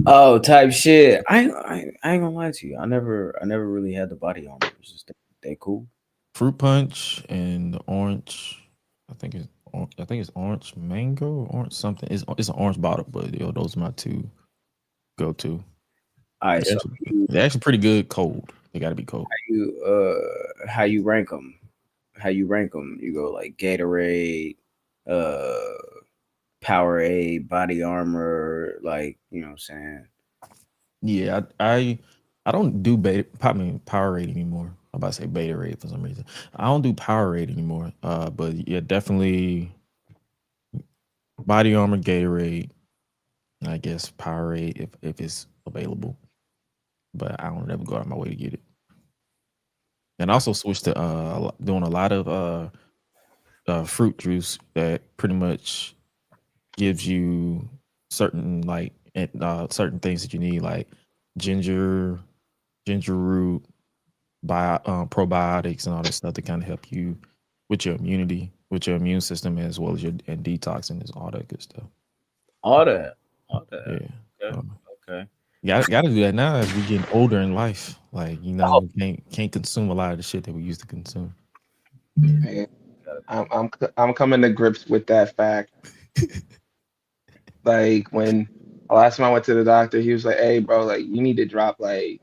Oh, type shit. I ain't gonna lie to you. I never really had the body armor. It's just they cool. Fruit punch and the orange. I think it's I think it's orange mango or orange something. It's an orange bottle, but yo, those are my two go to. All right, so They're actually pretty good cold. They got to be cold. how you rank them? How you rank them? You go like Gatorade, uh, Powerade, body armor, like you know what I'm saying. Yeah, I don't do beta. I mean Powerade anymore. I'm about to say Beta for some reason. I don't do Powerade anymore. But yeah, definitely body armor, Gatorade. I guess Powerade if it's available. But I don't ever go out of my way to get it. And I also switched to doing a lot of fruit juice that pretty much gives you certain certain things that you need, like ginger, ginger root, probiotics, and all that stuff to kind of help you with your immunity, with your immune system, as well as your and detoxing, is all that good stuff. All that, all that. Yeah. Okay, Um, okay. got to do that now as we getting older in life. Like Oh, we can't consume a lot of the shit that we used to consume. Hey, I'm coming to grips with that fact. Like when last time I went to the doctor, he was like, "Hey, bro, like you need to drop like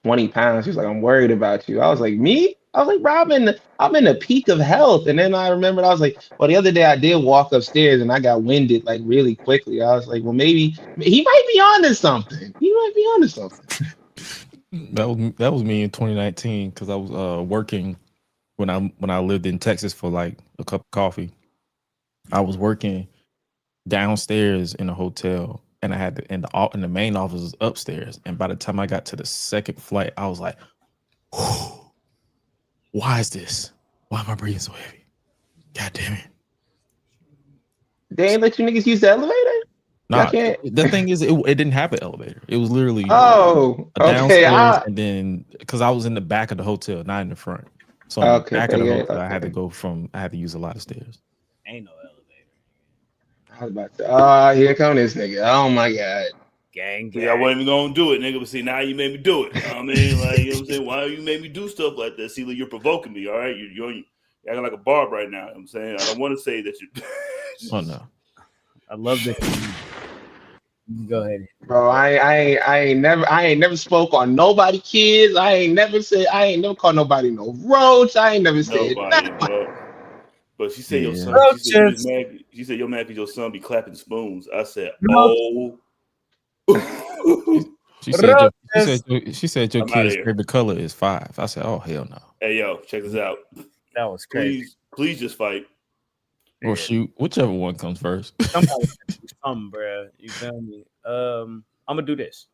20 pounds." He was like, "I'm worried about you." I was like, "Me?" I was like, "Bro, I'm in the peak of health." And then I remembered I was like, "Well, the other day I did walk upstairs and I got winded like really quickly." I was like, "Well, maybe he might be onto something. He might be onto something." That was me in 2019 because I was working when I lived in Texas for like a cup of coffee. I was working downstairs in a hotel, and I had to, and the main office was upstairs. And by the time I got to the second flight, I was like, "Why is this? Why am I breathing so heavy? God damn it!" They ain't let you niggas use the elevator. Y'all Nah, can't. the thing is, it didn't have an elevator. It was literally Oh, a okay. downstairs, and then because I was in the back of the hotel, not in the front. So in the Okay, back of okay, the yeah, hotel, okay. I had to use a lot of stairs. ain't no elevator. I was about to. Here come this nigga. Oh my god. Gang, See, I gang. wasn't even gonna do it, nigga. But see, now you made me do it. You know what I mean, like, you know what I'm saying? Why you made me do stuff like that? See, like, you're provoking me. All right, you're acting like a barb right now. You know what I'm saying, I don't want to say that you. Oh no, I love this. You go ahead. Bro, I ain't never spoke on nobody kids. I ain't never called nobody no roach. I ain't never said Nobody, nothing. bro. But she said your yeah. son. She said you was Roaches. mad. She said you're mad because your son be clapping spoons. I said, Roaches. oh. She, Roaches. she said your I'm out of kid's here. favorite color is 5. I said, oh hell no. Hey, yo, check this out. That was crazy. Please just fight. Or shoot, whichever one comes first. Somebody do something, bro. You feel me? I'm gonna do this.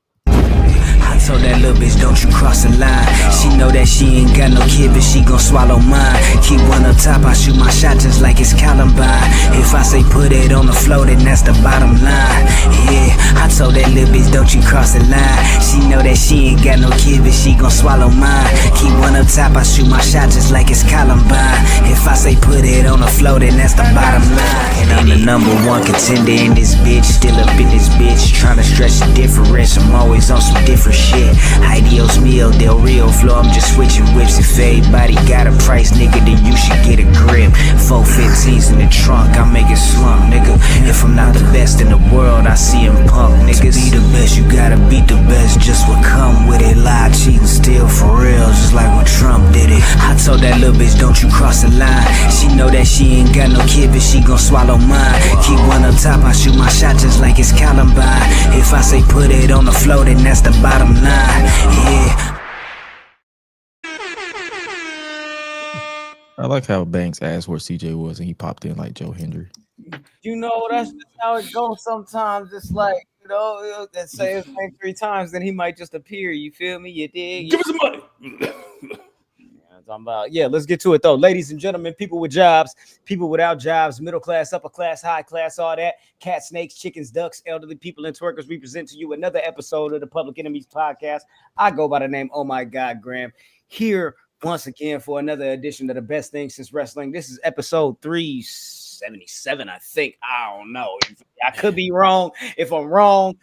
I told that little bitch, don't you cross the line. She know that she ain't got no kid, but she gon' swallow mine. Keep one up top, I shoot my shot just like it's Columbine. If I say put it on the floor, then that's the bottom line. Yeah, I told that little bitch, don't you cross the line. She know that she ain't got no kid, but she gon' swallow mine. Keep one up top, I shoot my shot just like it's Columbine. If I say put it on the floor, then that's the bottom line. And I'm the number one contender in this bitch, still up in this bitch, tryna stretch the difference. I'm always on some different shit. Ideos meal, Del Rio flow, I'm just switching whips. If everybody got a price, nigga, then you should get a grip. 415s in the trunk, I make it slump, nigga. If I'm not the best in the world, I see him punk, niggas. To be the best, you gotta beat the best, just what come with it. Lie, cheat, and steal for real, just like when Trump did it. I told that little bitch, don't you cross the line. She know that she ain't got no kid, but she gon' swallow mine. Keep one up top, I shoot my shot just like it's Columbine. If I say put it on the floor, then that's the bottom line. Yeah. I like how Banks asked where CJ was and he popped in like Joe Hendry. You know, that's just how it goes sometimes. It's like, that say his name 3 times, then he might just appear. You feel me? You dig? Give me some money. I'm talking about, yeah, let's get to it though. Ladies and gentlemen, people with jobs, people without jobs, middle class, upper class, high class, all that. Cats, snakes, chickens, ducks, elderly people, and twerkers. We present to you another episode of the Public Enemies Podcast. I go by the name, oh my God, Graham, here once again for another edition of the best thing since wrestling. This is episode 377, I think. I don't know. I could be wrong. If I'm wrong,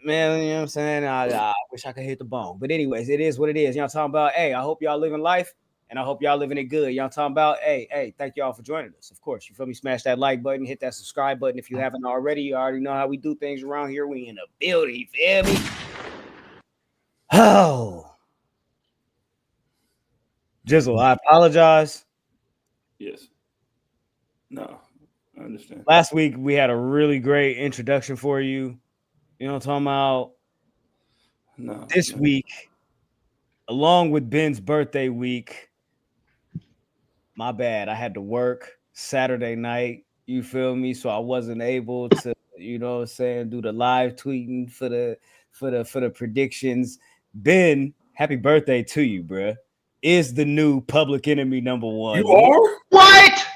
man, you know what I'm saying? I wish I could hit the bone. But anyways, it is what it is. Y'all talking about, hey, I hope y'all living life. And I hope y'all living it good. Y'all talking about, hey, thank y'all for joining us. Of course, you feel me? Smash that like button, hit that subscribe button. If you haven't already, you already know how we do things around here. We in the building, you feel me? Oh. Jizzle, I apologize. Yes. No, I understand. Last week, we had a really great introduction for you. You know what I'm talking about? No. This week, along with Ben's birthday week, my bad. I had to work Saturday night. You feel me? So I wasn't able to, you know what I'm saying, do the live tweeting for the predictions. Ben, happy birthday to you, bruh. Is the new Public Enemy #1. You are? What?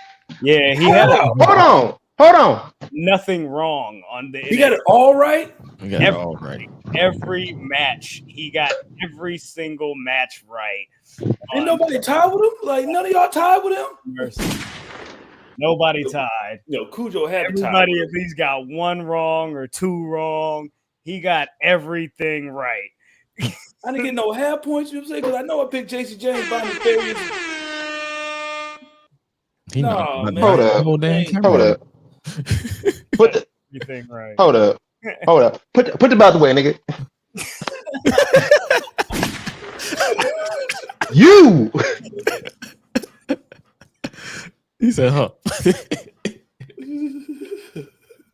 Yeah, he had Hold on. nothing wrong on the. He got it all right? We got it all right. Every match, he got every single match right. Ain't nobody tied with him? Like, none of y'all tied with him? Mercy. Nobody tied. You know, Cujo had to tie Everybody with at least got one wrong or two wrong. He got everything right. I didn't get no half points, you know what I'm saying? Because I know I picked JC James by nefarious. He No, knocked man. Hold up. whole damn Hold camera. Hold up. Put the, Everything right. hold up. Put the belt away, nigga. You. He said, huh.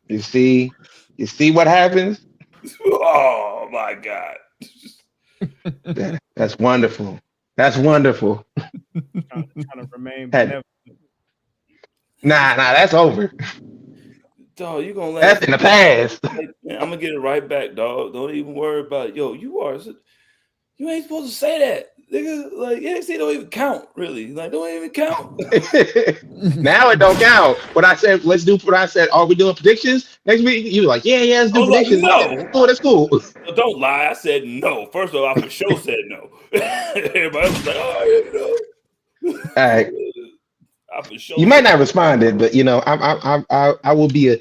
You see what happens? Oh, my God. That's wonderful. That's wonderful. Trying to remain Hey. benevolent. Nah, that's over. Dog, you gonna That's in the past. I'm gonna get it right back, dog. Don't even worry about it. Yo, you ain't supposed to say that. Nigga, like NXT don't even count, really. Like, don't even count. Now it don't count. What I said, let's do what I said. Are we doing predictions next week? You were like, yeah, let's do predictions. No. Oh, that's cool. Don't lie. I said no. First of all, I for sure said no. Everybody was like, oh, you know. All right. I for sure. You might not responded, but you know, I will be a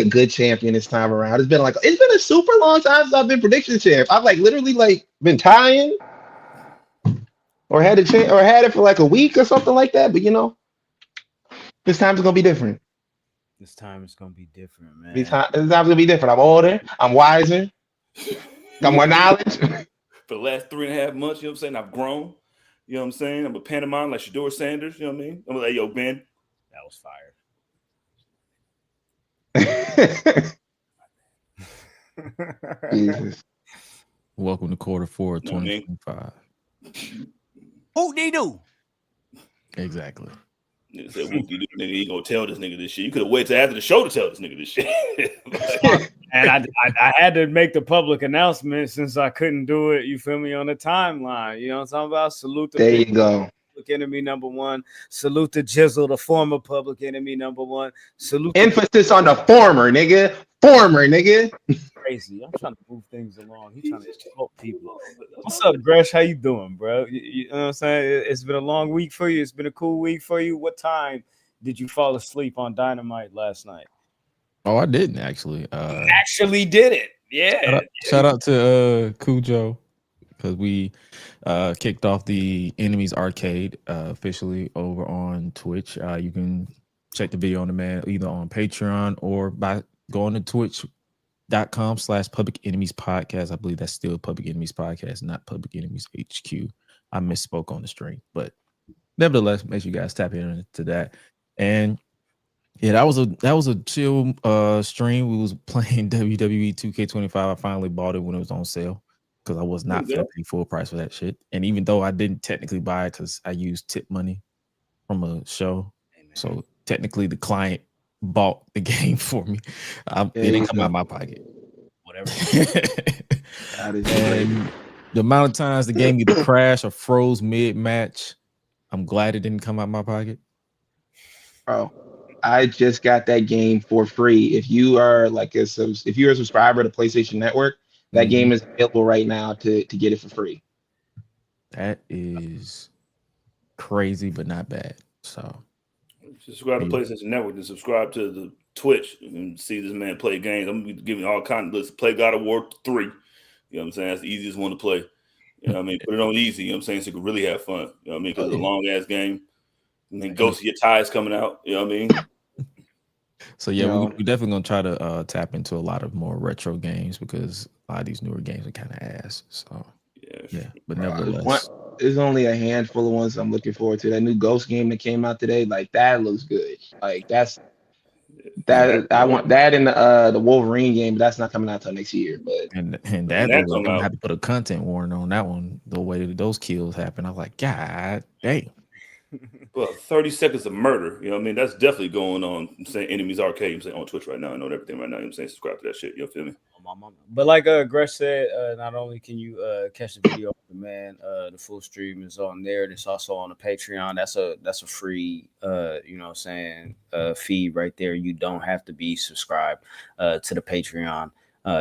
good champion this time around. It's been a super long time since I've been prediction champ. I've literally been tying or had it for like a week or something like that. But you know, this time's gonna be different. This time it's gonna be different, man. This time's gonna be different. I'm older. I'm wiser. Got more knowledge. For the last 3.5 months, you know what I'm saying? I've grown. You know what I'm saying? I'm a pantomime like Shador Sanders. You know what I mean? I'm like, yo, Ben. That was fire. Jesus. Welcome to Q4 of Know what I mean? 2025. Whoop-dee-doo. Exactly. Nigga said, whoop-de-doo, nigga, you gonna tell this nigga this shit. You could have waited till after the show to tell this nigga this shit. And I had to make the public announcement since I couldn't do it, you feel me, on the timeline. You know what I'm talking about? Salute the There you go. Public Enemy #1. Salute to Jizzle, the former Public Enemy #1. Salute Emphasis on the former, nigga. Former, nigga. crazy. I'm trying to move things along. He's trying to help people. What's up, Gresh? How you doing, bro? You know what I'm saying? It's been a long week for you. It's been a cool week for you. What time did you fall asleep on Dynamite last night? Oh, I didn't actually. Actually did it. Yeah. Shout out to Cujo because we kicked off the Enemies Arcade officially over on Twitch. You can check the video on demand either on Patreon or by going to twitch.com/Public Enemies Podcast. I believe that's still Public Enemies Podcast, not Public Enemies HQ. I misspoke on the stream, but nevertheless, make sure you guys tap into that. And yeah, that was a chill stream. We was playing WWE 2K25. I finally bought it when it was on sale because I was not paying full price for that shit. And even though I didn't technically buy it because I used tip money from a show, so technically the client bought the game for me. It didn't come out of my pocket. Whatever. And the amount of times the game either crashed or froze mid-match, I'm glad it didn't come out of my pocket. Bro, I just got that game for free. If you are if you're a subscriber to PlayStation Network, that game is available right now to get it for free. That is crazy, but not bad. So subscribe to PlayStation Network and subscribe to the Twitch and see this man play games. I'm gonna be giving all kinds. Let's play God of War 3. You know what I'm saying? That's the easiest one to play. You know what I mean? Put it on easy. You know what I'm saying? So you can really have fun. You know what I mean? Because it's a long ass game. And then Ghost of Your Ties coming out. You know what I mean? So yeah, we're definitely gonna try to tap into a lot of more retro games because a lot of these newer games are kind of ass. So yeah, but nevertheless, there's only a handful of ones I'm looking forward to. That new Ghost game that came out today, like that looks good. Like that. I want that in the Wolverine game, but that's not coming out till next year. But and that I'm gonna have to put a content warning on that one. The way that those kills happen, I was like, God dang. Well, 30 seconds of murder. You know what I mean? That's definitely going on. I'm saying Enemies Arcade. I'm saying on Twitch right now. I know everything right now. I'm saying subscribe to that shit. You feel me? But like Gresh said, not only can you catch the video, man, the full stream is on there. It's also on the Patreon. That's a free, you know what I'm saying, feed right there. You don't have to be subscribed to the Patreon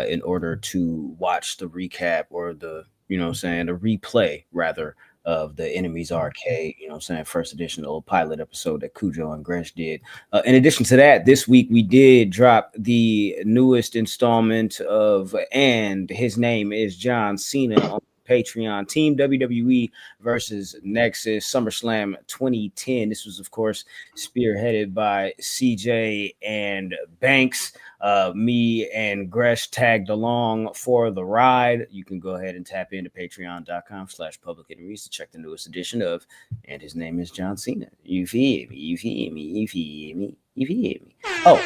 in order to watch the recap or the, you know what I'm saying, the replay rather of the Enemies Arcade, you know what I'm saying, first edition, the old pilot episode that Cujo and Gresh did. In addition to that, this week we did drop the newest installment of And His Name is John Cena on Patreon. Team WWE versus Nexus SummerSlam 2010. This was, of course, spearheaded by CJ and Banks. Me and Gresh tagged along for the ride. You can go ahead and tap into patreon.com/public enemies to check the newest edition of And His Name is John Cena. You feel me? You feel me? You feel me? You feel me? Oh,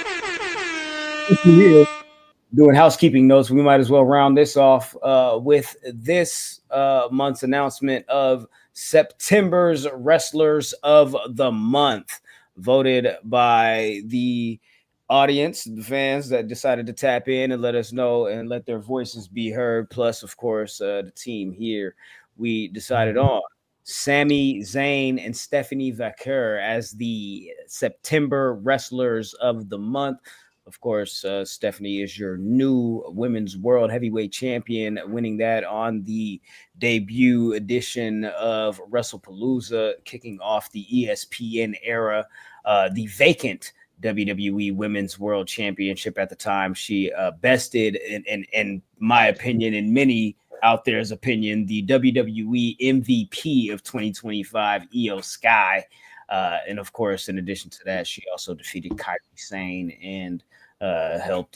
doing housekeeping notes, we might as well round this off with this month's announcement of September's Wrestlers of the Month, voted by the audience, the fans that decided to tap in and let us know and let their voices be heard. Plus, of course, the team here. We decided on Sami Zayn and Stephanie Vaquer as the September Wrestlers of the Month. Of course, Stephanie is your new Women's World Heavyweight Champion, winning that on the debut edition of WrestlePalooza, kicking off the ESPN era, the vacant WWE Women's World Championship at the time. She bested, in my opinion, in many out there's opinion, the WWE MVP of 2025, Io Sky. And of course, in addition to that, she also defeated Kairi Sane and helped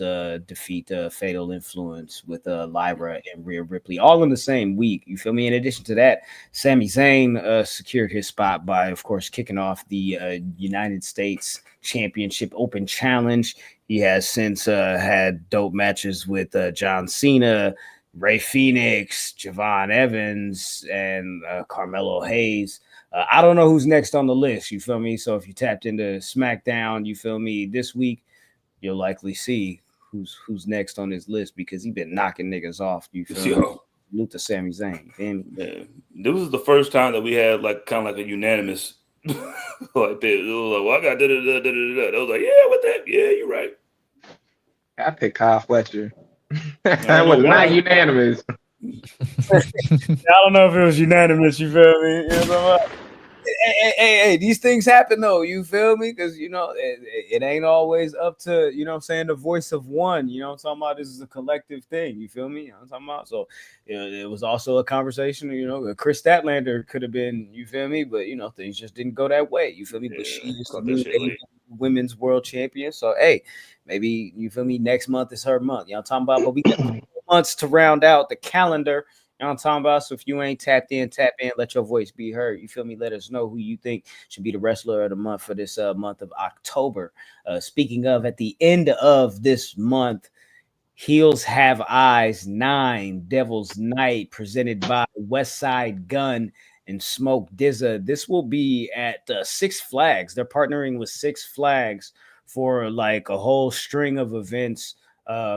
defeat Fatal Influence with Lyra and Rhea Ripley, all in the same week. You feel me? In addition to that, Sami Zayn secured his spot by, of course, kicking off the United States Championship Open Challenge. He has since had dope matches with John Cena, Rey Fenix, Javon Evans, and Carmelo Hayes. I don't know who's next on the list. You feel me? So if you tapped into SmackDown, you feel me, this week, you'll likely see who's next on his list because he's been knocking niggas off. You feel me? Salute to Sami Zayn. You feel me? Yeah. This was the first time that we had like kind of like a unanimous like this. It was like, well, I got da-da-da-da-da-da. I was like, yeah, what that? Yeah, you're right. I picked Kyle Fletcher. That was not unanimous. I don't know if it was unanimous. You feel me? You know what? Hey, these things happen though. You feel me? Because you know it ain't always up to, you know what I'm saying, the voice of one. You know what I'm talking about? This is a collective thing. You feel me? You know what I'm talking about? So you know, it was also a conversation. You know, Kris Statlander could have been. You feel me? But you know, things just didn't go that way. You feel me? But she is the new Women's World Champion. So hey, maybe you feel me. Next month is her month. You know what I'm talking about? But we got 4 months to round out the calendar. You know what I'm talking about? So if you ain't tapped in, tap in, let your voice be heard. You feel me? Let us know who you think should be the wrestler of the month for this month of October. Speaking of, at the end of this month, Heels Have Eyes 9, Devil's Night, presented by West Side Gun and Smoke Dizza. This will be at Six Flags. They're partnering with Six Flags for like a whole string of events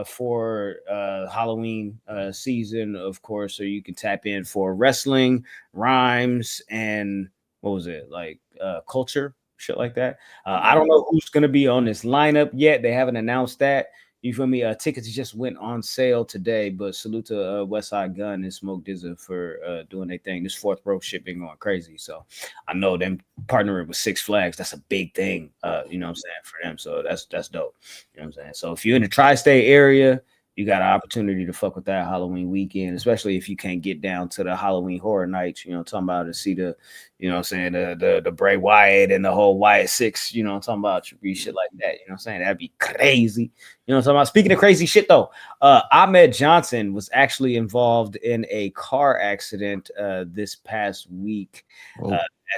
for Halloween season, of course, so you can tap in for wrestling, rhymes, and what was it, like culture, shit like that. I don't know who's going to be on this lineup yet. They haven't announced that. You feel me? Tickets just went on sale today, but salute to Westside Gun and Smoke Dizza for doing their thing. This fourth row shit been going crazy. So I know them partnering with Six Flags, that's a big thing, you know what I'm saying, for them. So that's dope. You know what I'm saying? So if you're in the tri-state area, you got an opportunity to fuck with that Halloween weekend, especially if you can't get down to the Halloween Horror Nights, you know, talking about to see the, you know what I'm saying, the Bray Wyatt and the whole Wyatt 6, you know, talking about shit like that, you know what I'm saying? That'd be crazy. You know what I'm talking about? Speaking of crazy shit though, Ahmed Johnson was actually involved in a car accident this past week.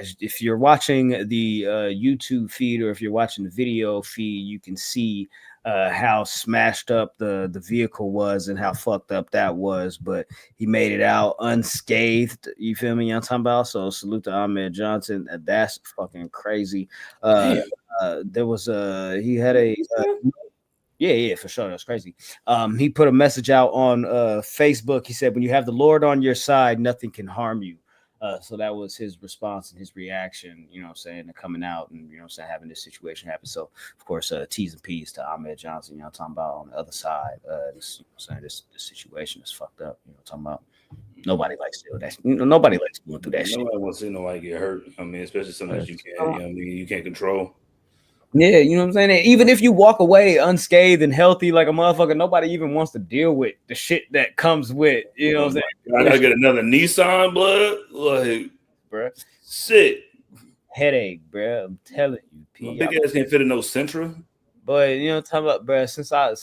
As if you're watching the YouTube feed or if you're watching the video feed, you can see how smashed up the vehicle was and how fucked up that was, but he made it out unscathed. You feel me? I'm talking about. So salute to Ahmed Johnson. That's fucking crazy. There was he had a yeah, for sure. That's crazy. He put a message out on Facebook. He said, "When you have the Lord on your side, nothing can harm you." So that was his response and his reaction, you know what I'm saying, to coming out and, you know what I'm saying, having this situation happen. So, of course, T's and P's to Ahmed Johnson, you know what I'm talking about, on the other side. This, you know what I'm saying, this situation is fucked up, you know what I'm talking about. Nobody likes to do that. You know, nobody likes going through that shit. Nobody wants to see nobody get hurt. I mean, especially something that you can't, you know what I mean, you can't control. Yeah, you know what I'm saying? And even if you walk away unscathed and healthy like a motherfucker, nobody even wants to deal with the shit that comes with, you know what I'm saying? I gotta get another Nissan, blood. Like, bro, shit. Headache, bro. I'm telling you, P. My big ass can't fit in no Sentra. But you know, talking about, bro, since I'm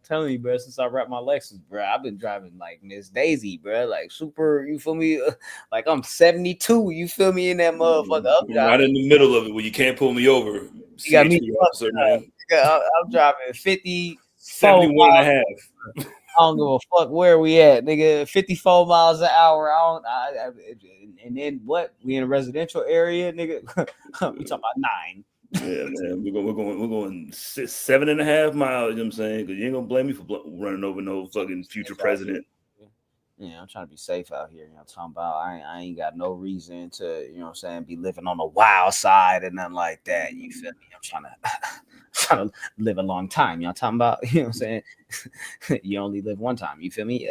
telling you, bro, since I wrapped my Lexus, bro, I've been driving like Miss Daisy, bro, like super. You feel me? Like I'm 72. You feel me in that motherfucker? Right in the middle of it where you can't pull me over. You got me, officer, man. I'm driving 50, 71 and a half. I don't give a fuck where we at, nigga. 54 miles an hour. And then what? We in a residential area, nigga. We talking about 9. Yeah, man. We're going 7.5 miles. You know what I'm saying? Because you ain't gonna blame me for running over no fucking future president. Yeah, I'm trying to be safe out here. You know what I'm talking about? I ain't got no reason to, you know what I'm saying, be living on the wild side and nothing like that. You feel me? I'm trying to live a long time. You know what I'm talking about? You know what I'm saying? You only live one time. You feel me?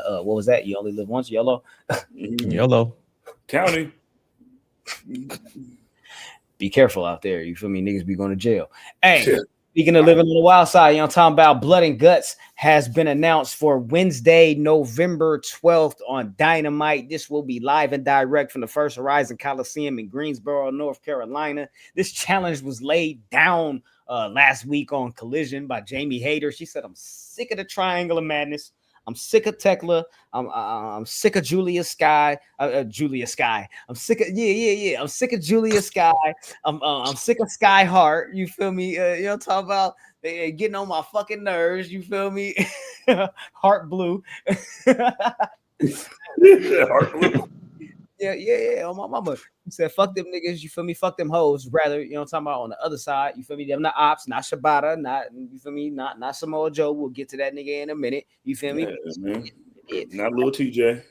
What was that? You only live once? YOLO? YOLO. County. Be careful out there. You feel me? Niggas be going to jail. Hey. Yeah. Speaking of living on the wild side, you know what I'm talking about, Blood and Guts has been announced for Wednesday, November 12th on Dynamite. This will be live and direct from the First Horizon Coliseum in Greensboro, North Carolina. This challenge was laid down last week on Collision by Jamie Hayter. She said, "I'm sick of the Triangle of Madness. I'm sick of Tekla. I'm sick of Julia Sky. Julia Sky. I'm sick of I'm sick of Julia Sky. I'm sick of Sky Heart. You feel me? You know what I'm talking about? They getting on my fucking nerves. You feel me? Heart Blue. Heart Blue. Yeah. On my mama. He said, fuck them niggas, you feel me? Fuck them hoes. Rather, you know what I'm talking about, on the other side, you feel me? Them not Ops, not Shibata, not, you feel me? Not Samoa Joe. We'll get to that nigga in a minute. You feel me? Yeah. Not little TJ.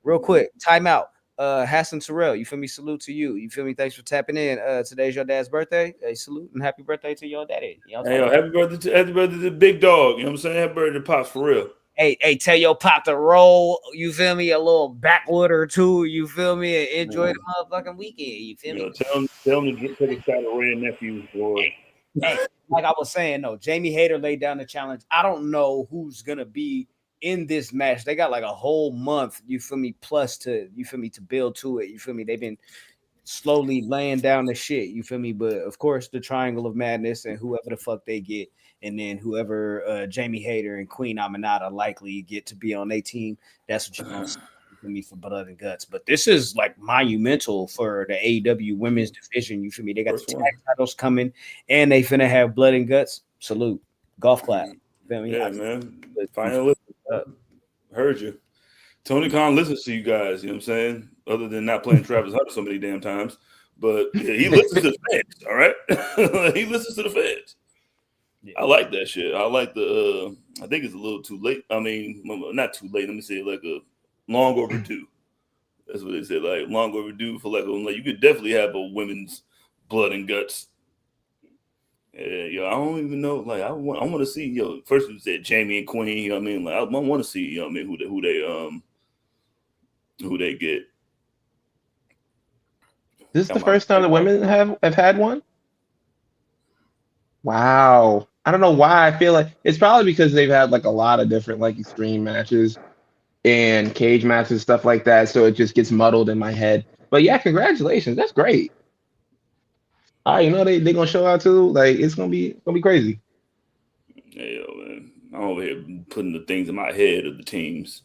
Real quick, timeout. Hassan Terrell, you feel me? Salute to you. You feel me? Thanks for tapping in. Today's your dad's birthday. Hey, salute and happy birthday to your daddy. You know happy birthday to the big dog. You know what I'm saying? Happy birthday to Pops for real. Hey, tell your pop to roll, you feel me, a little backwood or two, you feel me, and enjoy the motherfucking weekend, you feel me? Tell him to take a shot at Ray and nephew. Hey, like I was saying, though, Jamie Hayter laid down the challenge. I don't know who's going to be in this match. They got like a whole month, you feel me, plus to, you feel me, to build to it, you feel me? They've been slowly laying down the shit, you feel me? But, of course, the Triangle of Madness and whoever the fuck they get, and then whoever Jamie Hayter and Queen Aminata likely get to be on their team, that's what you're going to see for me for Blood and Guts. But this is like monumental for the AEW women's division. You feel me? They got the tag titles coming, and they finna have Blood and Guts. Salute. Golf clap. Feel me? Yeah, man. Finally, heard you. Tony Khan listens to you guys, you know what I'm saying? Other than not playing Travis Hunter so many damn times. But yeah, he listens to the fans, all right? He listens to the fans. Yeah. I like that shit. I like the I think it's a little too late. I mean, not too late. Let me say like a long overdue. That's what they said, like long overdue for like you could definitely have a women's Blood and Guts Yeah, yo, I don't even know. Like, I want to see. Yo, first you said Jamie and Queen. You know what I mean? Like, I want to see. You know what I mean? Who they get. This is the Come on. first time the women have had one. Wow. I don't know why. I feel like it's probably because they've had like a lot of different like extreme matches and cage matches, stuff like that. So it just gets muddled in my head. But yeah, congratulations. That's great. All right, you know they gonna show out too. Like it's gonna be crazy. Yeah, yo, man. I'm over here putting the things in my head of the teams.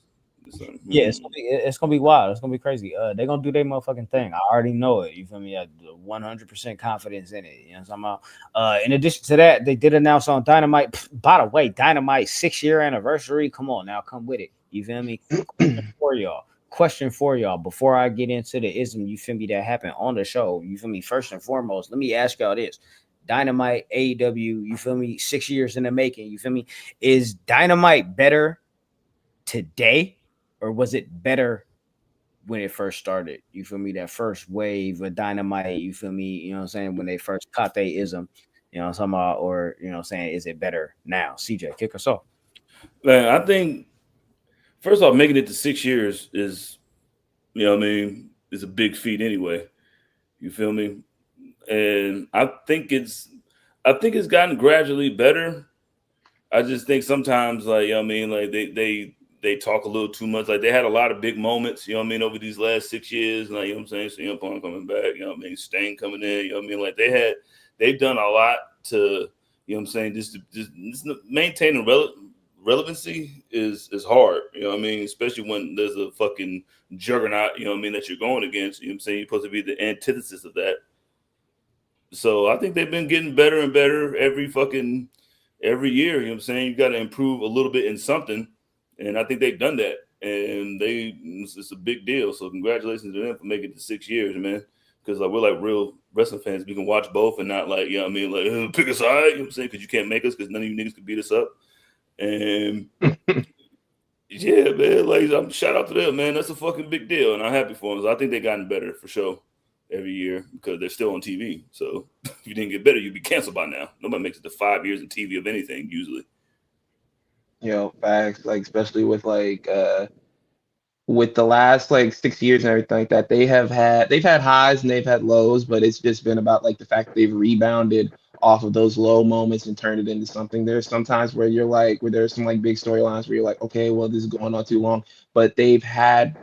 So, Yeah, it's gonna be wild. It's gonna be crazy. They're gonna do their motherfucking thing. I already know it. You feel me? I have 100% confidence in it. You know what I'm talking about? In addition to that, they did announce on Dynamite. By the way, Dynamite 6-year anniversary. Come on now, come with it. You feel me? Question for y'all before I get into the ism. You feel me? That happened on the show. You feel me? First and foremost, let me ask y'all this. Dynamite, AEW, you feel me? 6 years in the making. You feel me? Is Dynamite better today? Or was it better when it first started? You feel me? That first wave of Dynamite, you feel me? You know what I'm saying? When they first caught their ism, you know what I'm talking about? Or, you know what I'm saying? Is it better now? CJ, kick us off. man, I think, first off, making it to 6 years is, you know what I mean, is a big feat anyway. You feel me? And I think it's gotten gradually better. I just think sometimes, like, you know what I mean, like they talk a little too much. Like they had a lot of big moments, you know what I mean, over these last 6 years. Like, you know what I'm saying? CM Punk coming back, you know what I mean, Sting coming in, you know what I mean? Like they've done a lot to, you know what I'm saying, just maintaining relevancy is hard, you know what I mean? Especially when there's a fucking juggernaut, you know what I mean, that you're going against. You know what I'm saying? You're supposed to be the antithesis of that. So I think they've been getting better and better every year. You know what I'm saying? You got to improve a little bit in something. And I think they've done that. And it's a big deal. So congratulations to them for making it to 6 years, man. Because like we're like real wrestling fans. We can watch both and not like, you know what I mean, like pick a side, you know what I'm saying? Because you can't make us because none of you niggas can beat us up. And yeah, man, like shout out to them, man. That's a fucking big deal. And I'm happy for them. So I think they've gotten better for sure every year because they're still on TV. So if you didn't get better, you'd be canceled by now. Nobody makes it to 5 years in TV of anything usually. You know, facts, like especially with with the last like 6 years and everything like that, they've had highs and they've had lows, but it's just been about like the fact that they've rebounded off of those low moments and turned it into something. There's sometimes where you're like where there's some like big storylines where you're like, okay, well, this is going on too long, but they've had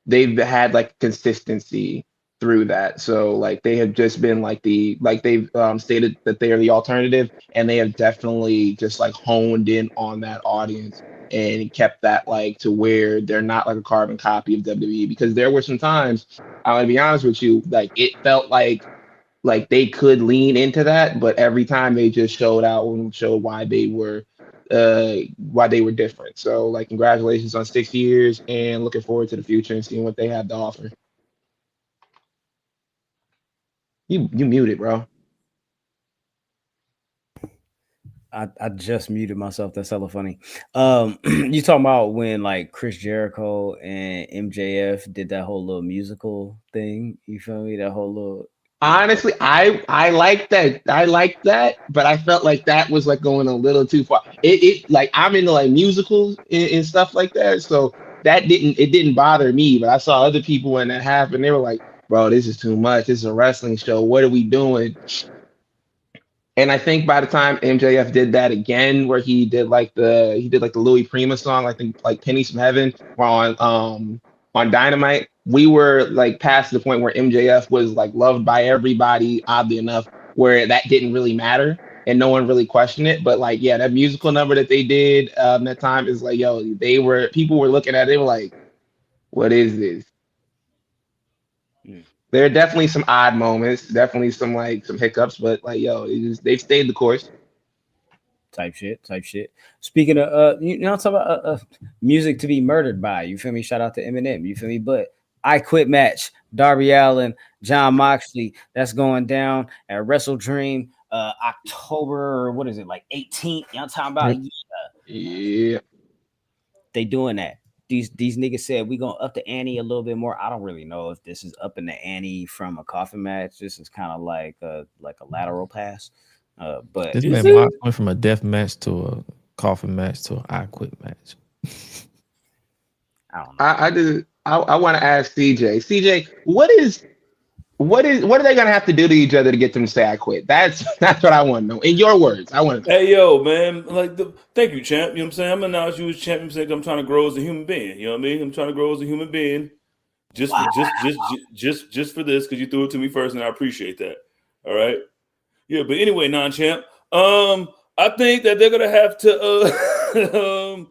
like consistency through that. So like they have just been like they've stated that they are the alternative, and they have definitely just like honed in on that audience and kept that like to where they're not like a carbon copy of WWE. Because there were some times, I'm gonna be honest with you, like it felt like they could lean into that, but every time they just showed out and showed why they were different. So like congratulations on 6 years and looking forward to the future and seeing what they have to offer. You muted, bro. I just muted myself. That's hella funny. You talking about when like Chris Jericho and MJF did that whole little musical thing? You feel me? That whole little. Honestly, I like that. I like that, but I felt like that was like going a little too far. It like I'm into like musicals and stuff like that, so it didn't bother me. But I saw other people when that happened, they were like, "Bro, this is too much. This is a wrestling show. What are we doing?" And I think by the time MJF did that again, where he did like the Louis Prima song, I think like Pennies from Heaven, on Dynamite, we were like past the point where MJF was like loved by everybody, oddly enough, where that didn't really matter and no one really questioned it. But like, yeah, that musical number that they did that time is like, yo, people were looking at it, they were like, what is this? There are definitely some odd moments, definitely some hiccups, but like, yo, they've stayed the course. Type shit. Speaking of, you know, I'm talking about music to be murdered by. You feel me? Shout out to Eminem. You feel me? But I Quit match, Darby Allin, John Moxley. That's going down at WrestleDream, October. What is it, like 18th? Y'all talking about? Yeah. They doing that. These niggas said we gonna up the ante a little bit more. I don't really know if this is upping the ante from a coffin match. This is kind of like a lateral pass. But this man Mox went from a death match to a coffin match to an I Quit match. I don't know. I want to ask CJ. CJ, what are they gonna have to do to each other to get them to say I quit? That's what I want to know. In your words, I want to know. Hey, yo, man. Thank you, champ. You know what I'm saying? I'm announcing you as champion saying I'm trying to grow as a human being. You know what I mean? I'm trying to grow as a human being. Just for this, because you threw it to me first, and I appreciate that. All right. Yeah, but anyway, non-champ. I think that they're gonna have to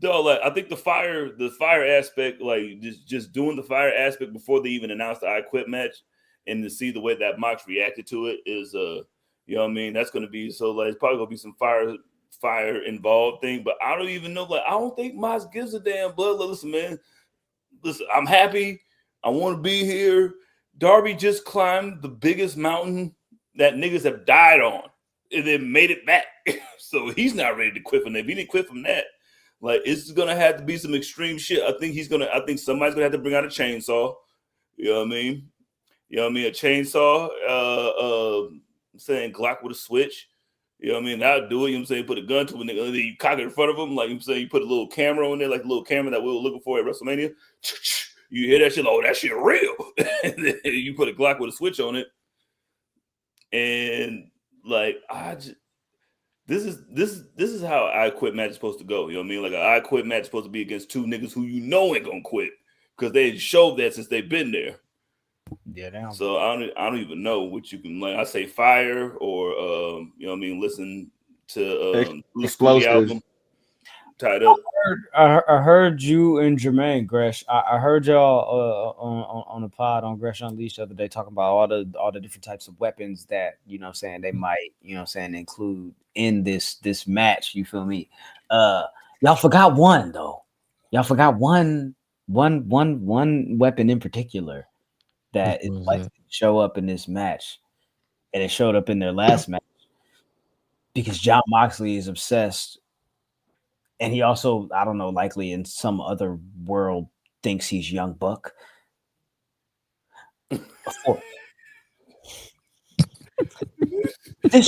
I think the fire aspect, like just doing the fire aspect before they even announced the I Quit match, and to see the way that Mox reacted to it is you know what I mean, that's gonna be so like it's probably gonna be some fire involved thing, but I don't even know, like I don't think Mox gives a damn blood. Listen, man, I'm happy. I want to be here. Darby just climbed the biggest mountain that niggas have died on and then made it back. So he's not ready to quit from that. If he didn't quit from that, like it's gonna have to be some extreme shit. I think somebody's gonna have to bring out a chainsaw. You know what I mean? You know what I mean? A chainsaw, I'm saying Glock with a switch. You know what I mean? That'll do it. You know what I'm saying? Put a gun to a nigga, and then you cock it in front of him. Like I'm saying, you put a little camera on there, like a little camera that we were looking for at WrestleMania. You hear that shit? Oh, that shit real. And then you put a Glock with a switch on it, and like this is how I Quit match is supposed to go. You know what I mean? Like an I Quit match is supposed to be against two niggas who you know ain't gonna quit because they showed that since they've been there. Yeah, damn. So I don't even know what you can like. I say fire or you know what I mean. Listen to Explosive album tied up. I heard you and Jermaine Gresh. I heard y'all on the pod on Gresh Unleashed the other day talking about all the different types of weapons that you know what I'm saying they might include in this match. You feel me? Y'all forgot one though. Y'all forgot one weapon in particular that is likely to show up in this match, and it showed up in their last match because Jon Moxley is obsessed. And he also, I don't know, likely in some other world thinks he's Young Buck. This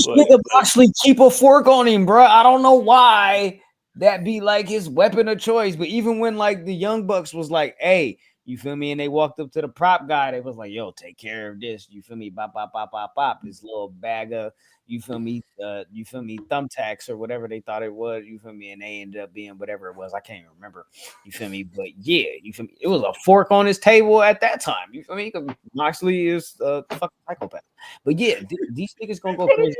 nigga actually keep a fork on him, bro. I don't know why that be like his weapon of choice. But even when like the Young Bucks was like, hey, you feel me? And they walked up to the prop guy. They was like, yo, take care of this. You feel me? Bop, bop, bop, bop, bop. This little bag of, you feel me, thumbtacks or whatever they thought it was. You feel me? And they ended up being whatever it was. I can't even remember. You feel me? But yeah, you feel me? It was a fork on his table at that time. You feel me? Because Moxley is a fucking psychopath. But yeah, these niggas gonna go crazy.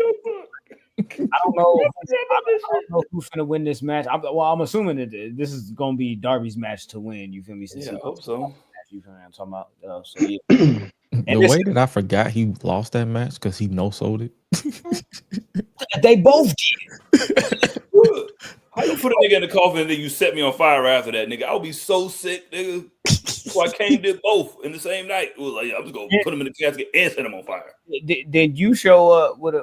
I don't know who's gonna win this match. I'm assuming that this is gonna be Darby's match to win. You feel me? Yeah, I hope so. You feel me? I'm talking about. So yeah. The way that I forgot he lost that match because he no-sold it. They both did. How you put a nigga in the coffin and then you set me on fire after that, nigga? I'll be so sick, nigga. So I came did both in the same night. It was like I was gonna put him in the casket and set him on fire. Then you show up with a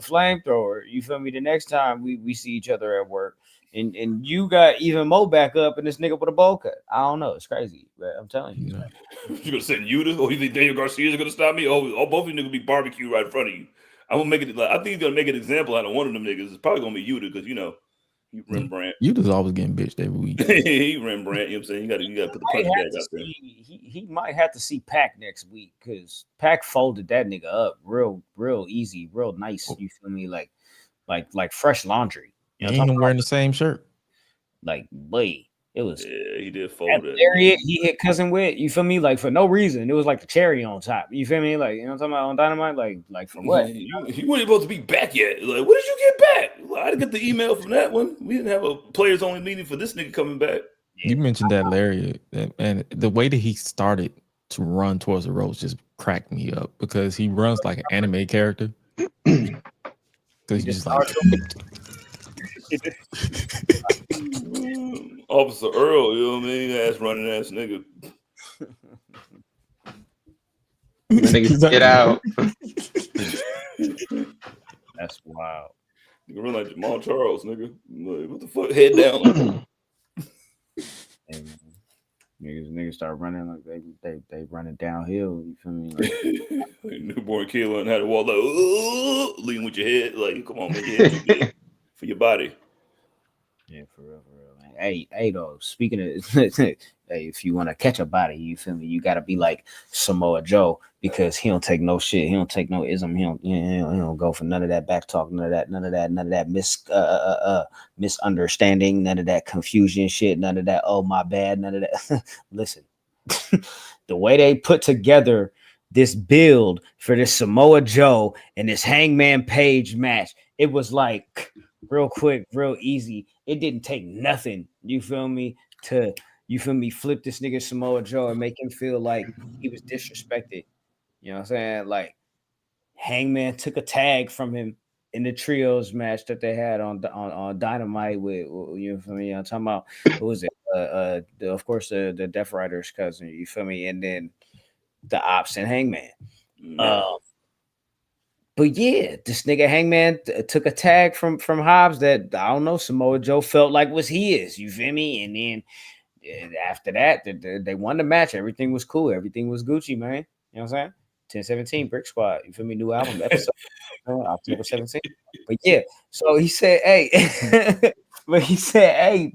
flamethrower. You feel me? The next time we see each other at work, and you got even more back up, and this nigga with a bowl cut. I don't know. It's crazy, but I'm telling you. You gonna send Yuta, or you think Daniel Garcia is gonna stop me? Oh, both of you niggas be barbecue right in front of you. I'm gonna make it. Like, I think he's gonna make an example out of one of them niggas. It's probably gonna be Yuta because you know. Rembrandt. Yuta's always getting bitched every week. He Rembrandt, you know what I'm saying? You gotta put the punch bag out there. He might have to see Pac next week because Pac folded that nigga up real easy, real nice. You feel me? Like fresh laundry. You know, ain't even wearing the same shirt. Like, boy, it was. Yeah, he did fold it. He hit Cousin Wit. You feel me? Like for no reason. It was like the cherry on top. You feel me? Like, you know what I'm talking about on Dynamite? Like for what? He wasn't supposed to be back yet. Like, what did you get back? Well, I didn't get the email from that one. We didn't have a players only meeting for this nigga coming back. You mentioned that Larry, and the way that he started to run towards the ropes just cracked me up because he runs like an anime character. Because he's just like. Officer Earl, you know what I mean? Ass running ass nigga. Niggas get out. That's wild. You run like Jamal Charles, nigga. Like, what the fuck? Head down. Niggas start running like they running downhill. You feel me? Like, newborn kid learn how to walk like lean with your head. Like, come on, man, your head too big for your body. Yeah, for real, man. Hey, though. Speaking of, hey, if you want to catch a body, you feel me? You gotta be like Samoa Joe because he don't take no shit. He don't take no ism. He don't go for none of that back talk. None of that misunderstanding. None of that confusion shit. None of that. Oh my bad. None of that. Listen, the way they put together this build for this Samoa Joe and this Hangman Page match, it was like real quick, real easy. It didn't take nothing. You feel me? Flip this nigga Samoa Joe and make him feel like he was disrespected. You know what I'm saying? Like Hangman took a tag from him in the trios match that they had on Dynamite with, you feel me? I'm talking about, who was it? Of course, the Death Rider's cousin. You feel me? And then the Ops and Hangman. But yeah, this nigga Hangman took a tag from Hobbs that I don't know Samoa Joe felt like was his. You feel me? And then after that, they won the match. Everything was cool. Everything was Gucci, man. You know what I'm saying? 10-17 Brick Squad. You feel me? New album episode October 17th. But yeah, so he said, hey,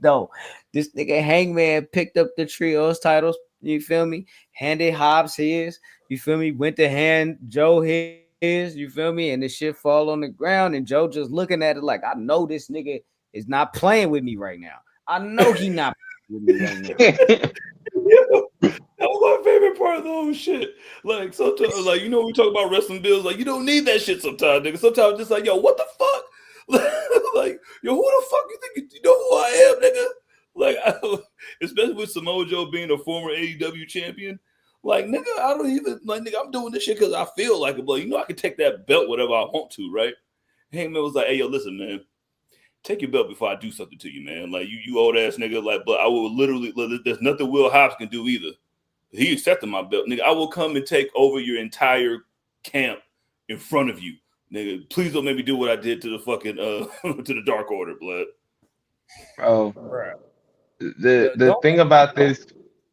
though, this nigga Hangman picked up the trios titles. You feel me? Handed Hobbs his. You feel me? Went to hand Joe his. You feel me? And the shit fall on the ground, and Joe just looking at it like, I know this nigga is not playing with me right now. I know he not playing with me right now. Yeah, that was my favorite part of the whole shit. Like sometimes, like, you know, we talk about wrestling bills, like you don't need that shit sometimes, nigga. Sometimes just like, yo, what the fuck? Like, yo, who the fuck you think you know who I am, nigga? Like, especially with Samoa Joe being a former AEW champion. Like, nigga, I don't even, like, nigga, I'm doing this shit because I feel like it, but you know I can take that belt whatever I want to, right? Hangman was like, hey, yo, listen, man, take your belt before I do something to you, man. Like, you old ass nigga, like, but I will literally, there's nothing Will Hobbs can do either. He accepted my belt, nigga. I will come and take over your entire camp in front of you, nigga. Please don't make me do what I did to the fucking, to the Dark Order, blood. Bro, the thing about this,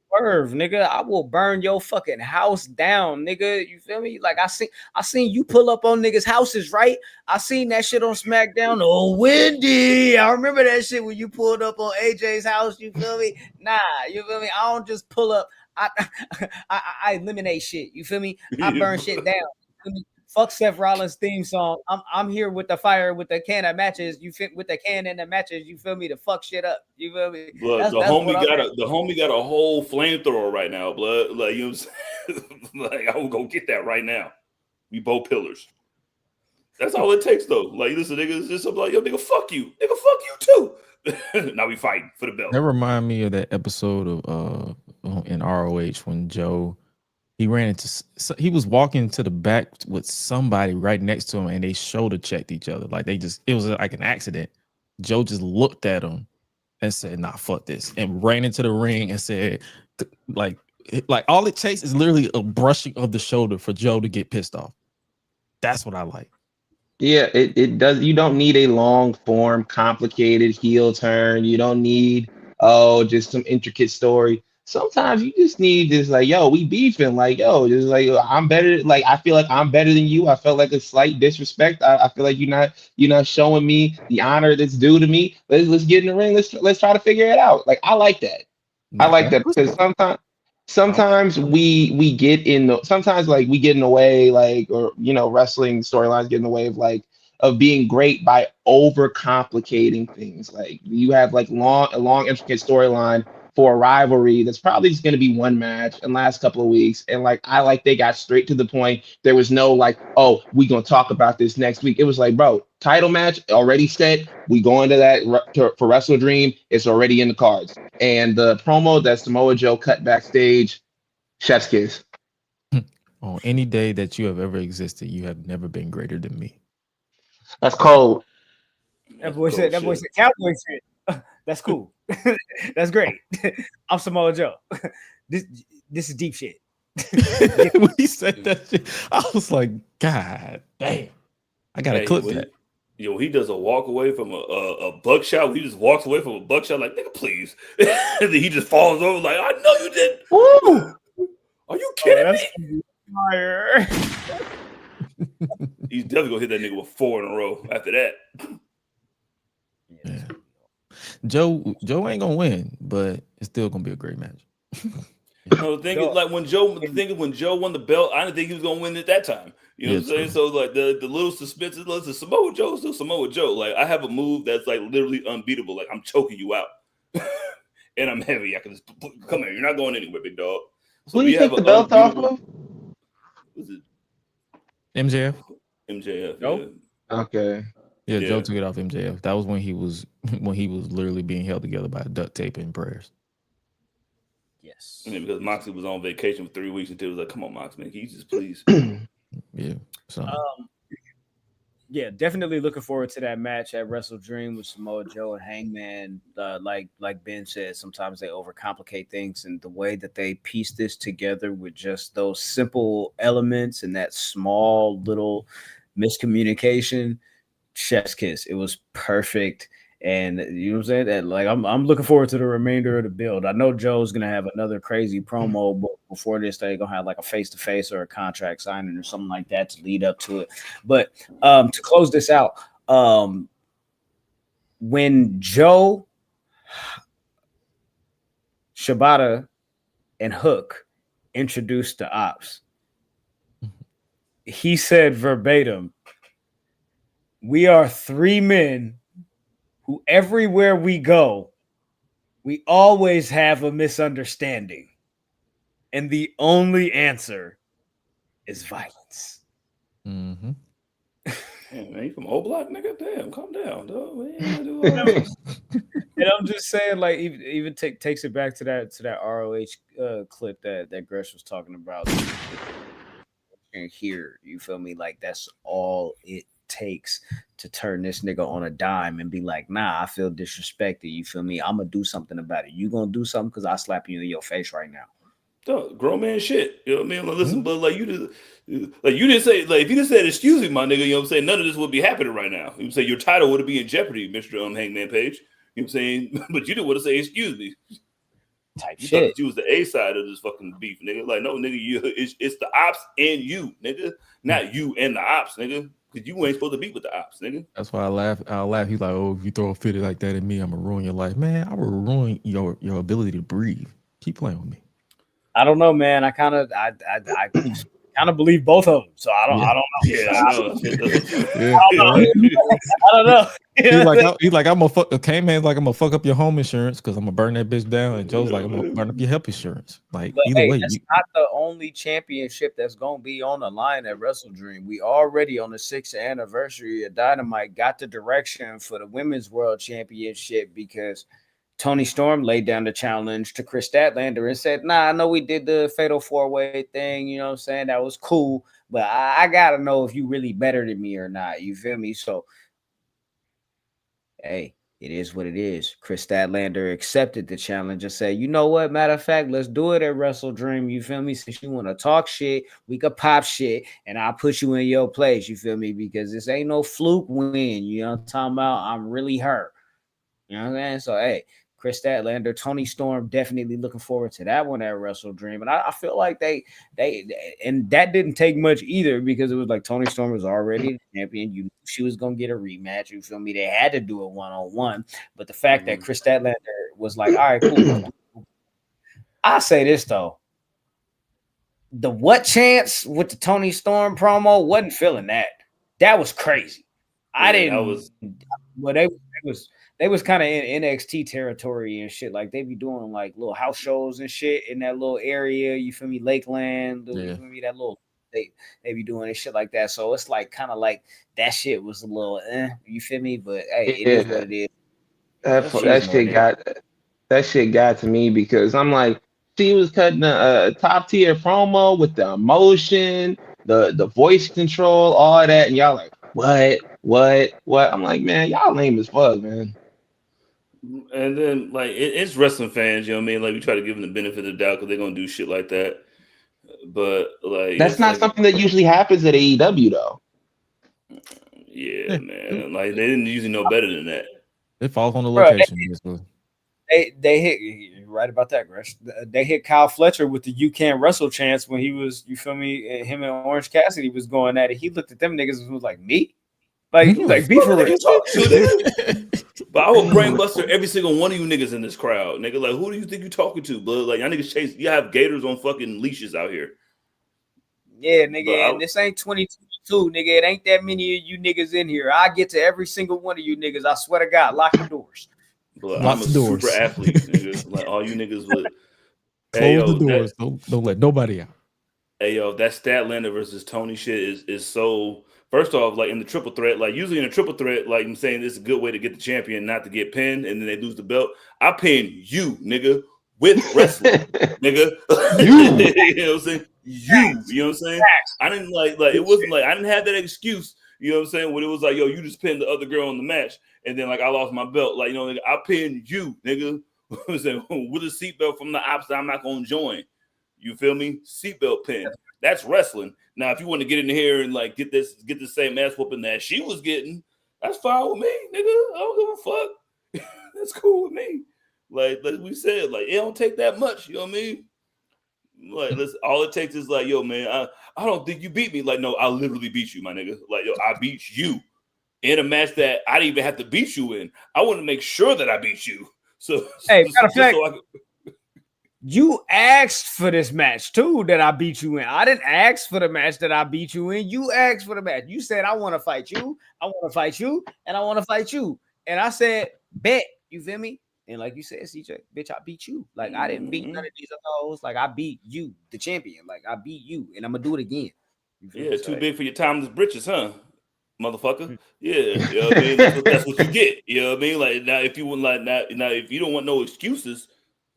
Swerve, nigga, I will burn your fucking house down, nigga. You feel me? Like I seen you pull up on niggas' houses, right? I seen that shit on SmackDown. Oh, Wendy, I remember that shit when you pulled up on AJ's house. You feel me? Nah, you feel me? I don't just pull up. I eliminate shit. You feel me? I burn shit down. You feel me? Fuck Seth Rollins' theme song. I'm here with the fire, with the can of matches. You fit with the can and the matches. You feel me? To fuck shit up. You feel me? Blood, the homie got a whole flamethrower right now, blood. Like, you know what I'm saying? Like, I will go get that right now. We both pillars. That's all it takes, though. Like, listen, nigga, it's just something like, yo, nigga, fuck you. Nigga, fuck you too. Now we fighting for the belt. That remind me of that episode of in ROH when Joe, he was walking to the back with somebody right next to him, and they shoulder checked each other. Like, it was like an accident. Joe just looked at him and said, nah, fuck this, and ran into the ring and said, like all it takes is literally a brushing of the shoulder for Joe to get pissed off. That's what I like. yeah, it does. You don't need a long form, complicated heel turn. You don't need, just some intricate story. Sometimes you just need this, like, yo, we beefing, like, yo, just like, I'm better, like, I feel like I'm better than you. I felt like a slight disrespect. I feel like you're not showing me the honor that's due to me. Let's get in the ring. Let's try to figure it out. Like, I like that. I like that because sometimes we get in the way, like, or, you know, wrestling storylines get in the way of, like, of being great by overcomplicating things. Like, you have like a long intricate storyline for a rivalry that's probably just going to be one match and last couple of weeks. And like, I like they got straight to the point. There was no like, oh, we going to talk about this next week. It was like, bro, title match already set. We go into that for WrestleDream. It's already in the cards. And the promo that Samoa Joe cut backstage, chef's kiss. On any day that you have ever existed, you have never been greater than me. That's cold. That boy said cowboy shit. That's cool. That's great. I'm Samoa Joe. This is deep shit. When he said that shit, I was like, God damn. I gotta clip that. Yo, he does a walk away from a buckshot. He just walks away from a buckshot like, nigga, please. And then he just falls over like, I know you did Woo! Are you kidding me? Fire. He's definitely gonna hit that nigga with 4 in a row after that. Yeah. Joe ain't gonna win, but it's still gonna be a great match. No, the thing is, like when Joe won the belt, I didn't think he was gonna win at that time. You know what I'm saying? So like the little suspense is, listen, Samoa Joe is still Samoa Joe. Like I have a move that's like literally unbeatable. Like I'm choking you out, and I'm heavy. I can just come here. You're not going anywhere, big dog. So Who do you take the belt off of? Was it MJF? MJF. Nope. Yeah. Okay. Yeah, Joe took it off MJF. That was when he was literally being held together by duct tape and prayers. Yes. I mean, because Moxley was on vacation for 3 weeks until it was like, come on, Mox, man, can you just please? Yeah. So yeah, definitely looking forward to that match at WrestleDream with Samoa Joe and Hangman. Like Ben said, sometimes they overcomplicate things, and the way that they piece this together with just those simple elements and that small little miscommunication, chef's kiss. It was perfect. And you know what I'm saying? That like I'm looking forward to the remainder of the build. I know Joe's gonna have another crazy promo, but before this, they're gonna have like a face-to-face or a contract signing or something like that to lead up to it. But to close this out, when Joe, Shibata, and Hook introduced the Ops, he said verbatim, "We are 3 men who everywhere we go, we always have a misunderstanding. And the only answer is violence." mm-hmm. Damn, man, you from O Block, nigga? Damn, calm down, dog. Man, And I'm just saying, like, even takes it back to that ROH clip that Gresh was talking about. And here, you feel me? Like, that's all it takes to turn this nigga on a dime and be like, nah, I feel disrespected. You feel me? I'm gonna do something about it. You gonna do something because I slap you in your face right now. Dog, grown man shit. You know what I mean? Like, listen, but like you didn't say, like, if you just said excuse me, my nigga, you know what I'm saying, none of this would be happening right now. You know say your title would be in jeopardy, Mr. Hangman Page. You know what I'm saying? But you didn't want to say excuse me. Type You shit. thought that you was the A side of this fucking beef, nigga. Like, no, nigga, it's the Ops and you, nigga. Not you and the Ops, nigga. Because you ain't supposed to be with the Ops, nigga. That's why I laugh. He's like, oh, if you throw a fit like that at me, I'm gonna ruin your life. Man, I will ruin your ability to breathe. Keep playing with me. I don't know, man. I kind of believe both of them. So I don't know. Yeah, I know. I don't know. He's like, I'm gonna fuck. Okay, man, like I'm gonna fuck up your home insurance because I'm gonna burn that bitch down. And Joe's like, I'm gonna burn up your health insurance. Like, but either way, that's not the only championship that's gonna be on the line at WrestleDream. We already on the 6th anniversary of Dynamite got the direction for the Women's World Championship because Tony Storm laid down the challenge to Kris Statlander and said, nah, I know we did the fatal 4-way thing, you know what I'm saying? That was cool, but I gotta know if you really better than me or not. You feel me? So hey, it is what it is. Kris Statlander accepted the challenge and said, you know what? Matter of fact, let's do it at WrestleDream. You feel me? Since you want to talk shit, we could pop shit and I'll put you in your place. You feel me? Because this ain't no fluke win. You know what I'm talking about? I'm really hurt. You know what I'm saying? So, hey, Kris Statlander, Tony Storm, definitely looking forward to that one at WrestleDream. And I feel like they and that didn't take much either because it was like Tony Storm was already the champion. You knew she was gonna get a rematch. You feel me? They had to do it 1-on-1. But the fact that Kris Statlander was like, all right, cool. I say this though. The what chance with the Tony Storm promo wasn't feeling that. That was crazy. I didn't. Well, they was kind of in NXT territory and shit. Like they be doing like little house shows and shit in that little area. You feel me? Lakeland. You feel me? That little they be doing and shit like that. So it's like kind of like that shit was a little. You feel me? But hey, it is what it is. That shit got to me because I'm like, she was cutting a top tier promo with the emotion, the voice control, all that, and y'all like, what? I'm like, man, y'all lame as fuck, man. And then, like, it's wrestling fans, you know what I mean? Like, we try to give them the benefit of the doubt because they're going to do shit like that. But, like... That's not something that usually happens at AEW, though. Yeah, man. Like, they didn't usually know better than that. It falls on the location, basically. They hit, you're right about that, Gresh. They hit Kyle Fletcher with the "You Can't Wrestle" chance when he was, you feel me, him and Orange Cassidy was going at it. He looked at them niggas and was like, me? Like be for real. But I would brainbuster every single one of you niggas in this crowd, nigga. Like, who do you think you talking to, bud? Like, y'all niggas chase. You have gators on fucking leashes out here. Yeah, nigga, and this ain't 2022, nigga. It ain't that many of you niggas in here. I get to every single one of you niggas. I swear to God, lock the doors. But I'm a super athlete, nigga. Like, all you niggas would close the doors. Don't let nobody out. Hey, yo, that Statlander versus Tony shit is so. First off, like in the triple threat, like usually in a triple threat, like I'm saying, this is a good way to get the champion not to get pinned and then they lose the belt. I pin you, nigga, with wrestling, nigga. You know what I'm saying? You know what I'm saying? I didn't like it wasn't like I didn't have that excuse, you know what I'm saying? When it was like, yo, you just pinned the other girl in the match and then like I lost my belt. Like, you know, nigga, I pinned you, nigga. With a seatbelt from the opposite, I'm not gonna join. You feel me? Seatbelt pin. That's wrestling. Now, if you want to get in here and like get the same ass whooping that she was getting, that's fine with me, nigga. I don't give a fuck. That's cool with me. Like we said, like it don't take that much. You know what I mean? Like, listen, all it takes is like, yo, man, I don't think you beat me. Like, no, I literally beat you, my nigga. Like, yo, I beat you in a match that I didn't even have to beat you in. I want to make sure that I beat you. So, hey, matter of fact, you asked for this match too that I beat you in. I didn't ask for the match that I beat you in. You asked for the match. You said, I want to fight you. I want to fight you. And I want to fight you. And I said, bet. You feel me? And like you said, CJ, bitch, I beat you. Like, I didn't beat none of these others. Like, I beat you, the champion. Like, I beat you. And I'm going to do it again. Yeah, too big for your timeless britches, huh? Motherfucker. Yeah. You know what I mean? That's what you get. You know what I mean? Like, now, if you want, now, if you don't want no excuses,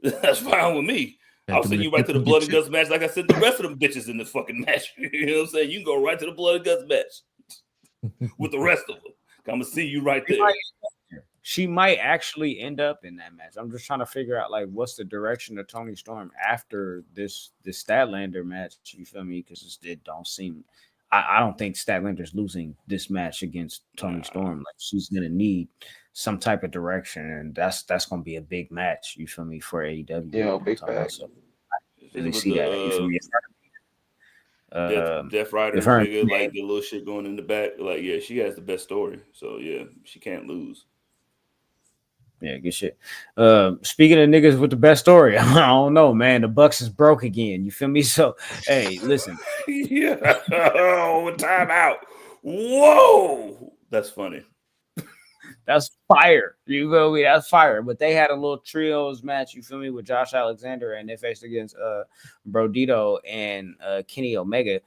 that's fine with me. I'll send you right to the blood and guts match like I sent the rest of them bitches in this fucking match. You know what I'm saying? You can go right to the blood and guts match with the rest of them. I'm going to see you right there. She might actually end up in that match. I'm just trying to figure out, like, what's the direction of Toni Storm after this Statlander match. You feel me? Because it don't seem... I don't think Statlander's losing this match against Toni Storm. Like, she's going to need some type of direction, and that's going to be a big match, you feel me, for AEW. Yeah, big match. So I really see that. You feel me? Death Rider, nigga, like the little shit going in the back. Like, yeah, she has the best story. So, yeah, she can't lose. Yeah, good shit. Speaking of niggas with the best story, I don't know, man. The Bucks is broke again. You feel me? So, hey, listen. Yeah. Oh, time out. Whoa. That's funny. That's fire. You feel me? That's fire. But they had a little trios match, you feel me, with Josh Alexander, and they faced against Brodito and Kenny Omega.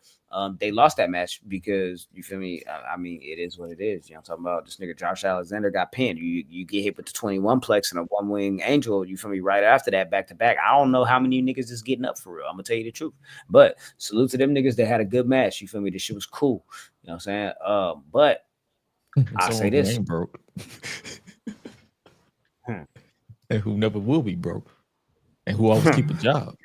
They lost that match because, you feel me, I mean, it is what it is. You know, I'm talking about this nigga Josh Alexander got pinned. You get hit with the 21 plex and a one wing angel, you feel me, right after that, back to back. I don't know how many niggas is getting up for real. I'm gonna tell you the truth. But salute to them niggas that had a good match. You feel me? This shit was cool. You know what I'm saying? But I say this. Broke. And who never will be broke. And who always keep a job.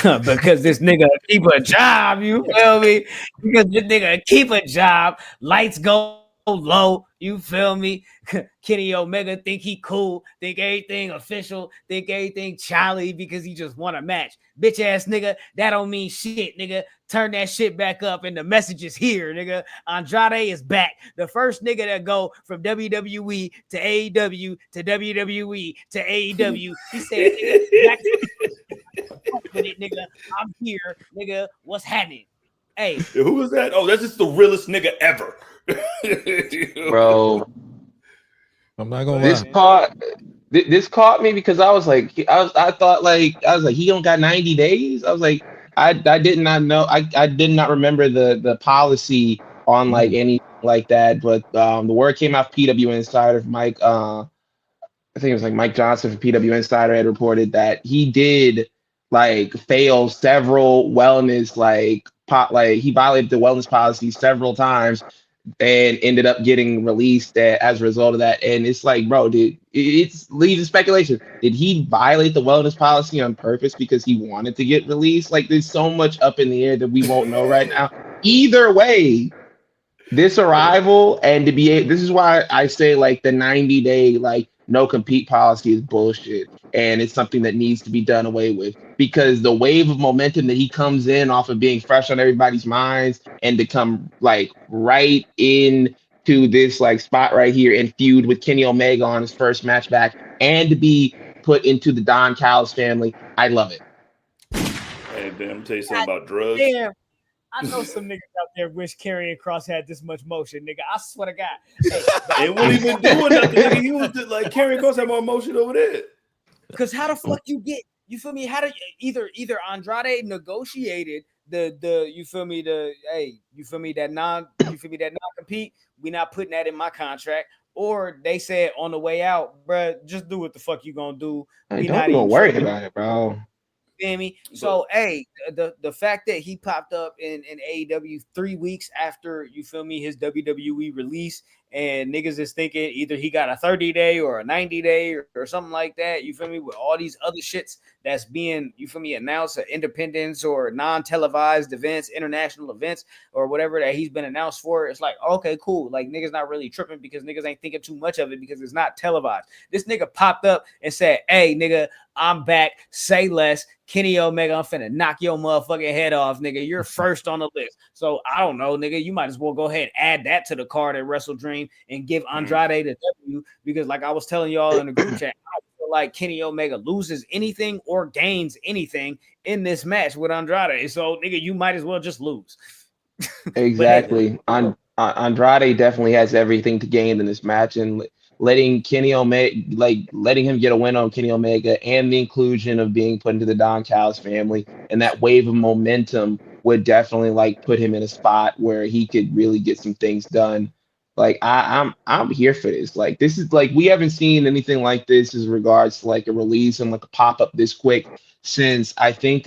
Because this nigga keep a job, you feel me? Because this nigga keep a job, lights go low, you feel me? Kenny Omega think he cool, think everything official, think everything Charlie because he just won a match. Bitch ass nigga, that don't mean shit, nigga. Turn that shit back up and the message is here, nigga. Andrade is back. The first nigga that go from WWE to AEW to WWE to AEW. He said, nigga, back with it, nigga. I'm here, nigga. What's happening? Hey, who is that? Oh, that's just the realest nigga ever. Bro, I'm not gonna this caught me because I was like, I thought he don't got 90 days. I was like, I did not know. I did not remember the policy on like any like that. But the word came off PW Insider from Mike. I think it was like Mike Johnson from PW Insider had reported that he did like fail several wellness he violated the wellness policy several times and ended up getting released as a result of that. And it's like, bro, dude, it's leads to speculation. Did he violate the wellness policy on purpose because he wanted to get released? Like, there's so much up in the air that we won't know right now. Either way, this arrival and this is why I say like the 90-day, like no compete policy is bullshit, and it's something that needs to be done away with, because the wave of momentum that he comes in off of being fresh on everybody's minds and to come like right in to this like spot right here and feud with Kenny Omega on his first match back and to be put into the Don Callis family. I love it. Hey, Ben, I'm gonna tell you something about drugs. Damn. I know some niggas out there wish Karrion Kross had this much motion, nigga. I swear to God. Hey, what he been doing nothing, nigga. He was like Karrion Kross had more motion over there. Because how the fuck you feel me? How do either Andrade negotiated the you feel me that non compete? We not putting that in my contract. Or they said on the way out, bro, just do what the fuck you gonna do. Hey, don't even worry about it, bro. Feel me? So, hey, the fact that he popped up in AEW 3 weeks after, you feel me, his WWE release, and niggas is thinking either he got a 30-day or a 90-day or something like that, you feel me, with all these other shits that's being, you feel me, announced at independence or non-televised events, international events, or whatever that he's been announced for. It's like, okay, cool. Like, niggas not really tripping because niggas ain't thinking too much of it because it's not televised. This nigga popped up and said, hey, nigga, I'm back. Say less. Kenny Omega, I'm finna knock your motherfucking head off, nigga. You're first on the list. So I don't know, nigga. You might as well go ahead and add that to the card at WrestleDream and give Andrade the W, because like I was telling y'all in the group chat, I feel like Kenny Omega loses anything or gains anything in this match with Andrade. So nigga, you might as well just lose. Exactly. Andrade definitely has everything to gain in this match, and letting Kenny Omega, like letting him get a win on Kenny Omega and the inclusion of being put into the Don Callis family and that wave of momentum would definitely like put him in a spot where he could really get some things done. Like I'm here for this. Like this is like, we haven't seen anything like this as regards to like a release and like a pop-up this quick since I think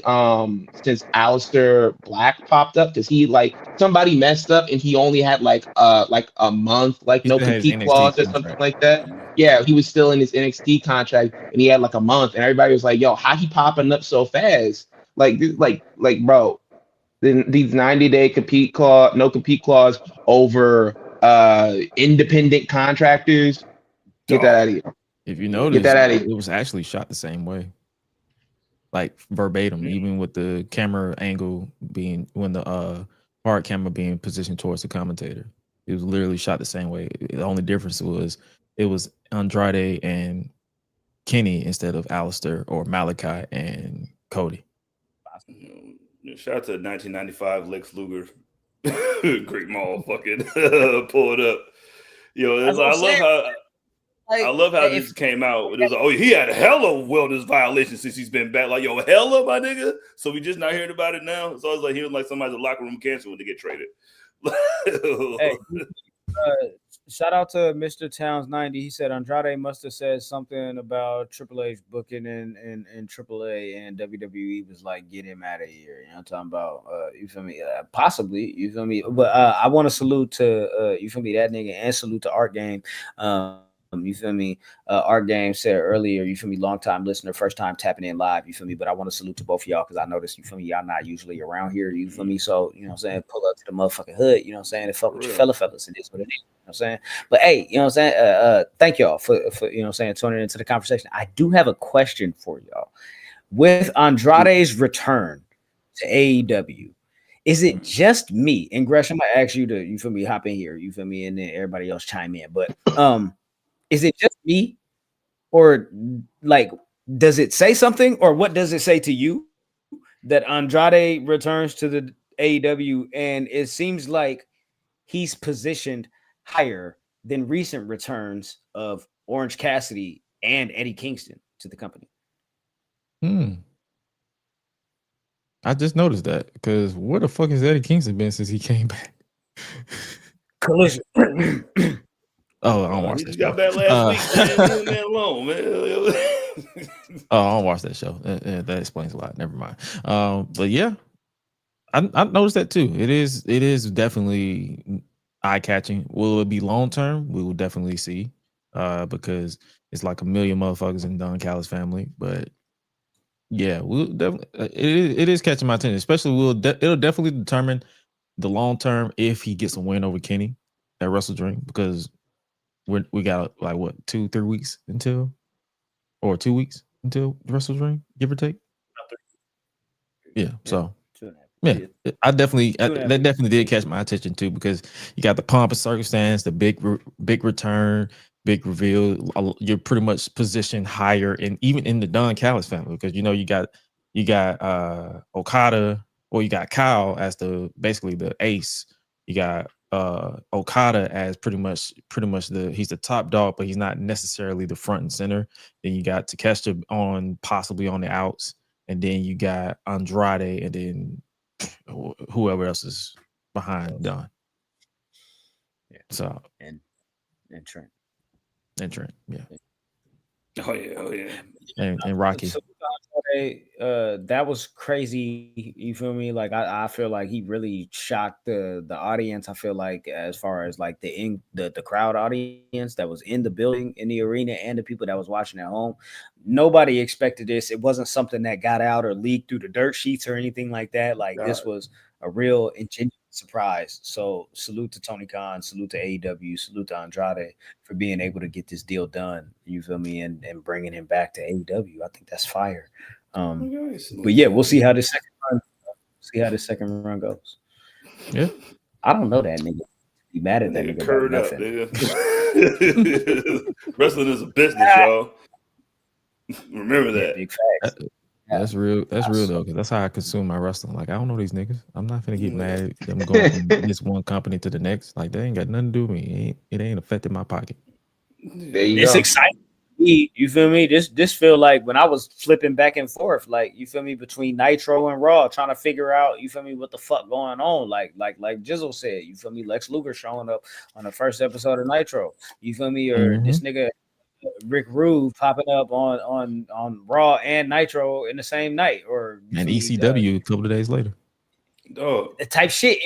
since Aleister Black popped up, because he like somebody messed up and he only had like a month, like no compete clause or something like that. Yeah, he was still in his NXT contract and he had like a month, and everybody was like, yo, how he popping up so fast? Like this, like bro, then these 90-day compete clause, no compete clause over independent contractors. Get that out of here. If you notice, get that out of here. It was actually shot the same way. Like verbatim, even with the camera angle being, when the hard camera being positioned towards the commentator, it was literally shot the same way. The only difference was it was Andrade and Kenny instead of Aleister or Malachi and Cody. Shout out to 1995 Lex Luger, great motherfucking pull it up. Yo, I love how this came out. It was like, oh, he had hella wellness violations since he's been back. Like, yo, hella, my nigga. So we just not hearing about it now. It's always like hearing like somebody's locker room cancer when they get traded. Hey, shout out to Mr. Towns 90. He said Andrade must have said something about Triple H booking in AAA, and WWE was like, get him out of here. You know what I'm talking about? You feel me? Possibly, you feel me? But I want to salute to you feel me, that nigga, and salute to Art Game. You feel me? Art Game said earlier, you feel me, long time listener, first time tapping in live, you feel me? But I want to salute to both of y'all because I noticed, you feel me, y'all not usually around here, you feel me? So, you know what I'm saying? Pull up to the motherfucking hood, you know what I'm saying? And fuck with your fellas, it is what it is, you know what I'm saying? But hey, you know what I'm saying? Thank y'all for you know what I'm saying, tuning into the conversation. I do have a question for y'all. With Andrade's return to AEW, is it just me? And Gresham, I ask you to, you feel me, hop in here, you feel me, and then everybody else chime in. But is it just me, or like, does it say something, or what does it say to you that Andrade returns to the AEW and it seems like he's positioned higher than recent returns of Orange Cassidy and Eddie Kingston to the company? I just noticed that, because where the fuck has Eddie Kingston been since he came back? Collision. Oh, I don't watch he that just show. got back last week, man. Leave him alone, man. Oh, I don't watch that show. That explains a lot. Never mind. But yeah, I noticed that too. It is definitely eye catching. Will it be long term? We will definitely see. Because it's like a million motherfuckers in Don Callis family. But yeah, we'll definitely. It is catching my attention. Especially, it'll definitely determine the long term if he gets a win over Kenny at WrestleDream, because we got like what 2-3 weeks until, or 2 weeks until WrestleDream, give or take. Yeah. So. Yeah, I definitely that definitely did catch my attention too, because you got the pomp and circumstance, the big return, big reveal. You're pretty much positioned higher, and even in the Don Callis family, because you got Okada, or you got Kyle as basically the ace. You got Okada as pretty much he's the top dog, but he's not necessarily the front and center. Then you got Takeshita possibly on the outs, and then you got Andrade, and then whoever else is behind Don. Yeah. So and Trent. Yeah. Oh yeah. And Rocky. So, that was crazy. You feel me? Like I feel like he really shocked the audience. I feel like, as far as like the crowd audience that was in the building, in the arena, and the people that was watching at home. Nobody expected this. It wasn't something that got out or leaked through the dirt sheets or anything like that. Like, this was a real and genuine surprise. So salute to Tony Khan, salute to AEW, salute to Andrade for being able to get this deal done. You feel me? And bringing him back to AEW. I think that's fire. But yeah, we'll see how this second run goes. Yeah, I don't know that nigga. Be mad at that nigga. Curd up, nigga. Wrestling is a business, y'all. Remember that. Yeah, big facts. That's real. That's real though, because that's how I consume my wrestling. Like, I don't know these niggas. I'm not gonna get mad at them going from this one company to the next. Like, they ain't got nothing to do with me. It ain't affecting my pocket. It's exciting. You feel me? This feel like when I was flipping back and forth, like, you feel me, between Nitro and Raw, trying to figure out, you feel me, what the fuck going on. Like Jizzle said, you feel me, Lex Luger showing up on the first episode of Nitro. You feel me? Or this nigga Rick Rude popping up on Raw and Nitro in the same night, or and ECW a couple of days later. Oh, the type shit.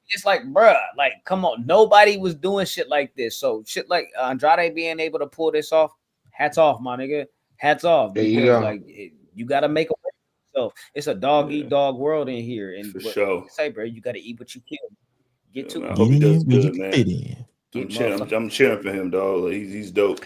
It's like, bruh, like, come on, nobody was doing shit like this. So shit like Andrade being able to pull this off, hats off, my nigga, hats off. There Because you go. like, you gotta make a way for yourself. It's a dog eat dog world in here, and for sure. Say, bro, you gotta eat what you kill. Get to I it. hope he does good, man. I'm cheering for him, dog. Like, he's dope.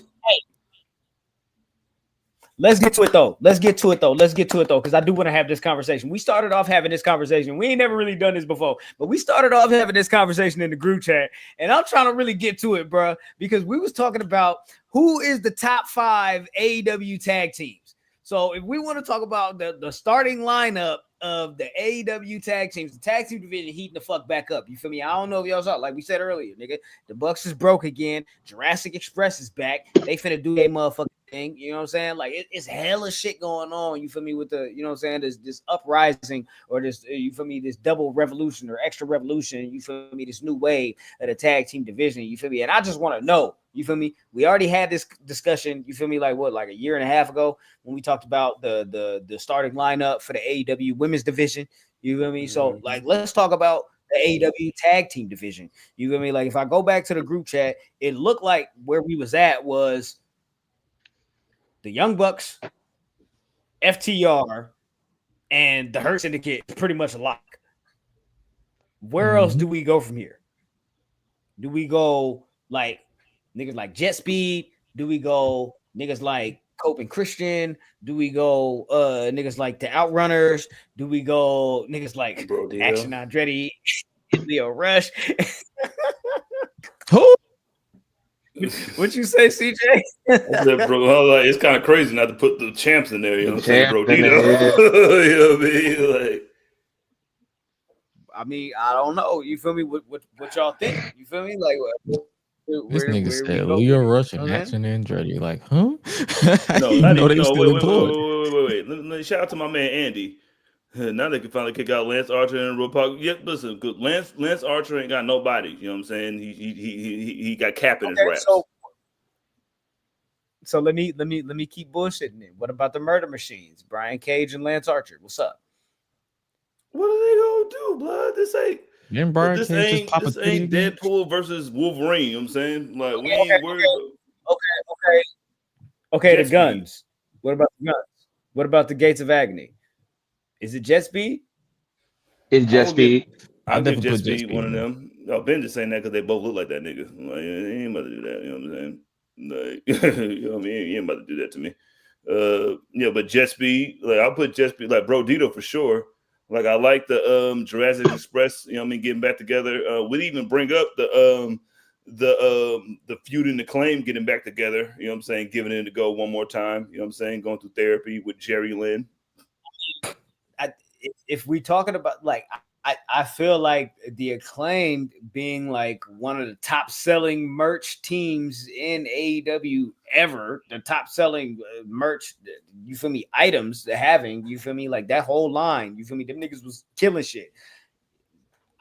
Let's get to it though, because I do want to have this conversation. We started off having this conversation. We ain't never really done this before, but we started off having this conversation in the group chat, and I'm trying to really get to it, bro, because we was talking about who is the top 5 AEW tag teams. So if we want to talk about the starting lineup of the AEW tag teams, the tag team division heating the fuck back up. You feel me? I don't know if y'all saw, like we said earlier, nigga, the Bucks is broke again. Jurassic Express is back. They finna do their motherfucking thing. You know what I'm saying? Like, it's hella shit going on. You feel me? With the, you know what I'm saying, this uprising, or this, you feel me, this double revolution or extra revolution. You feel me? This new wave of the tag team division. You feel me? And I just want to know. You feel me? We already had this discussion. You feel me? Like what? Like a year and a half ago when we talked about the starting lineup for the AEW women's division. You feel me? So like, let's talk about the AEW tag team division. You feel me? Like, if I go back to the group chat, it looked like where we was at was the Young Bucks, FTR, and the Hurt Syndicate. Pretty much a lock. Where else do we go from here? Do we go like niggas like Jet Speed? Do we go niggas like Cope and Christian? Do we go niggas like the Outrunners? Do we go niggas like Action Andretti, Leo Rush? Who? What you say, CJ? Said, bro, like, it's kind of crazy not to put the champs in there. You know what I'm saying, bro? You know what I mean? Like, I mean, I don't know. You feel me? What y'all think? You feel me? Like, this nigga said Leo Rush and Action Andretti. Like, huh? No, wait. Shout out to my man Andy. Now they can finally kick out Lance Archer and Road Park. Yep, listen, Lance Archer ain't got nobody. You know what I'm saying? He got cap in his raps. So let me keep bullshitting it. What about the Murder Machines? Brian Cage and Lance Archer. What's up? What are they gonna do, blood? This ain't Deadpool versus Wolverine. You know what I'm saying? Like, we ain't worried. Okay, the guns. What about the guns? What about the Gates of Agony? Is it Jet Speed? It's Jet Speed. I'll give Jet Speed one of them. No, Ben just saying that because they both look like that nigga. Like, he ain't about to do that. You know what I'm saying? Like, you know what I mean? He ain't about to do that to me. But Jet Speed, like I'll put Jet Speed, like Brodito for sure. Like I like the Jurassic Express. You know what I mean? Getting back together. We'd even bring up the Feud and the Claim getting back together. You know what I'm saying? Giving it a go one more time. You know what I'm saying? Going through therapy with Jerry Lynn. If we talking about like. I feel like the Acclaimed being like one of the top selling merch teams in AEW ever, the top selling merch, you feel me, items they're having, you feel me, like that whole line, you feel me, them niggas was killing shit.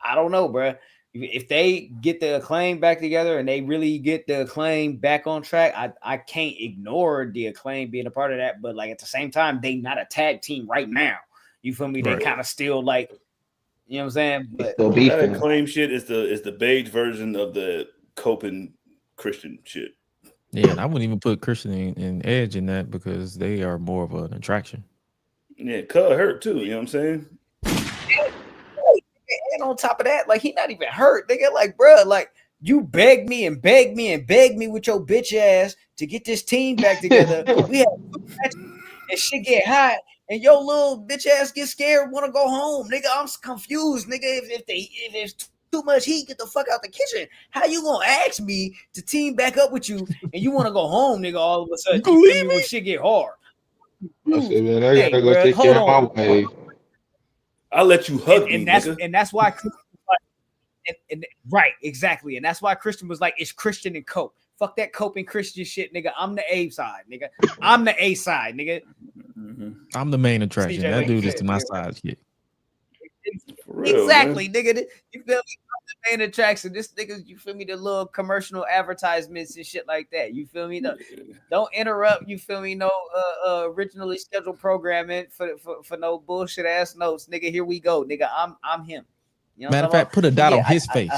I don't know, bro. If they get the Acclaim back together and they really get the Acclaim back on track, I can't ignore the Acclaim being a part of that, but like at the same time, they not a tag team right now. You feel me? They kind of still like, you know what I'm saying? But that Acclaim shit is the beige version of the Copen Christian shit. Yeah, and I wouldn't even put Christian and Edge in that because they are more of an attraction. Yeah, Cud hurt too. You know what I'm saying? And on top of that, like he not even hurt. They get like, bro, like you begged me and begged me and begged me with your bitch ass to get this team back together. We had and shit get hot. And your little bitch ass get scared, want to go home, nigga. I'm confused, nigga. If it's too much heat, get the fuck out the kitchen. How you gonna ask me to team back up with you, and you want to go home, nigga? All of a sudden, you believe me when shit get hard. I said, man, I gotta go take care of my wife. I'll let you hug me, nigga. And that's why, right, exactly, and that's why Christian was like, it's Christian and Cope. Fuck that Cope and Christian shit, nigga. I'm the A side, nigga. I'm the A side, nigga. I'm the main attraction. CJ, that dude is to my side shit. Exactly, nigga. You feel me? I'm the main attraction. This nigga, you feel me? The little commercial advertisements and shit like that. You feel me? Don't interrupt. You feel me? No originally scheduled programming for no bullshit ass notes, nigga. Here we go, nigga. I'm him. You know Matter of fact, put a dot on his face.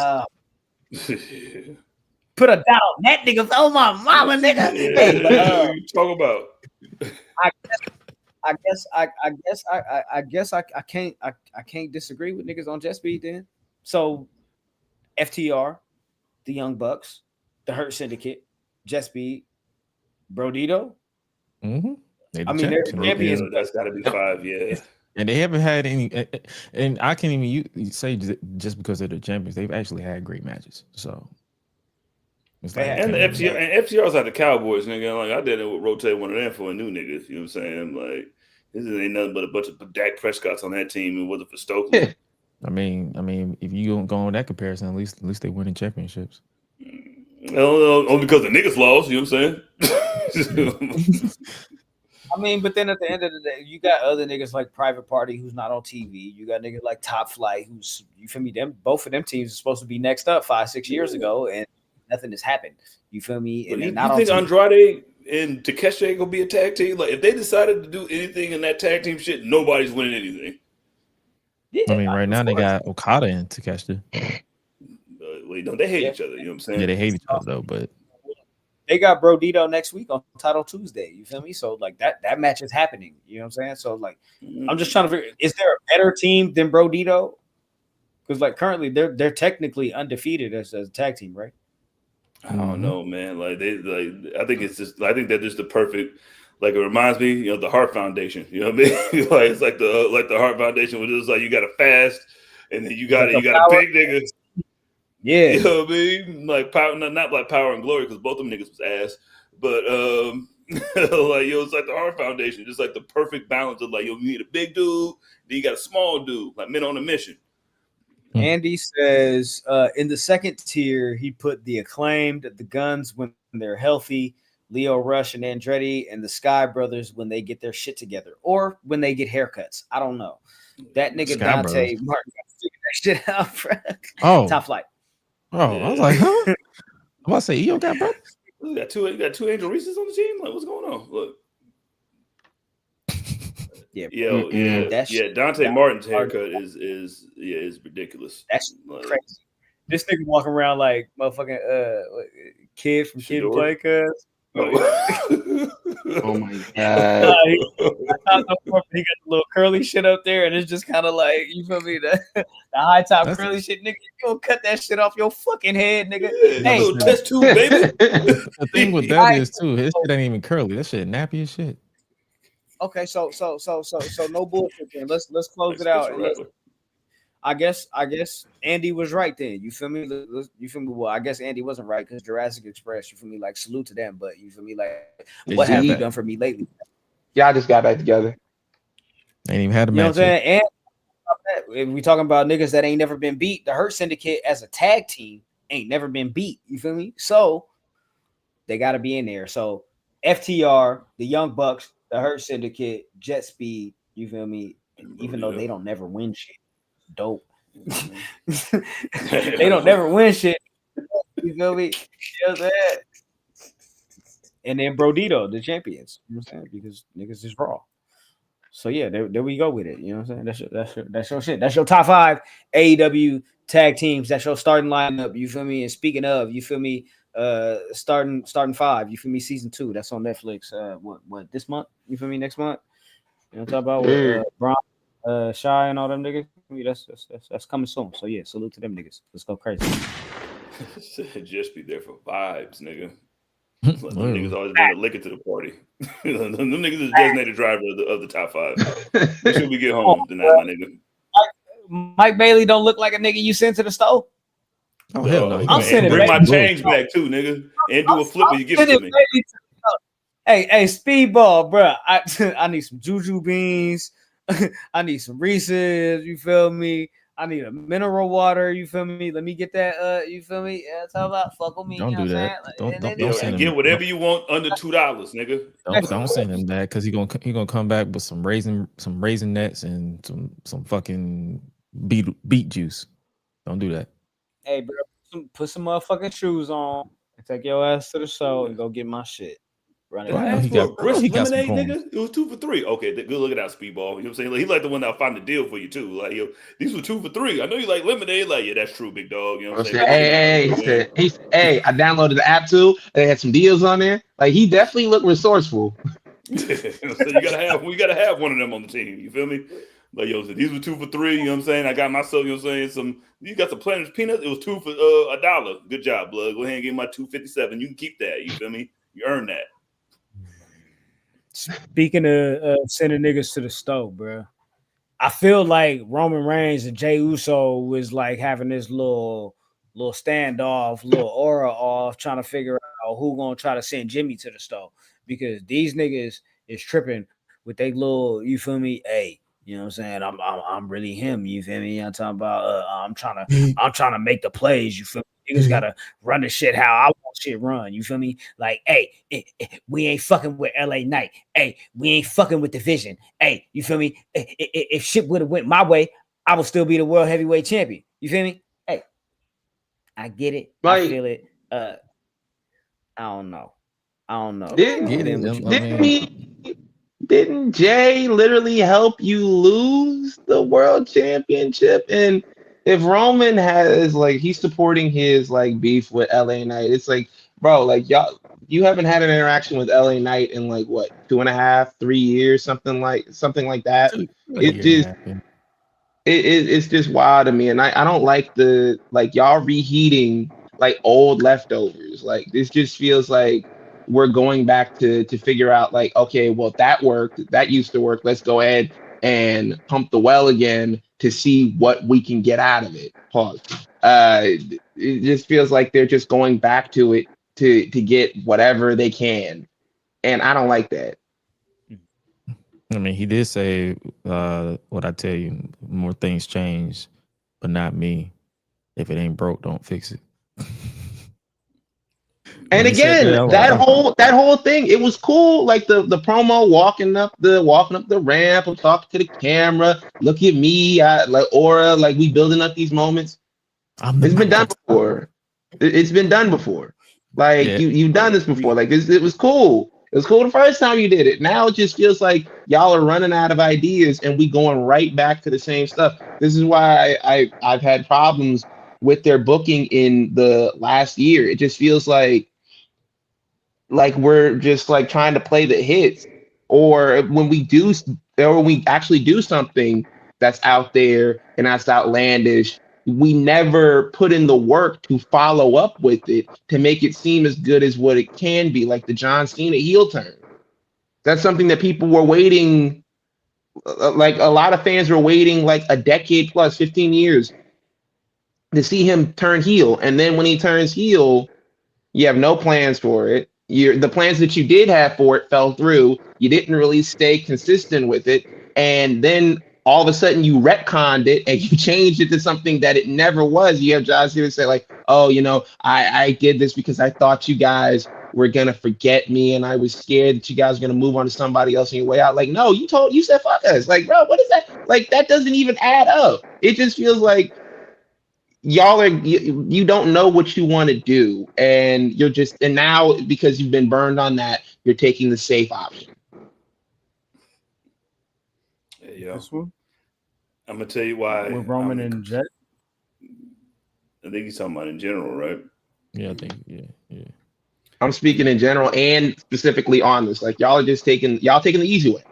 Put a dot on that nigga. Oh my mama, nigga. Yeah, hey, what you talking about? I guess I can't disagree with niggas on Jet Speed then. So FTR, the Young Bucks, the Hurt Syndicate, Jet Speed, Brodito. Mm-hmm. I mean, they're champions. That's got to be 5, yeah. And they haven't had any, and I can't even say just because they're the champions, they've actually had great matches. So. Like, and the FTR's like the Cowboys, nigga. Like I didn't rotate one of them for a new niggas. You know what I'm saying? Like this ain't nothing but a bunch of Dak Prescotts on that team. It wasn't for Stokely. I mean, if you don't go on that comparison, at least they winning championships. Only because the niggas lost. You know what I'm saying? I mean, but then at the end of the day, you got other niggas like Private Party who's not on TV. You got niggas like Top Flight who's, you feel me? Both of them teams are supposed to be next up 5-6 years ago, and nothing has happened. You feel me? And you think Andrade and Takeshi ain't gonna be a tag team? Like if they decided to do anything in that tag team shit, nobody's winning anything. Yeah, I mean, right now they got Okada and Takeshi. Wait, no, they hate each other. You know what I'm saying? Yeah, they hate each other though, but they got Brodito next week on Title Tuesday. You feel me? So like that match is happening. You know what I'm saying? So like, I'm just trying to figure: is there a better team than Brodito? Because like currently they're technically undefeated as a tag team, right? I don't know, man. Like I think they're just the perfect. Like it reminds me, the Heart Foundation. You know what I mean? Like it's like the Heart Foundation, where it's like you got to fast, and then you got a big nigga. Yeah, you know what I mean? Like power, not like Power and Glory, because both of them niggas was ass. But it's like the Heart Foundation, just like the perfect balance of like you need a big dude, then you got a small dude, like men on a mission. Andy says in the second tier, he put the Acclaimed, the Guns when they're healthy, Leo Rush and Andrade, and the Sky Brothers when they get their shit together or when they get haircuts. I don't know. That nigga Sky Dante Brothers. Martin got to figure that shit out, bro. Oh. Top Flight. Oh, I was like, huh? I'm about to say, EO got brothers? You got two Angel Reese's on the team? Like, what's going on? Look. Yeah. Dante Martin's haircut is ridiculous. That's crazy. This nigga walking around like motherfucking kid from Kid and Play, cuz. Oh my god. He got the little curly shit up there, and it's just kind of like, you feel me? The high top curly shit, nigga. You don't cut that shit off your fucking head, nigga. Hey, little test tube, baby. The thing with that is too, his shit ain't even curly. That shit nappy as shit. Okay, so no bullshit then. Let's close it out. I guess Andy was right then. You feel me? You feel me? Well, I guess Andy wasn't right because Jurassic Express, you feel me? Like, salute to them, but you feel me? Like, what have you done for me lately? Y'all just got back together. Ain't even had a match. You know what I'm saying? And if we talking about niggas that ain't never been beat, the Hurt Syndicate as a tag team ain't never been beat. You feel me? So they got to be in there. So FTR, the Young Bucks, the Hurt Syndicate, Jet Speed. You feel me? Even though they don't never win shit. Dope. They don't never win shit. You feel me? You know what I'm saying? And then Brodito, the champions. You know what I'm saying? Because niggas is raw. So yeah, there we go with it. You know what I'm saying? That's your shit. That's your top 5 AEW tag teams. That's your starting lineup. You feel me? And speaking of, you feel me? Starting 5. You feel me? Season 2. That's on Netflix. What this month? You feel me? Next month. You know what I'm talking about? Bron, Shy, and all them niggas. That's coming soon. So yeah, salute to them niggas. Let's go crazy. Just be there for vibes, nigga. Them niggas always bring a liquor to the party. Them niggas is designated driver of the top 5. Make sure we get home tonight, my nigga. Mike Bailey don't look like a nigga you sent to the store. Oh hell no! I'm sending bring my change back too, nigga, and do a flip when you give it to me. Hey, Speedball, bro. I need some Juju beans. I need some Reese's. You feel me? I need a mineral water. You feel me? Let me get that. You feel me? Yeah, talk about fuck with me. Don't do that. Don't send him. Get whatever you want under $2, nigga. Don't send him that because he gonna come back with some raisinets and some fucking beet juice. Don't do that. Hey, bro, put some motherfucking shoes on and take your ass to the show and go get my shit. Run it. I asked for a Chris lemonade, nigga. It was 2 for $3. Okay, good look at that, Speedball. You know what I'm saying? Like, he like the one that found the deal for you too. Like, yo, these were 2 for $3. I know you like lemonade. Like, yeah, that's true, big dog. You know what I'm saying? Hey, I downloaded the app too. They had some deals on there. Like, he definitely looked resourceful. So we gotta have one of them on the team. You feel me? Like, yo, so these were 2 for $3. You know what I'm saying? I got myself, you know what I'm saying? You got some Planters peanuts. It was 2 for $1. Good job, blood. Go ahead and get my $2.57. You can keep that. You feel me? You earned that. Speaking of sending niggas to the stove, bro, I feel like Roman Reigns and Jey Uso was like having this little standoff, little aura off, trying to figure out who gonna try to send Jimmy to the stove because these niggas is tripping with they little, you feel me? Hey, you know what I'm saying? I'm really him. You feel me? I'm talking about I'm trying to make the plays. You feel me? Niggas gotta run the shit how I want shit run. You feel me? Like, hey, we ain't fucking with LA Knight. Hey, we ain't fucking with the Vision. Hey, you feel me? If shit would have went my way, I would still be the world heavyweight champion. You feel me? Hey, I get it. Like, I feel it. I don't know. Didn't Jay literally help you lose the world championship? And if Roman has like he's supporting his like beef with LA Knight, it's like, bro, like you haven't had an interaction with LA Knight in like what 2.5, 3 years, something like that. It's just wild to me, and I don't like the like y'all reheating like old leftovers. Like this just feels like we're going back to figure out like, okay, well that worked, that used to work. Let's go ahead and pump the well again to see what we can get out of it. Pause. It just feels like they're just going back to it to get whatever they can, and I don't like that. I mean, he did say what I tell you: more things change, but not me. If it ain't broke, don't fix it. And again, that whole thing, it was cool. Like the promo walking up the ramp and talking to the camera. Look at me, like aura, like we building up these moments. It's been done before. It's been done before. Like you've done this before. Like it was cool. It was cool the first time you did it. Now it just feels like y'all are running out of ideas and we going right back to the same stuff. This is why I've had problems with their booking in the last year. It just feels like like we're just like trying to play the hits, or when we actually do something that's out there and that's outlandish, we never put in the work to follow up with it to make it seem as good as what it can be, like the John Cena heel turn. That's something that people were waiting, like a lot of fans were waiting like a decade plus, 15 years to see him turn heel. And then when he turns heel, you have no plans for it. The plans that you did have for it fell through. You didn't really stay consistent with it. And then all of a sudden you retconned it and you changed it to something that it never was. You have John Cena say like, oh, I did this because I thought you guys were going to forget me. And I was scared that you guys were going to move on to somebody else on your way out. Like, no, you said, fuck us. Like, bro, what is that? Like, that doesn't even add up. It just feels like you don't know what you want to do, and and now because you've been burned on that, you're taking the safe option. This one? I'm gonna tell you why. With Roman and Jey? I think he's talking about in general, right? Yeah, I think yeah. I'm speaking in general and specifically on this. Like y'all taking the easy way.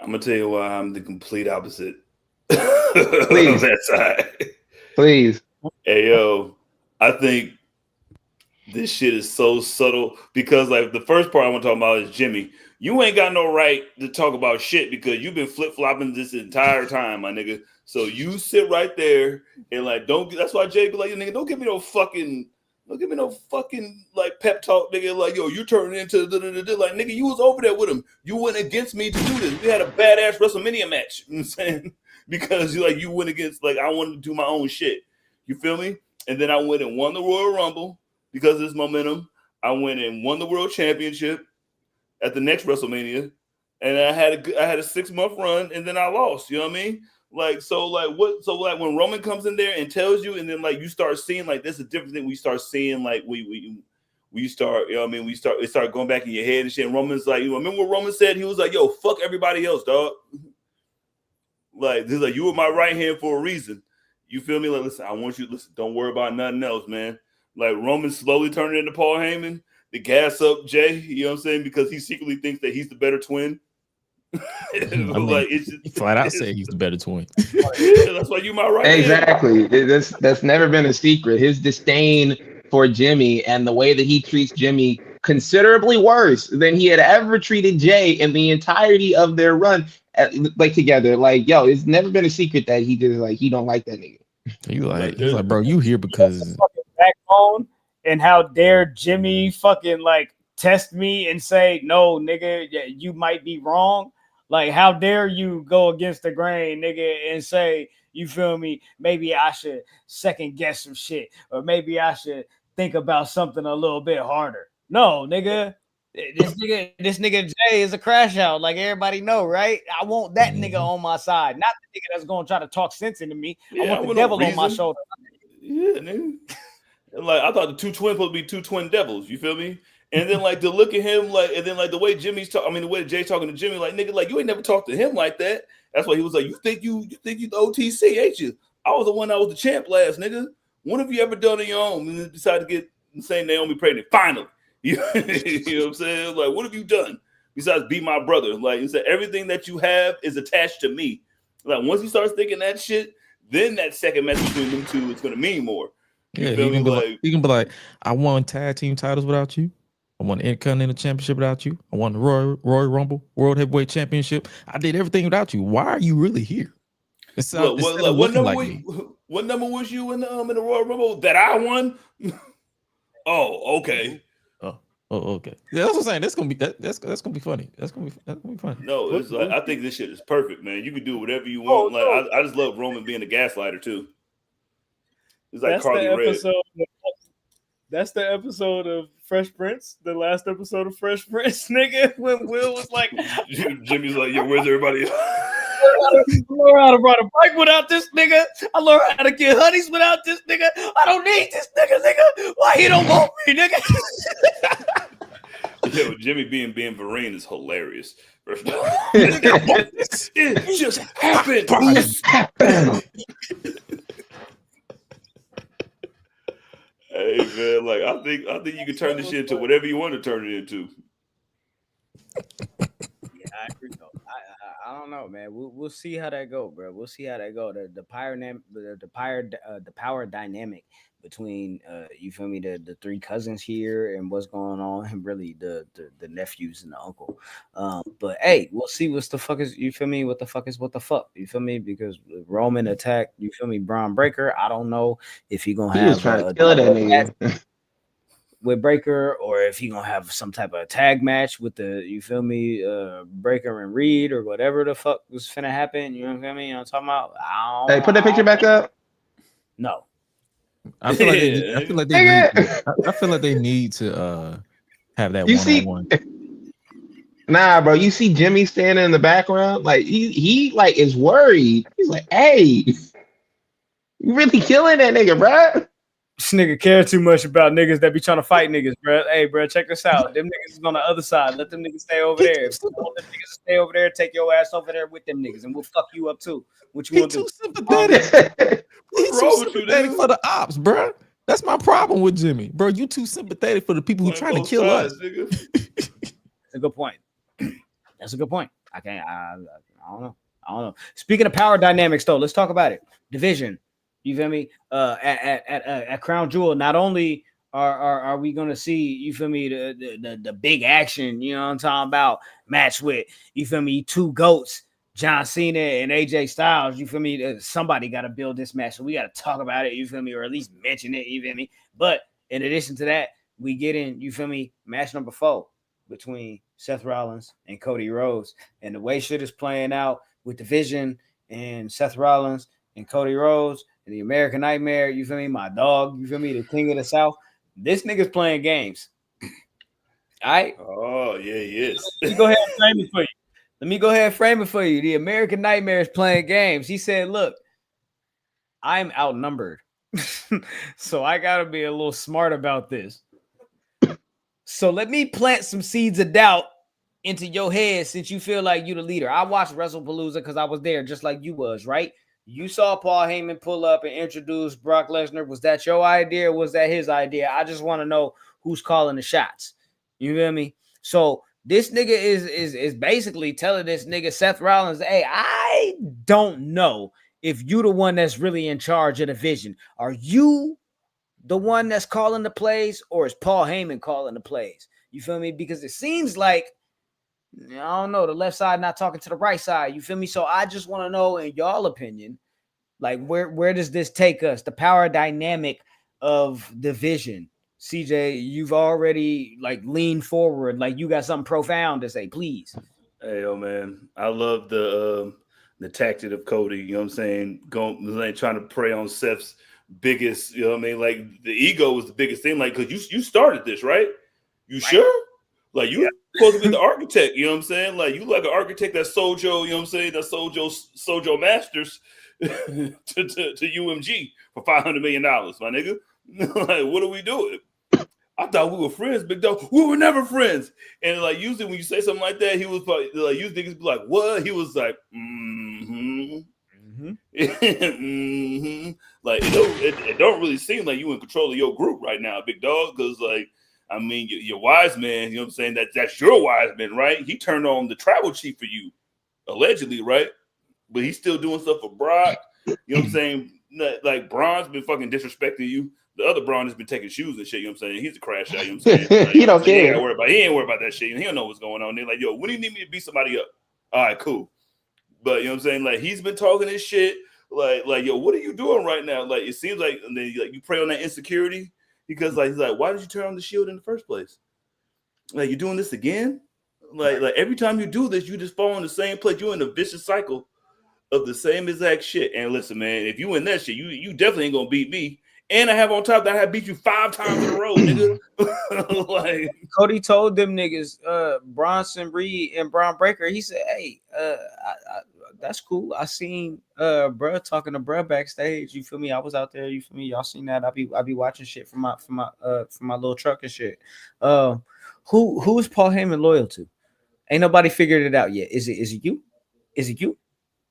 I'm gonna tell you why I'm the complete opposite. Please. That side. Please. Hey yo, I think this shit is so subtle because like the first part I want to talk about is Jimmy. You ain't got no right to talk about shit because you've been flip-flopping this entire time, my nigga. So you sit right there and like that's why Jay be like, nigga, don't give me no fucking like pep talk, nigga. Like, yo, you turning into like, nigga, you was over there with him. You went against me to do this. We had a badass WrestleMania match. You know what I'm saying? Because you went against, like, I wanted to do my own shit. You feel me? And then I went and won the Royal Rumble because of this momentum. I went and won the World Championship at the next WrestleMania, and I had a 6-month run, and then I lost. You know what I mean? Like, so when Roman comes in there and tells you, and then like you start seeing like this is a different thing. We start seeing like we start, you know what I mean? It started going back in your head and shit. And Roman's like, remember what Roman said? He was like, yo, fuck everybody else, dog. Like, this is like, you were my right hand for a reason. You feel me? Like, listen, I want you to listen. Don't worry about nothing else, man. Like, Roman slowly turning into Paul Heyman, the gas up Jay, you know what I'm saying? Because he secretly thinks that he's the better twin. Like, he flat out said he's the better twin. Yeah, that's why you my right hand. Exactly. That's never been a secret. His disdain for Jimmy and the way that he treats Jimmy considerably worse than he had ever treated Jay in the entirety of their run. Like together, like yo, it's never been a secret that he just like he don't like that nigga. He's like, bro, you here because backbone, and how dare Jimmy fucking like test me and say no, nigga, you might be wrong. Like, how dare you go against the grain, nigga, and say, you feel me? Maybe I should second guess some shit, or maybe I should think about something a little bit harder. No, nigga. This nigga Jay is a crash out, like everybody know, right? I want that nigga on my side, not the nigga that's gonna try to talk sense into me. Yeah, I want the devil on my shoulder. Yeah, nigga. Like, I thought the two twins supposed to be two twin devils. You feel me? And then like to look at him like, and then like the way Jimmy's talking, the way Jay talking to Jimmy, like, nigga, like you ain't never talked to him like that. That's why he was like, you think you the OTC, ain't you? I was the one that was the champ last, nigga. When have you ever done it your own and decided to get St. Naomi pregnant? Finally. You know what I'm saying? Like, what have you done besides be my brother? Like, you said everything that you have is attached to me. Like, once he starts thinking that shit, then that second match between them two is gonna mean more. Yeah, he can be like, I won tag team titles without you. I won the Intercontinental Championship without you. I won the Royal Rumble, World Heavyweight Championship. I did everything without you. Why are you really here? What number was you in the Royal Rumble that I won? Oh, okay. Oh, okay. Yeah, that's what I'm saying. That's gonna be funny. That's gonna be funny. No, it's like, I think this shit is perfect, man. You can do whatever you want. I just love Roman being a gaslighter too. It's like Carly Red. That's the episode of Fresh Prince, the last episode of Fresh Prince, nigga, when Will was like, Jimmy's like, yo, where's everybody? I learned how to ride a bike without this nigga. I learned how to get honeys without this nigga. I don't need this nigga. Why he don't want me, nigga? Yo, Jimmy being Vereen is hilarious. It just happened. Hey man. Like I think you can turn this shit into whatever you want to turn it into. Yeah, I agree though. I don't know, man. We'll see how that go, bro. We'll see how that go. The power dynamic between you feel me, the three cousins here and what's going on, and really the nephews and the uncle. But hey, we'll see what the fuck is, you feel me, what the fuck, you feel me, because Roman attacked, you feel me, Bron Breakker. I don't know if he gonna have trying to kill that nigga with Breakker, or if he gonna have some type of tag match with the, you feel me, Breakker and Reed, or whatever the fuck was finna happen. You know what I mean? I'm talking about. Hey, put that picture back up. No. I feel like they need to have that one-on-one. Nah, bro. You see Jimmy standing in the background, like he like is worried. He's like, "Hey, you really killing that nigga, bro." This nigga care too much about niggas that be trying to fight niggas, bro. Hey, bro, check this out. Them niggas is on the other side. Let them niggas stay over there. If you want them niggas to stay over there, take your ass over there with them niggas, and we'll fuck you up too. What you want to do? Sympathetic. He's too sympathetic for the ops, bro. That's my problem with Jimmy, bro. You too sympathetic for the people who trying to kill us. That's a good point. That's a good point. I don't know. Speaking of power dynamics, though, let's talk about it. Division. You feel me? At Crown Jewel, not only are we gonna see, you feel me, the big action, you know what I'm talking about, match with, you feel me, two GOATs, John Cena and AJ Styles, you feel me? Somebody got to build this match, so we got to talk about it, you feel me, or at least mention it, you feel me? But in addition to that, we get in, you feel me, match number 4 between Seth Rollins and Cody Rhodes, and the way shit is playing out with Division and Seth Rollins and Cody Rhodes and the American Nightmare, you feel me, my dog, you feel me, the King of the South. This nigga's playing games. All right? Oh, yeah, yes. Let me go ahead and frame it for you. The American Nightmare is playing games. He said, look, I'm outnumbered. So I got to be a little smart about this. So let me plant some seeds of doubt into your head since you feel like you the leader. I watched WrestlePalooza because I was there just like you was, right? You saw Paul Heyman pull up and introduce Brock Lesnar. Was that your idea or was that his idea? I just want to know who's calling the shots. You feel me? So this nigga is basically telling this nigga Seth Rollins, hey, I don't know if you the one that's really in charge of the vision. Are you the one that's calling the plays, or is Paul Heyman calling the plays? You feel me? Because it seems like, I don't know, the left side not talking to the right side. You feel me? So I just want to know, in y'all opinion, like where does this take us? The power dynamic of division. CJ, you've already like leaned forward, like you got something profound to say, please. Hey, yo, man, I love the tactic of Cody. You know what I'm saying? Going like trying to prey on Seth's biggest. You know what I mean? Like the ego was the biggest thing. Like because you started this, right? You right. Sure? Like you supposed to be the architect. You know what I'm saying? Like you like an architect that Sojo. You know what I'm saying? That Sojo Masters to UMG for $500 million, my nigga. Like what are we doing? I thought we were friends, big dog. We were never friends. And like usually when you say something like that, he was like, you niggas be like, what? He was like, Like it don't really seem like you in control of your group right now, big dog. Because like, I mean, your wise man, you know what I'm saying? That's your wise man, right? He turned on the tribal chief for you, allegedly, right? But he's still doing stuff for Brock. You know what I'm saying? Like Bron's been fucking disrespecting you. The other Bron has been taking shoes and shit, you know what I'm saying? He's a crash out, you know what I'm saying? Like, he don't care. He ain't worried about that shit. He don't know what's going on. They're like, yo, when do you need me to beat somebody up? All right, cool. But, you know what I'm saying? Like, he's been talking this shit. Like, yo, what are you doing right now? Like, it seems like, and then like, you prey on that insecurity because, like, he's like, why did you turn on the shield in the first place? Like, you're doing this again? Like every time you do this, you just fall in the same place. You're in a vicious cycle of the same exact shit. And listen, man, if you in that shit, you definitely ain't gonna beat me. And I have on top that I have beat you 5 times in a row, nigga. Like Cody told them niggas, Bronson Reed and Bron Breakker, he said, hey, that's cool. I seen bruh talking to bruh backstage. You feel me? I was out there, you feel me? Y'all seen that? I be watching shit from my little truck and shit. Who is Paul Heyman loyal to? Ain't nobody figured it out yet. Is it you? Is it you?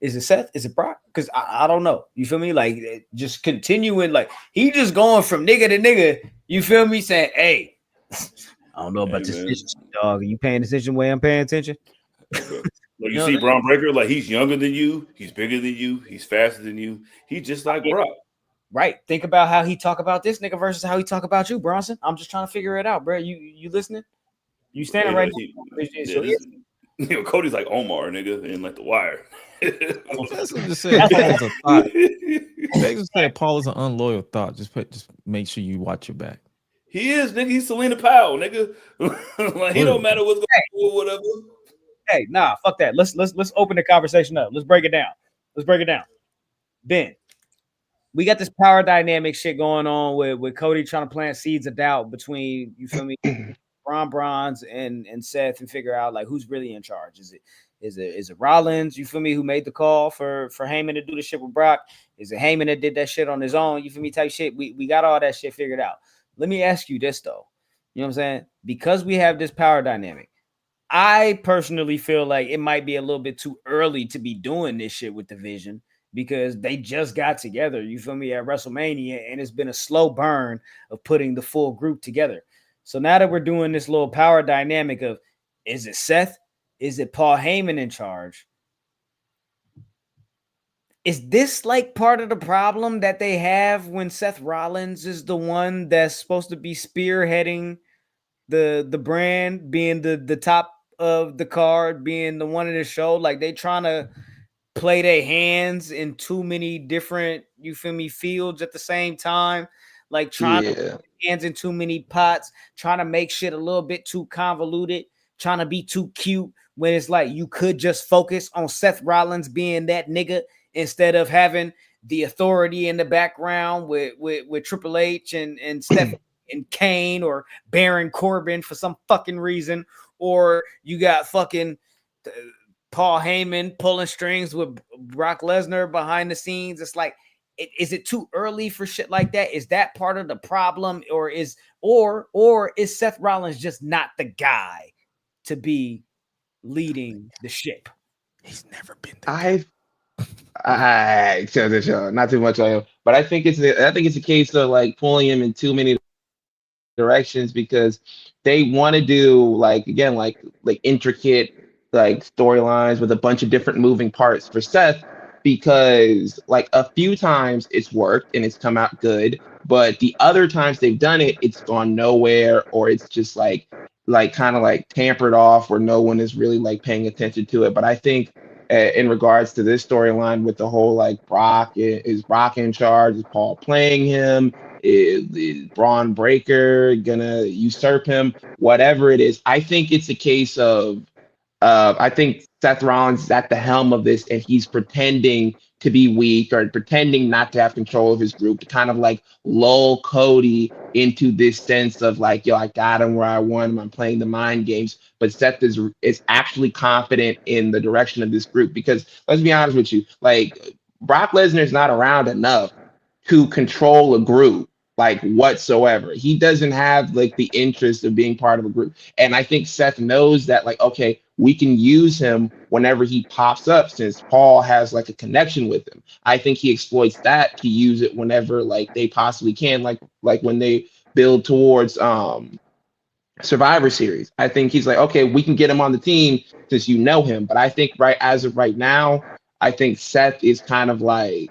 Is it Seth? Is it Brock? Because I don't know. You feel me? Like just continuing, like he just going from nigga to nigga You feel me? Saying, hey, I don't know about this man. shit, dog. Are you paying attention the way I'm paying attention? Like you see Bron Breakker, like he's younger than you, he's bigger than you, he's faster than you. He's just like Brock. Right. Think about how he talk about this nigga versus how he talk about you, Bronson. I'm just trying to figure it out, bro. You listening? You standing right now. Cody's like Omar, nigga, in like The Wire. That's what just said. Paul is a thought. They just said Paul is an unloyal thought. Just make sure you watch your back. He is, nigga. He's Selena Powell, nigga. Like he don't matter what's going on, or whatever. Hey, nah, fuck that. Let's open the conversation up. Let's break it down. Ben, we got this power dynamic shit going on with Cody trying to plant seeds of doubt between, you feel me, Bronze and Seth, and figure out like who's really in charge. Is it Rollins, you feel me, who made the call for Heyman to do the shit with Brock? Is it Heyman that did that shit on his own? You feel me, type shit. We got all that shit figured out. Let me ask you this though. You know what I'm saying? Because we have this power dynamic, I personally feel like it might be a little bit too early to be doing this shit with the Vision, because they just got together, you feel me, at WrestleMania, and it's been a slow burn of putting the full group together. So now that we're doing this little power dynamic of, is it Seth? Is it Paul Heyman in charge? Is this like part of the problem that they have when Seth Rollins is the one that's supposed to be spearheading the brand, being the top of the card, being the one in the show? Like they trying to play their hands in too many different, you feel me, fields at the same time, like trying to put hands in too many pots, trying to make shit a little bit too convoluted, trying to be too cute, when it's like you could just focus on Seth Rollins being that nigga instead of having the authority in the background with Triple H and Steph and Kane or Baron Corbin for some fucking reason, or you got fucking Paul Heyman pulling strings with Brock Lesnar behind the scenes. It's like, is it too early for shit like that? Is that part of the problem, or is Seth Rollins just not the guy to be leading the ship? He's never been the guy. Not too much on him, but I think it's a case of like pulling him in too many directions, because they want to do like intricate like storylines with a bunch of different moving parts for Seth, because like a few times it's worked and it's come out good, but the other times they've done it, it's gone nowhere, or it's just like kind of like tampered off where no one is really like paying attention to it. But I think in regards to this storyline with the whole like is Brock in charge? Is Paul playing him? Is Bron Breakker gonna usurp him? Whatever it is, I think it's a case of I think Seth Rollins is at the helm of this, and he's pretending to be weak or pretending not to have control of his group to kind of like lull Cody into this sense of like, yo, I got him where I want him. I'm playing the mind games. But Seth is actually confident in the direction of this group, because let's be honest with you, like Brock Lesnar is not around enough to control a group like whatsoever. He doesn't have like the interest of being part of a group. And I think Seth knows that, like, okay, we can use him whenever he pops up, since Paul has like a connection with him. I think he exploits that to use it whenever like they possibly can, like when they build towards Survivor Series. I think he's like, okay, we can get him on the team since you know him. But I think as of right now, I think Seth is kind of like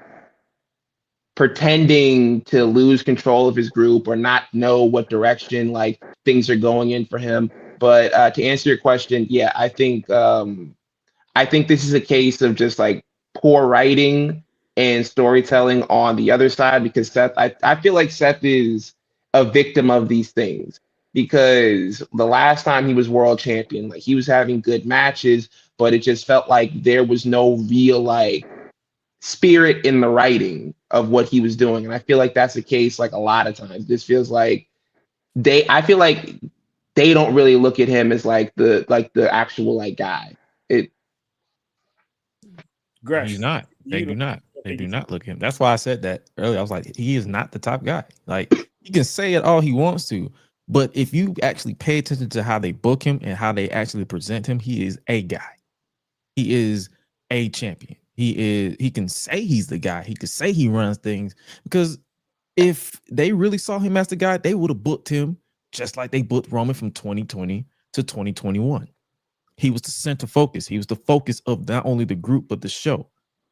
pretending to lose control of his group or not know what direction like things are going in for him. But to answer your question, yeah, I think this is a case of just like poor writing and storytelling on the other side, because Seth, I feel like Seth is a victim of these things, because the last time he was world champion, like he was having good matches, but it just felt like there was no real like spirit in the writing of what he was doing. And I feel like that's the case like a lot of times. This feels like I feel like they don't really look at him as like the actual like guy. He's not. They do not. They do not look at him. That's why I said that earlier. I was like, he is not the top guy. Like, he can say it all he wants to, but if you actually pay attention to how they book him and how they actually present him, he is a guy. He is a champion. He can say he's the guy. He could say he runs things, because If they really saw him as the guy, they would have booked him just like they booked Roman from 2020 to 2021. He was the center focus. He was the focus of not only the group but the show.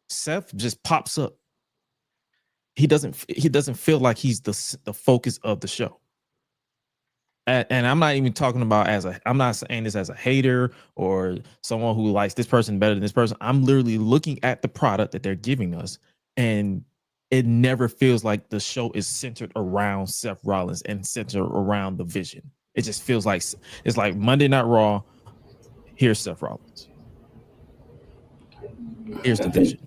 Seth just pops up. He doesn't feel like he's the focus of the show. And I'm not even talking about I'm not saying this as a hater or someone who likes this person better than this person. I'm literally looking at the product that they're giving us, and it never feels like the show is centered around Seth Rollins and centered around the vision. It just feels like it's like Monday Night Raw. Here's Seth Rollins. Here's the vision.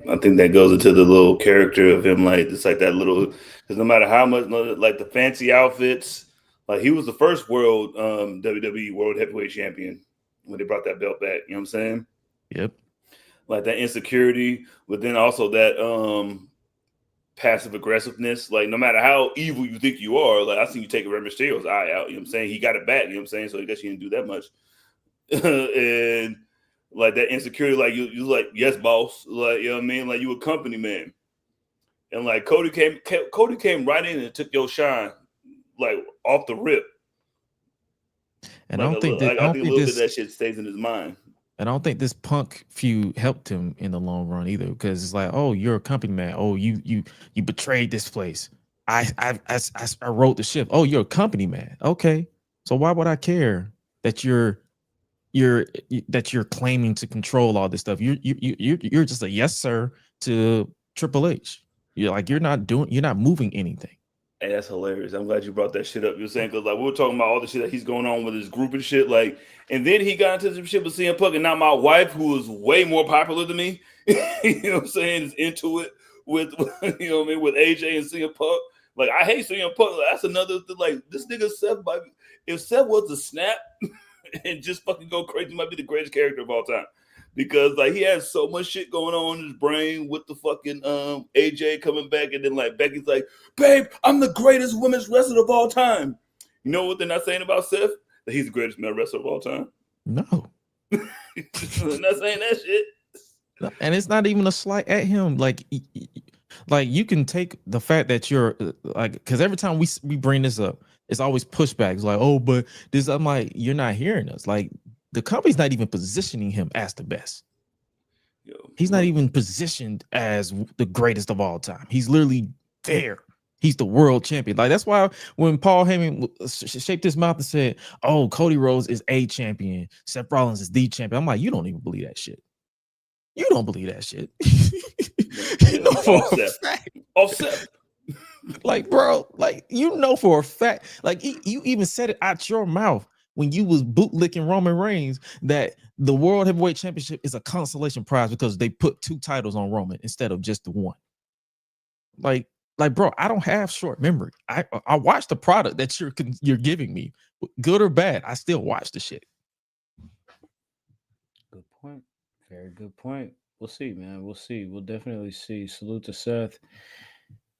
I think that goes into the little character of him, like it's like that little, because no matter how much, like the fancy outfits, like he was the first world WWE World Heavyweight Champion when they brought that belt back. You know what I'm saying? Yep. Like that insecurity, but then also that passive aggressiveness. Like no matter how evil you think you are, like I seen you take Rey Mysterio's eye out. You know what I'm saying? He got it back. You know what I'm saying? So I guess you didn't do that much. And like that insecurity, like you like, yes, boss. Like, you know what I mean? Like you a company man. And like Cody came right in and took your shine like off the rip. And like I think a little bit of that shit stays in his mind. And I don't think this Punk feud helped him in the long run either, because it's like, oh, you're a company man. Oh, you betrayed this place. I wrote the ship. Oh, you're a company man. Okay, so why would I care that you're claiming to control all this stuff? You're just a yes sir to Triple H. You're not moving anything. Hey, that's hilarious. I'm glad you brought that shit up. You're saying, because like we were talking about all the shit that he's going on with his group and shit, like, and then he got into some shit with CM Punk, and now my wife, who is way more popular than me, you know what I'm saying, is into it with you know what I mean, with AJ and CM Punk. Like, I hate CM Punk. Like, that's another thing. Like, this nigga Seth, if Seth was to snap and just fucking go crazy, might be the greatest character of all time. Because like he has so much shit going on in his brain with the fucking AJ coming back, and then like Becky's like, babe, I'm the greatest women's wrestler of all time. You know what they're not saying about Seth? That he's the greatest male wrestler of all time. No. They're not saying that shit. And it's not even a slight at him. Like you can take the fact that you're like, because every time we bring this up, it's always pushback. It's like, oh, but this, I'm like, you're not hearing us. Like, the company's not even positioning him as the best. He's not even positioned as the greatest of all time. He's literally there. He's the world champion. Like, that's why when Paul Heyman shaped his mouth and said, oh, Cody Rhodes is a champion, Seth Rollins is the champion, I'm like, you don't even believe that shit. You don't believe that shit. You know for a fact. Offset. Like, bro, like, you know for a fact, like, you even said it out your mouth when you was bootlicking Roman Reigns that the World Heavyweight Championship is a consolation prize because they put 2 titles on Roman instead of just the one. Like, bro, I don't have short memory. I watch the product that you're giving me, good or bad. I still watch the shit. Good point. Very good point. We'll see, man. We'll see. We'll definitely see. Salute to Seth.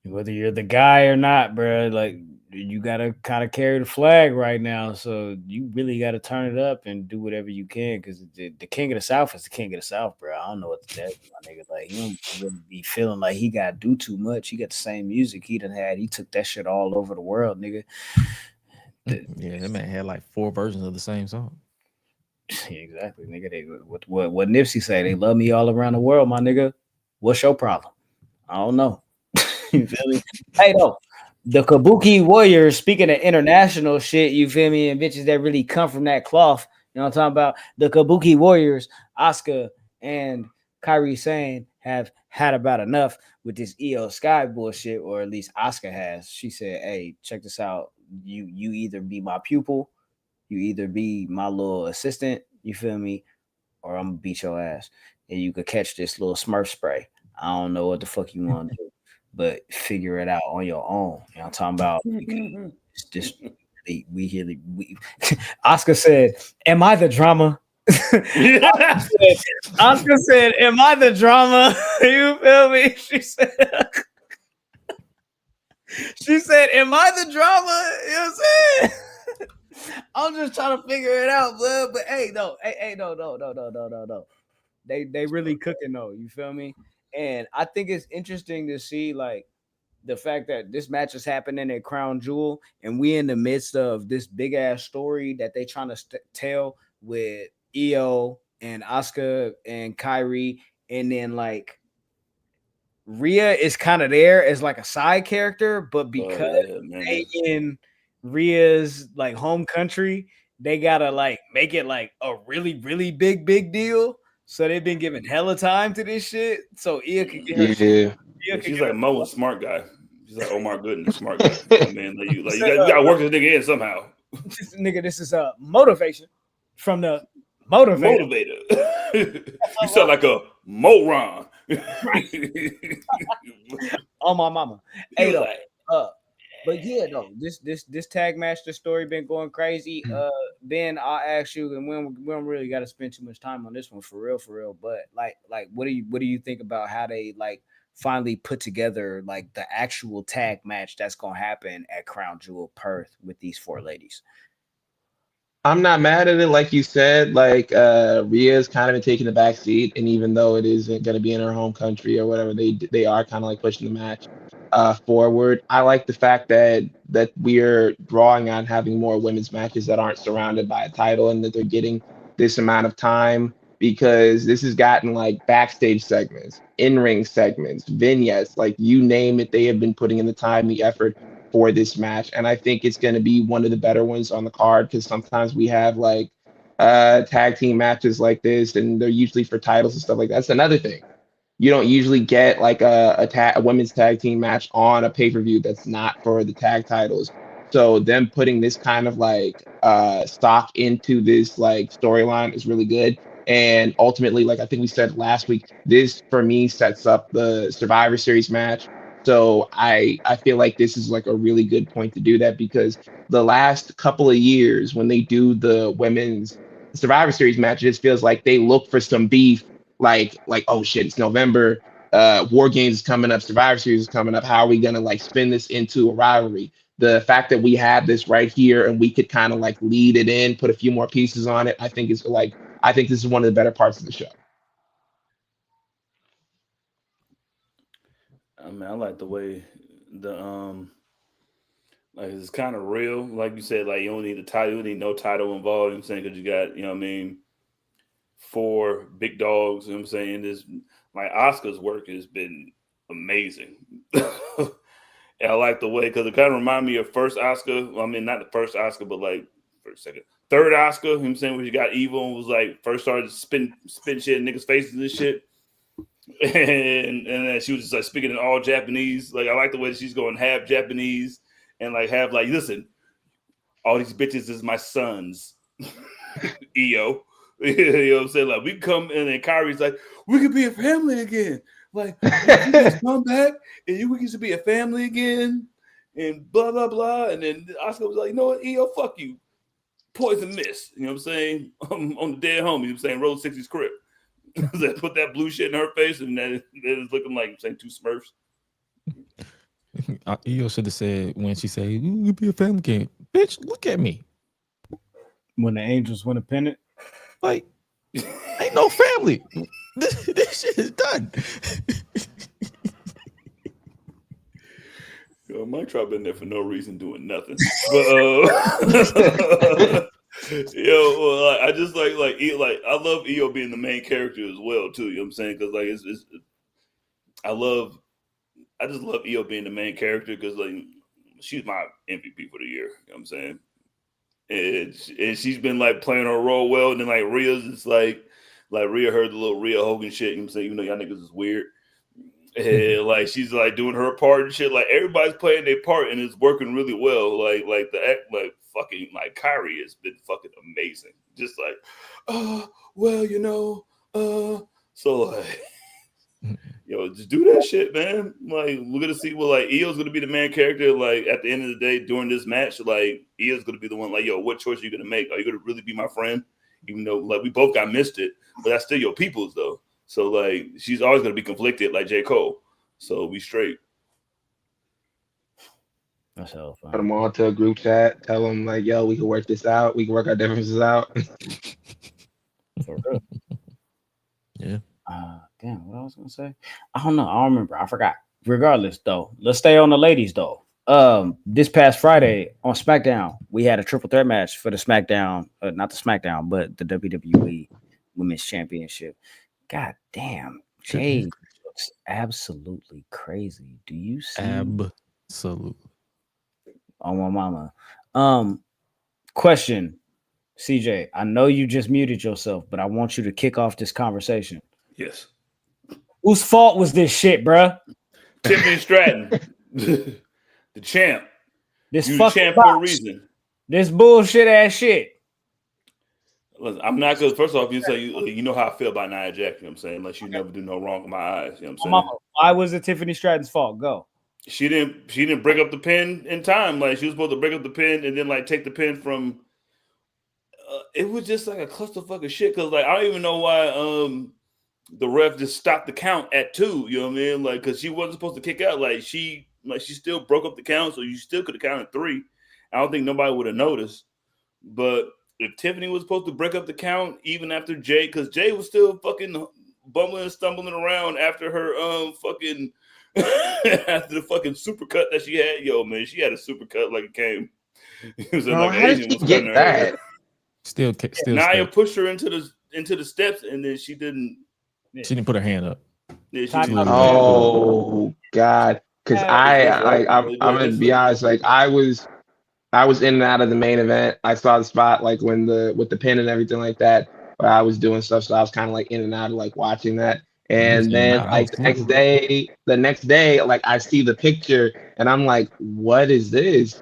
Whether you're the guy or not, bro, like, you gotta kind of carry the flag right now. So you really gotta turn it up and do whatever you can, because the king of the South is the king of the South, bro. I don't know what to tell you, my nigga. Like, he don't really be feeling like he gotta do too much. He got the same music he done had. He took that shit all over the world, nigga. Yeah, that man had like 4 versions of the same song. Exactly, nigga. What Nipsey say? They love me all around the world, my nigga. What's your problem? I don't know. You feel me? Hey, though, the Kabuki Warriors, speaking of international shit, you feel me, and bitches that really come from that cloth, you know what I'm talking about? The Kabuki Warriors, Asuka and Kairi Sane have had about enough with this Io Sky bullshit, or at least Asuka has. She said, hey, check this out. You either be my pupil, you either be my little assistant, you feel me, or I'm gonna beat your ass. And you could catch this little Smurf spray. I don't know what the fuck you want to do, but figure it out on your own. You know what I'm talking about? We Oscar said, am I the drama? Oscar said, am I the drama? You feel me? She said, am I the drama? You know what I'm saying? I'm just trying to figure it out, blood. But hey, no. They really cooking though. You feel me? And I think it's interesting to see like the fact that this match is happening at Crown Jewel, and we in the midst of this big ass story that they trying to tell with Io and Asuka and Kyrie, and then like Rhea is kind of there as like a side character, but because they in Rhea's like home country, they gotta like make it like a really, really big deal. So they've been giving hella time to this shit. So Io could get her shit. She's like Mo, a smart guy. She's like, oh my goodness, smart guy. I mean, you gotta work this nigga in somehow. This is a motivation from the motivator. You sound like a moron. Oh my mama. Hey, but yeah, though, this tag match, the story been going crazy. Ben, I'll ask you, and we don't really got to spend too much time on this one for real. But like, what do you think about how they like finally put together like the actual tag match that's gonna happen at Crown Jewel Perth with these 4 ladies? I'm not mad at it, like you said. Like Rhea's kind of been taking the back seat, and even though it isn't going to be in her home country or whatever, they are kind of like pushing the match forward. I like the fact that we're drawing on having more women's matches that aren't surrounded by a title, and that they're getting this amount of time, because this has gotten like backstage segments, in-ring segments, vignettes, like you name it. They have been putting in the time, the effort for this match, and I think it's going to be one of the better ones on the card, because sometimes we have like tag team matches like this, and they're usually for titles and stuff like that. That's another thing. You don't usually get like a women's tag team match on a pay-per-view that's not for the tag titles. So them putting this kind of like stock into this like storyline is really good. And ultimately, like I think we said last week, this for me sets up the Survivor Series match. So I feel like this is like a really good point to do that, because the last couple of years when they do the women's Survivor Series match, it just feels like they look for some beef, like oh shit, it's November, War Games is coming up, Survivor Series is coming up. How are we gonna like spin this into a rivalry? The fact that we have this right here and we could kind of like lead it in, put a few more pieces on it, I think this is one of the better parts of the show. I mean, I like the way the like it's kind of real. Like you said, like you don't need a title, you don't need no title involved. You know what I'm saying? Because you got, you know what I mean, 4 big dogs. You know what I'm saying? This like Asuka's work has been amazing. And I like the way, because it kind of reminded me of first Asuka. Well, I mean, not the first Asuka, but like third Asuka. You know what I'm saying? When you got evil and was like first started spin shit in niggas' faces and shit. And then she was just like speaking in all Japanese. Like I like the way that she's going half Japanese and like have like, listen, all these bitches is my sons. Io. You know what I'm saying? Like we come in and Kyrie's like, we could be a family again. Like we just come back and we get be a family again and blah blah blah. And then Asuka was like, you know what, Io, fuck you. Poison mist. You know what I'm saying? On the dead homie, you know what I'm saying, Road 60's crib. They put that blue shit in her face, and then it's looking like saying 2 Smurfs. Io should have said when she said, "You be a family game, bitch. Look at me." When the Angels win a pennant, like ain't no family. This shit is done. Yo, Mike Trout been there for no reason doing nothing, but yo, I just like I love Io being the main character as well too. You know what I'm saying? Because like I just love Io being the main character, because like she's my MVP for the year. You know what I'm saying? And she's been like playing her role well. And then like Rhea's just like Rhea heard the little Rhea Hogan shit. You know what I'm saying? Even though y'all niggas is weird. And like she's like doing her part and shit. Like everybody's playing their part and it's working really well. Like fucking like Kyrie has been fucking amazing. Just like, well, you know, so like, yo, just do that shit, man. Like we're gonna see what like Io's gonna be the main character. Like at the end of the day during this match, like Io's gonna be the one. Like, yo, what choice are you gonna make? Are you gonna really be my friend? Even though like we both got missed it, but that's still your people's though. So like she's always gonna be conflicted, like J. Cole. So we straight. That's hell fun. Put them all to a group chat. Tell them like, yo, we can work this out. We can work our differences out. For real. Yeah. Damn, what I was gonna say? I don't know. I don't remember. I forgot. regardless, though, let's stay on the ladies, though. This past Friday on SmackDown, we had a triple threat match for the SmackDown, not the SmackDown, but the WWE Women's Championship. God damn, Jade looks absolutely crazy. Do you see? Absolutely. Oh my mama. Question, CJ. I know you just muted yourself, but I want you to kick off this conversation. Yes. Whose fault was this shit, bruh? Tiffany Stratton, the champ. This You the fucking champ for a reason. This bullshit ass shit. Listen, I'm not because first off, you know how I feel about Nia Jax. You know what I'm saying? Unless you never do no wrong in my eyes. You know what I'm saying? Mama, why was it Tiffany Stratton's fault? Go. She didn't break up the pin in time. Like she was supposed to break up the pin and then like take the pin from. It was just like a clusterfuck of shit. Because like I don't even know why the ref just stopped the count at 2. You know what I mean? Like because she wasn't supposed to kick out. Like she still broke up the count, so you still could have counted 3. I don't think nobody would have noticed. But if Tiffany was supposed to break up the count even after Jay, because Jay was still fucking bumbling and stumbling around after her fucking after the fucking supercut that she had. Yo, man, she had a supercut like it came. It was Bro, like how did she get that? Still Nia pushed her into the steps, and then she didn't. She didn't put her hand up. Yeah, she Oh God, because I'm gonna be honest. Like I was in and out of the main event. I saw the spot like with the pin and everything like that. But I was doing stuff, so I was kind of like in and out of like watching that. And then like the next day, like I see the picture and I'm like, what is this?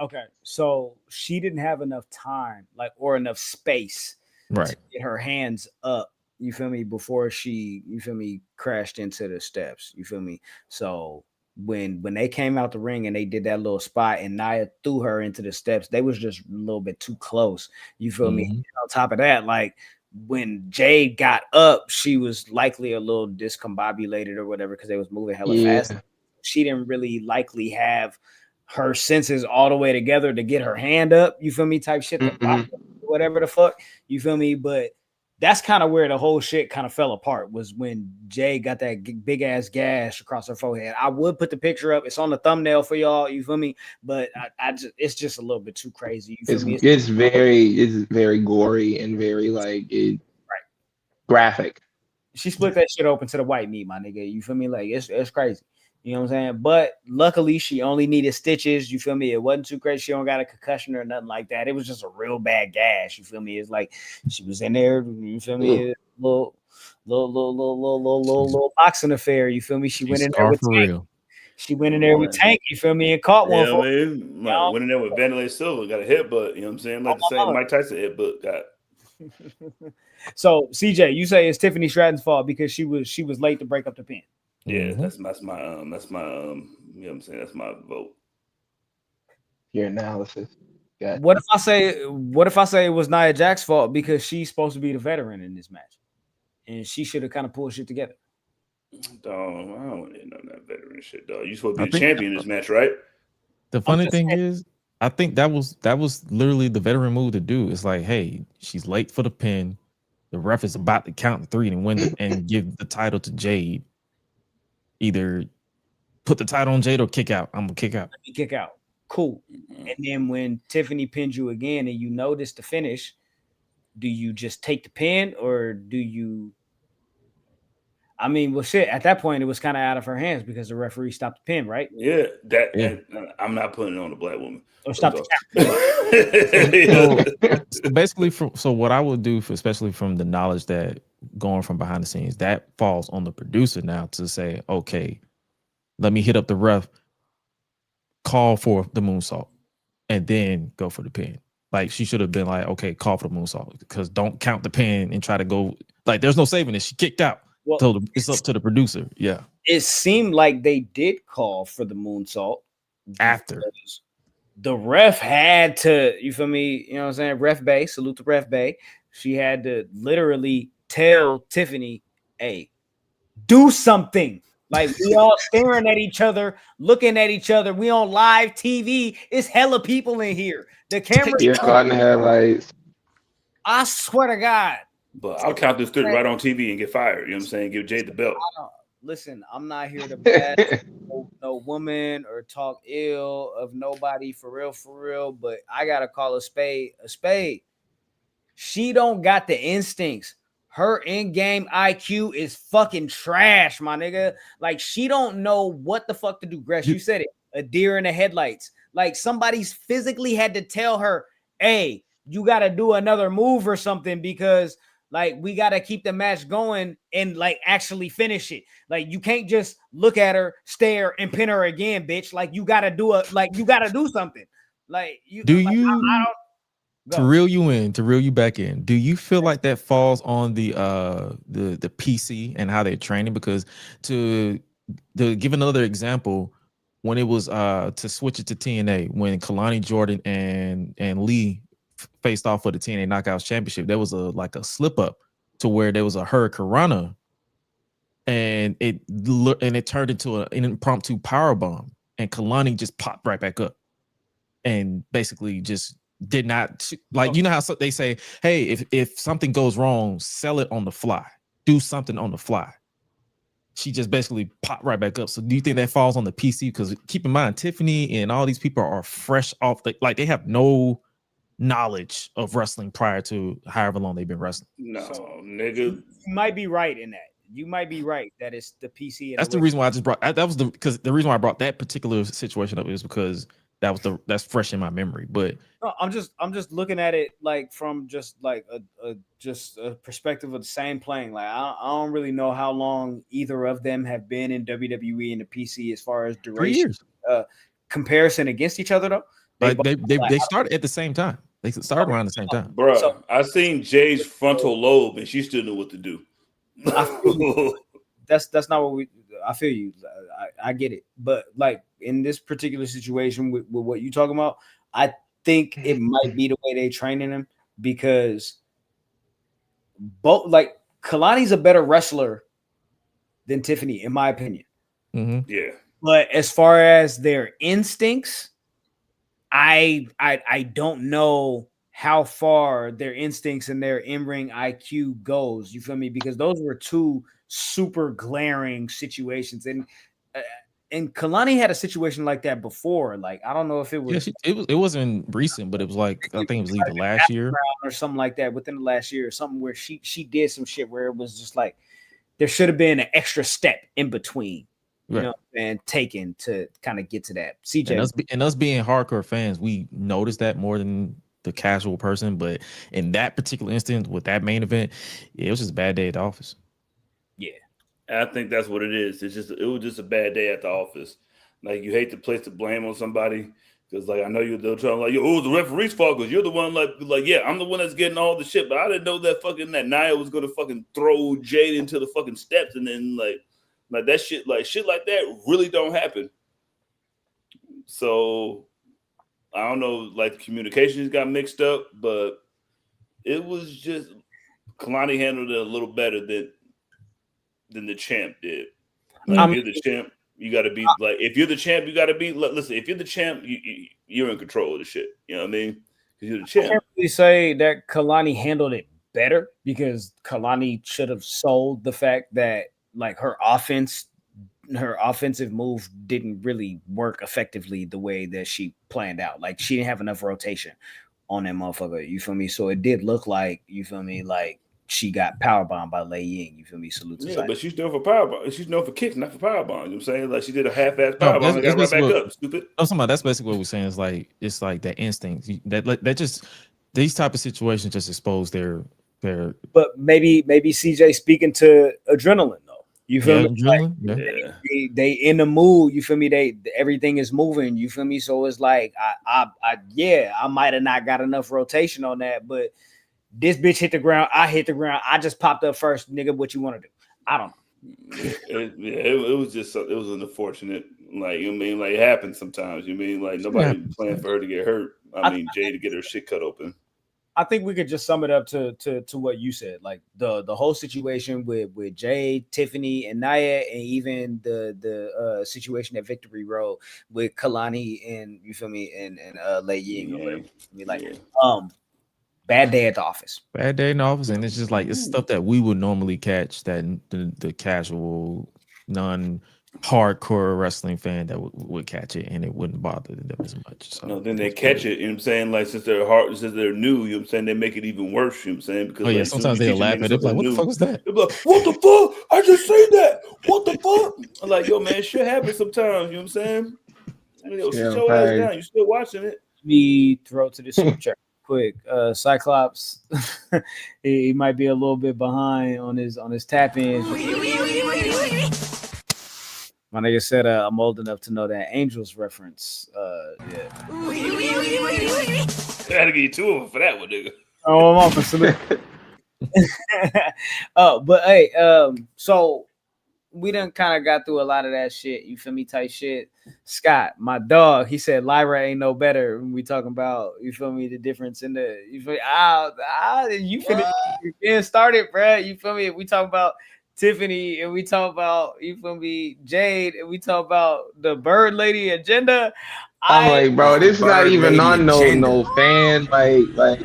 Okay, so she didn't have enough time, like, or enough space, right, to get her hands up. You feel me? Before she, you feel me, crashed into the steps. You feel me? So when they came out the ring and they did that little spot and Nia threw her into the steps, they was just a little bit too close. You feel me? And on top of that, like when Jade got up, she was likely a little discombobulated or whatever because they was moving hella fast. She didn't really likely have her senses all the way together to get her hand up. You feel me? Type shit. Whatever the fuck. You feel me? But that's kind of where the whole shit kind of fell apart, was when Jay got that big ass gash across her forehead. I would put the picture up. It's on the thumbnail for y'all. You feel me? But it's just a little bit too crazy. You feel me? It's very gory and very like graphic. She split that shit open to the white meat, my nigga. You feel me? Like it's crazy. You know what I'm saying? But luckily, she only needed stitches. You feel me? It wasn't too crazy. She don't got a concussion or nothing like that. It was just a real bad gash. You feel me? It's like she was in there. You feel me? Little boxing affair. You feel me? She went in there with Tank. She went in there with Tank. You feel me? And caught one. Yeah, man. Went in there with Vanderlei Silva. Got a headbutt. You know what I'm saying? Like the same Mike Tyson headbutt got. So CJ, you say it's Tiffany Stratton's fault because she was late to break up the pin. Yeah, that's my you know what I'm saying? That's my vote. Your analysis. What if I say it was Nia Jax's fault because she's supposed to be the veteran in this match, and she should have kind of pulled shit together? Dog, I don't want to hear none of that veteran shit, dog. You supposed to be a champion in this match, right? The funny thing is, I think that was literally the veteran move to do. It's like, hey, she's late for the pin. The ref is about to count 3 and win and give the title to Jade. Either put the title on Jade or kick out. I'm gonna kick out. Let me kick out. Cool. And then when Tiffany pins you again and you notice the finish, do you just take the pin or do you? I mean, well, shit. At that point, it was kind of out of her hands because the referee stopped the pin, right? Yeah, I'm not putting it on a black woman. Or stop the count. So basically, so what I would do, especially from the knowledge that going from behind the scenes, that falls on the producer now to say, okay, let me hit up the ref, call for the moonsault, and then go for the pin. Like she should have been like, okay, call for the moonsault because don't count the pin and try to go. Like there's no saving it. She kicked out. Well, so it's up to the producer. Yeah. It seemed like they did call for the moonsault after. The ref had to, you feel me? You know what I'm saying? Ref Bay, salute to Ref Bay. She had to literally tell Tiffany, hey, do something. Like we all staring at each other, looking at each other. We on live TV. It's hella people in here. The camera's caught in the headlights. I swear to God. But I'll count this 3 right on TV and get fired. You know what I'm saying? Give Jade the belt. listen, I'm not here to bash no woman or talk ill of nobody for real. But I gotta call a spade a spade. She don't got the instincts. Her in-game IQ is fucking trash, my nigga. Like, she don't know what the fuck to do. Gresh, you said it. A deer in the headlights. Like, somebody's physically had to tell her, hey, you got to do another move or something because, like, we got to keep the match going and, like, actually finish it. Like, you can't just look at her, stare, and pin her again, bitch. Like, you got to do you got to do something. Like, I don't. To reel you back in, do you feel like that falls on the PC and how they're training? Because to give another example, when it was to switch it to TNA, when Kalani Jordan and Lee faced off for the TNA Knockouts Championship, there was a slip up to where there was a Hurricanrana, and it turned into an impromptu power bomb, and Kalani just popped right back up, and basically just did not, like, you know how they say, hey, if something goes wrong, sell it on the fly, do something on the fly. She just basically popped right back up. So do you think that falls on the PC? Because keep in mind, Tiffany and all these people are fresh off, like they have no knowledge of wrestling prior to however long they've been wrestling. No, nigga. You might be right in that. You might be right that it's the PC. That's the reason why I just brought because the reason why I brought that particular situation up is because that's fresh in my memory. But no, I'm just looking at it like from just like a perspective of the same playing. Like I don't really know how long either of them have been in WWE and the PC as far as duration. 3 years. Comparison against each other though. They started at the same time. They started around the same time. Bro, so, I seen Jay's frontal lobe and she still knew what to do. That's not what I feel you. I get it. But like in this particular situation with what you talking about, I think it might be the way they training him because both like Kalani's a better wrestler than Tiffany, in my opinion. Mm-hmm. Yeah. But as far as their instincts, I don't know how far their instincts and their in-ring IQ goes. You feel me? Because those were two super glaring situations, and Kalani had a situation like that before. Like I don't know if it was it wasn't recent, but it was like I think it was either last year or something like that within the last year or something where she did some shit where it was just like there should have been an extra step in between. You know, and taken to kind of get to that. CJ and us being hardcore fans, we noticed that more than the casual person. But in that particular instance, with that main event, it was just a bad day at the office. Yeah, I think that's what it is. It was just a bad day at the office. Like you hate to place the blame on somebody because, like, I know they're trying like, oh, the referee's fault because you're the one. Like, yeah, I'm the one that's getting all the shit, but I didn't know that Nia was gonna fucking throw Jade into the fucking steps and then like that shit like that really don't happen. So I don't know, like the communications got mixed up, but it was just Kalani handled it a little better than the champ did. Like, if you're the champ, you got to be like. If you're the champ, you got to be. Listen, if you're the champ, you're in control of the shit. You know what I mean? Because you're the champ. I can't really say that Kalani handled it better because Kalani should have sold the fact that like her offensive move didn't really work effectively the way that she planned out. Like she didn't have enough rotation on that motherfucker. You feel me? So it did look like, you feel me, like she got powerbombed by Lei Ying. You feel me? Salute to yeah, but she's known for powerbomb. She's known for kicks, not for powerbomb. You know what I'm saying? Like she did a half-ass powerbomb and got right back up. Stupid. I'm talking about that's basically what we're saying. It's like that instinct that just these type of situations just expose their. But maybe CJ speaking to adrenaline though. You feel me? Like, they in the mood. You feel me? Everything is moving. You feel me? So it's like I might have not got enough rotation on that, but this bitch hit the ground. I hit the ground. I just popped up first, nigga. What you want to do? I don't know. It was just it was an unfortunate. Like you mean, like it happens sometimes. You mean like nobody planned for her to get hurt. I mean, Jay to get her shit cut open. I think we could just sum it up to what you said, like the whole situation with Jay, Tiffany, and Nia, and even the situation at Victory Road with Kalani and you feel me and Lei Ying. Bad day at the office. Bad day in the office, and it's just like it's stuff that we would normally catch that the casual non-hardcore wrestling fan that would catch it, and it wouldn't bother them as much. So no, then they catch it, you know what I'm saying? Like, since they're new, you know what I'm saying, they make it even worse, you know what I'm saying? Because oh yeah, like, sometimes they'll laugh at it, like, what the fuck was that? They're like, what the fuck? I just said that. What the fuck? I'm like, yo, man, shit happens sometimes, you know what I'm saying? I mean, sit your ass down. You still watching it? Me throw to the super chat quick. Cyclops, he might be a little bit behind on his tap ins. My nigga said I'm old enough to know that Angels reference. Yeah. I gotta give you 2 of them for that one, nigga. Oh, I'm off a salute. Oh, but hey, so we done kind of got through a lot of that shit. You feel me? Type shit. Scott, my dog, he said Lyra ain't no better when we talking about, you feel me, the difference in the, you feel me? You feel me? Getting started, bro. You feel me? If we talk about Tiffany and we talk about, you feel me, Jade, and we talk about the Bird Lady agenda. I'm like, bro, this is not even on no fan, like.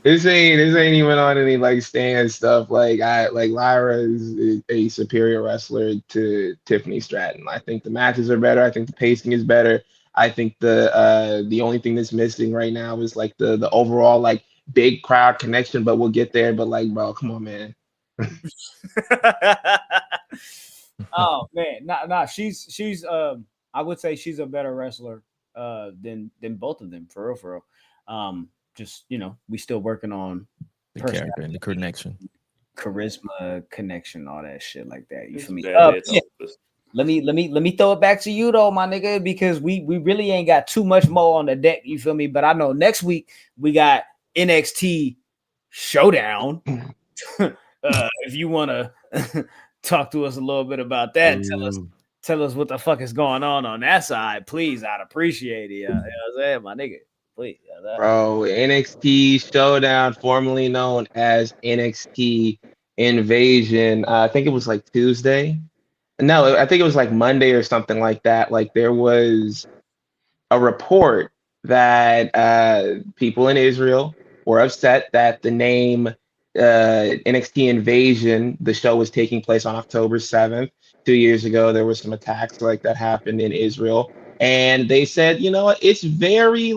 This ain't even on any like stand stuff. Like Lyra is a superior wrestler to Tiffany Stratton. I think the matches are better. I think the pacing is better. I think the only thing that's missing right now is like the overall like big crowd connection. But we'll get there. But like, bro, come on, man. Oh man, nah. She's I would say she's a better wrestler than both of them for real. Just, you know, we still working on the character and the connection, charisma, connection, all that shit like that. You feel me? Yeah. Let me throw it back to you though, my nigga, because we really ain't got too much more on the deck. You feel me? But I know next week we got NXT Showdown. If you wanna talk to us a little bit about that, tell us what the fuck is going on that side, please. I'd appreciate it. You know what I'm saying, my nigga. Please, bro, NXT Showdown, formerly known as NXT Invasion. I think it was like Tuesday. No, I think it was like Monday or something like that. Like there was a report that people in Israel were upset that the name NXT Invasion, the show was taking place on October 7th. 2 years ago, there were some attacks like that happened in Israel. And they said, you know what, it's very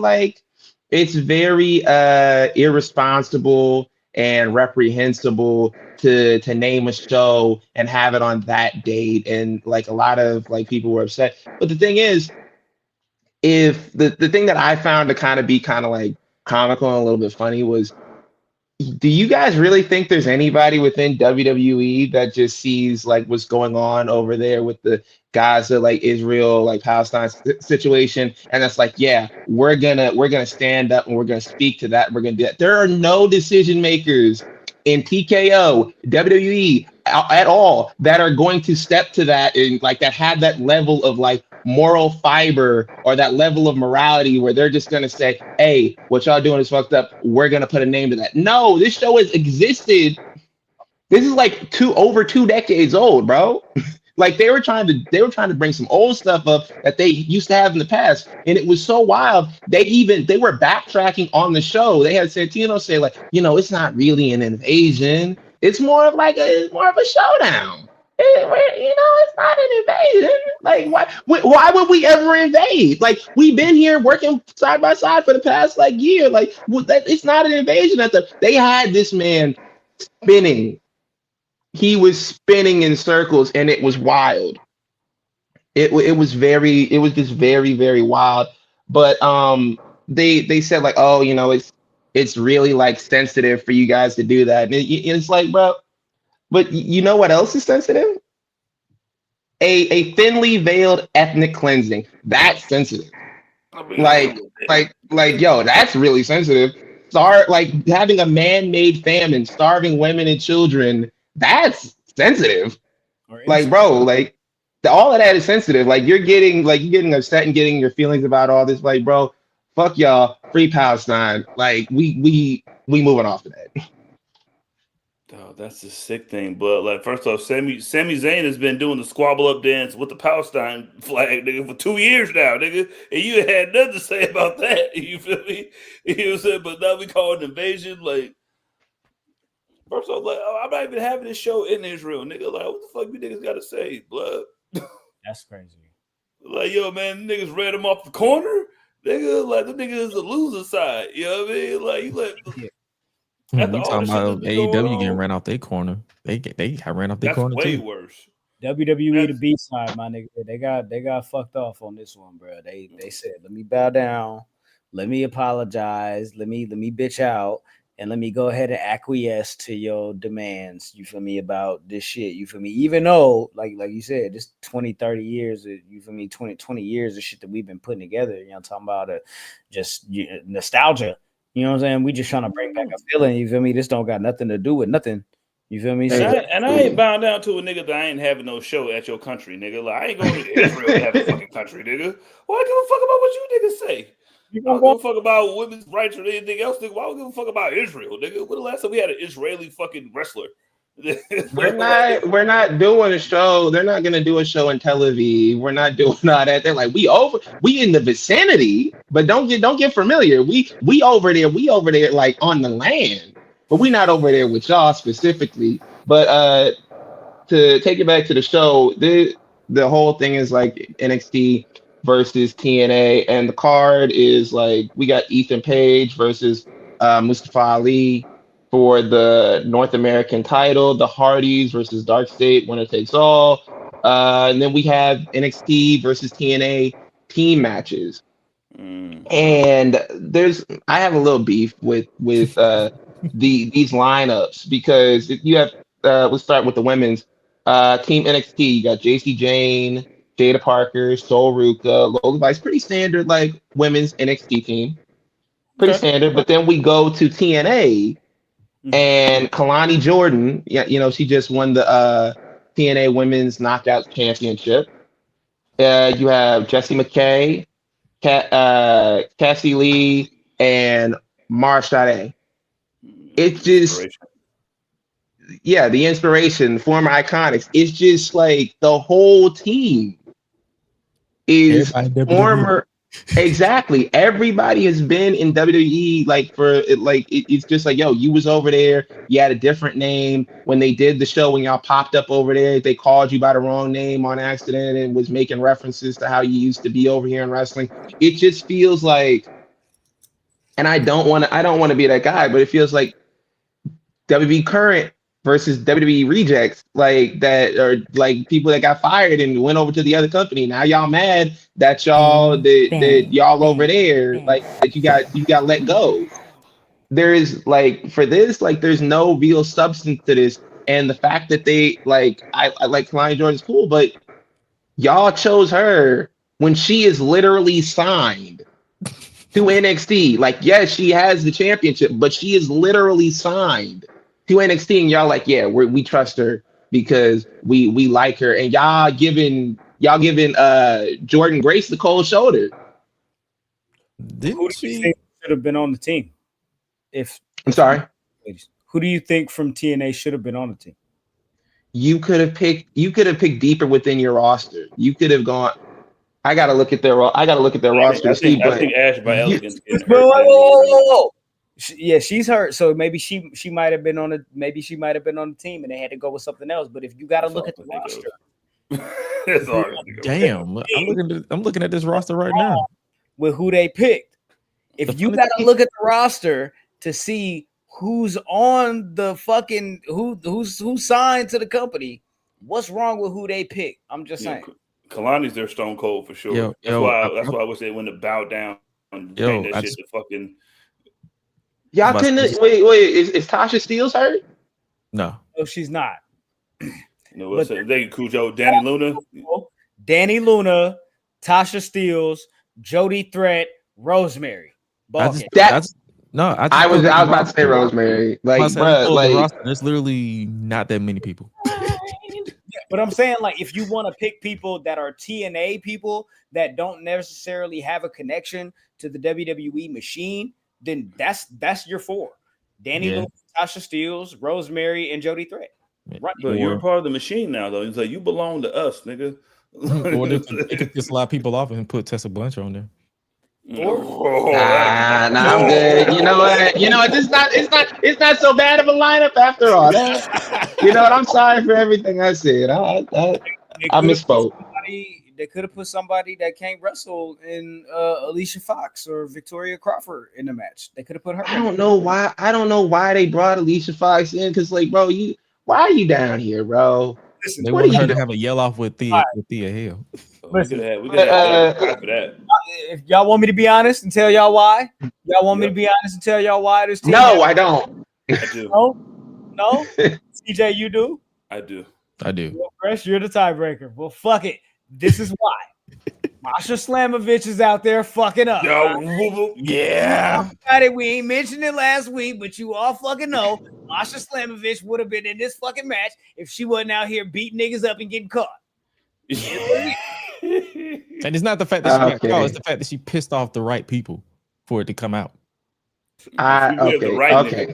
irresponsible and reprehensible to name a show and have it on that date. And like a lot of like people were upset. But the thing is, if the thing that I found to kind of be kind of like comical and a little bit funny was, do you guys really think there's anybody within WWE that just sees like what's going on over there with the Gaza, like Israel, like Palestine situation, and that's like, yeah, we're gonna stand up and we're gonna speak to that. We're gonna do that. There are no decision makers in TKO, WWE at all that are going to step to that and like that have that level of like moral fiber or that level of morality where they're just gonna say, hey, what y'all doing is fucked up. We're gonna put a name to that. No, this show has existed. This is like over 2 decades old, bro. Like they were trying to bring some old stuff up that they used to have in the past, and it was so wild. They were backtracking on the show. They had Santino say like, you know, it's not really an invasion. It's more of a showdown. You know, it's not an invasion. Like, why would we ever invade? Like, we've been here working side by side for the past like year. Like, it's not an invasion. They had this man spinning. He was spinning in circles, and it was wild. It was just very, very wild. But they said like, oh, you know, it's really like sensitive for you guys to do that. And it's like, bro, but you know what else is sensitive? A thinly veiled ethnic cleansing. That's sensitive. Like, yo, that's really sensitive. Like having a man-made famine, starving women and children. That's sensitive. Like, bro, like all of that is sensitive. Like you're getting upset and getting your feelings about all this. Like, bro, fuck y'all. Free Palestine. Like we moving off of that. Oh, that's the sick thing. But like, first off, Sami Zayn has been doing the squabble up dance with the Palestine flag, nigga, for 2 years now, nigga. And you had nothing to say about that. You feel me? You know what I'm saying? But now we call it an invasion. Like, First off, like, I'm not even having this show in Israel, nigga. Like, what the fuck you niggas got to say, blood? That's crazy. Like, yo, man, niggas read him off the corner. Nigga, like, the nigga is the loser side. You know what I mean? Like, you let... We talking about AEW getting ran off their corner. They got ran off their corner way too. Worse. WWE the B side, my nigga. They got fucked off on this one, bro. They said, let me bow down, let me apologize, let me bitch out, and let me go ahead and acquiesce to your demands. You feel me about this shit? You feel me? Even though, like you said, this 20, 30 years, you feel me? 20 years of shit that we've been putting together. You know, I'm talking about just nostalgia. You know what I'm saying? We just trying to bring back a feeling. You feel me? This don't got nothing to do with nothing. You feel me? And I ain't bound down to a nigga that I ain't having no show at your country, nigga. Like, I ain't going to Israel to have a fucking country, nigga. Why I give a fuck about what you niggas say? I don't give a fuck about women's rights or anything else, nigga. Why would I give a fuck about Israel, nigga? When the last time we had an Israeli fucking wrestler? We're not doing a show. They're not gonna do a show in Tel Aviv. We're not doing all that. They're like, we in the vicinity, but don't get familiar. We over there like on the land, but we not over there with y'all specifically. But to take it back to the show, the whole thing is like NXT versus TNA, and the card is like we got Ethan Page versus Mustafa Ali for the North American title, the Hardys versus Dark State, winner takes all. And then we have NXT versus TNA team matches. And I have a little beef with these lineups, because if you have, let's start with the women's team NXT. You got JC Jane, Jada Parker, Sol Ruka, Lola Vice, pretty standard like women's NXT team. Pretty standard. But then we go to TNA. And Kalani Jordan, you know, she just won the TNA Women's Knockout Championship. You have Jessie McKay, Cassie Lee, and Marsha. It's just, the inspiration, former Iconics. It's just like the whole team is former. Exactly. Everybody has been in WWE it's just like, yo, you was over there, you had a different name. When they did the show, when y'all popped up over there, they called you by the wrong name on accident and was making references to how you used to be over here in wrestling. It just feels like, and I don't want to be that guy, but it feels like WWE current versus WWE rejects, like that, or like people that got fired and went over to the other company. Now y'all mad that y'all over there, like that you got let go. There is like, for this, like there's no real substance to this, and the fact that they like, I like Kalani Jordan's cool, but y'all chose her when she is literally signed to NXT. Like, yes, she has the championship, but she is literally signed to NXT, and y'all like, yeah, we trust her because we like her, and y'all giving Jordan Grace the cold shoulder. Who do you think should have been on the team? I'm sorry. Who do you think from TNA should have been on the team? You could have picked deeper within your roster. You could have gone. I gotta look at their roster to see. I think Ash by Elegance. Whoa. Yeah, she's hurt, so maybe she might have been on the team, and they had to go with something else. But if you got to look at the roster, damn, I'm looking at this roster right now with who they picked. If you got to look at the roster to see who's on the fucking who's signed to the company, what's wrong with who they picked? I'm just saying. Kalani's their Stone Cold for sure. That's why I wish they wouldn't have bowed down and that shit to fucking. Y'all couldn't wait. Is Tasha Steelz hurt? No, she's not. What's it? They Cujo, Danny Luna, Tasha Steelz, Jody Threat, Rosemary. I was about to say Rosemary. Like, there's literally not that many people. But I'm saying, like, if you want to pick people that are TNA people that don't necessarily have a connection to the WWE machine, then that's your four. Danny Lewis, Tasha Steelz, Rosemary, and Jody Threat. Right. But you're a part of the machine now, though. It's like you belong to us, nigga. Or they could just slide people off and put Tessa Blanchard on there. Nah, I'm good. You know what? It's not so bad of a lineup after all. You know what? I'm sorry for everything I said. I misspoke. They could have put somebody that can't wrestle in Alicia Fox or Victoria Crawford in the match. They could have put her. I don't know why they brought Alicia Fox in, because like, bro, why are you down here, bro? Listen, They What wanted are her you to doing? have a yell off with Thea Hill. We could have for that. if y'all want me to be honest and tell y'all why, me to tell y'all why this team. No, I don't. I do. No, CJ, you do. I do. Well, Chris, you're the tiebreaker. Well, fuck it. This is why. Masha Slamovich is out there fucking up. Yeah. We ain't mentioned it last week, but you all fucking know Masha Slamovich would have been in this fucking match if she wasn't out here beating niggas up and getting caught. And it's not the fact that she got caught, it's the fact that she pissed off the right people for it to come out. Okay.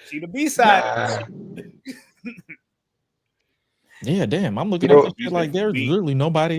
She the B-side. Yeah, damn. I'm looking at this shit like there's literally nobody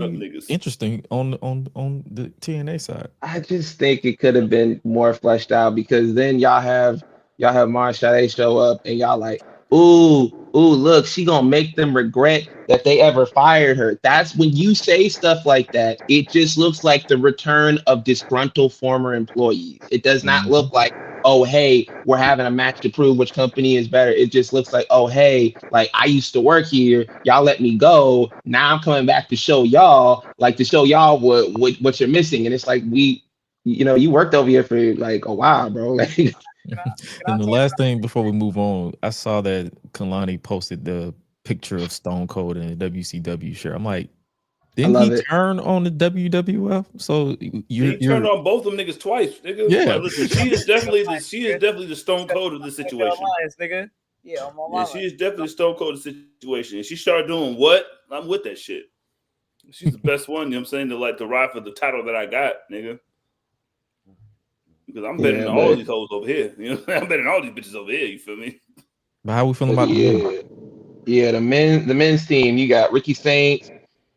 interesting on the TNA side. I just think it could have been more fleshed out, because then y'all have Marsha show up and y'all like, ooh, look, she gonna make them regret that they ever fired her. That's when you say stuff like that, it just looks like the return of disgruntled former employees. It does not look like, oh, hey, we're having a match to prove which company is better. It just looks like, oh, hey, like I used to work here, y'all let me go. Now I'm coming back to show y'all what you're missing. And it's like, you worked over here for like a while, bro. Like, and the last thing before we move on, I saw that Kalani posted the picture of Stone Cold in a WCW shirt. I'm like, didn't he turn on the WWF? So he turned on both of them niggas twice, nigga. Yeah. Like, listen, she is definitely the Stone Cold of the situation. Yeah, she is definitely the Stone Cold of the situation. And she started doing what? I'm with that shit. She's the best one, you know what I'm saying, to ride for the title that I got, nigga. Because I'm better than all these hoes over here. You know, I'm better than all these bitches over here. You feel me? But how we feeling about the men? Yeah, the men's team. You got Ricky Saints,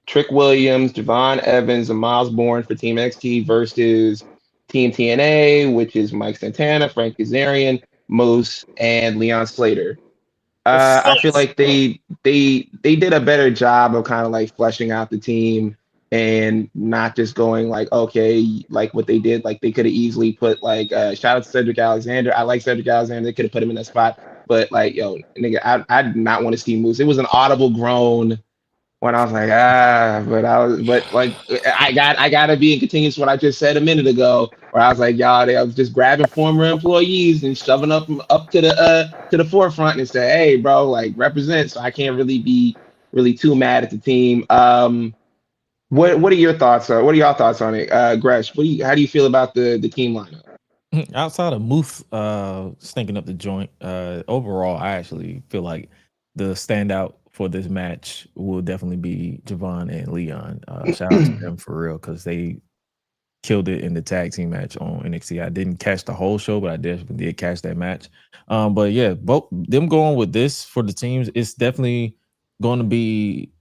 Trick Williams, Javon Evans, and Miles Bourne for Team NXT versus Team TNA, which is Mike Santana, Frank Kazarian, Moose, and Leon Slater. I feel like they did a better job of kind of like fleshing out the team and not just going like, okay, like what they did, like they could have easily put like shout out to Cedric Alexander. I like Cedric Alexander. They could have put him in that spot, but like, yo, nigga, I did not want to see Moose. It was an audible groan when I was like, I gotta be in continuous what I just said a minute ago, where I was like, y'all, they was just grabbing former employees and shoving up to the forefront and say, hey, bro, like represent. So I can't really be too mad at the team. What are your thoughts? What are y'all thoughts on it, Gresh? How do you feel about the team lineup? Outside of Muth stinking up the joint, overall, I actually feel like the standout for this match will definitely be Javon and Leon. Shout out to them for real, because they killed it in the tag team match on NXT. I didn't catch the whole show, but I definitely did catch that match. But yeah, both them going with this for the teams, it's definitely going to be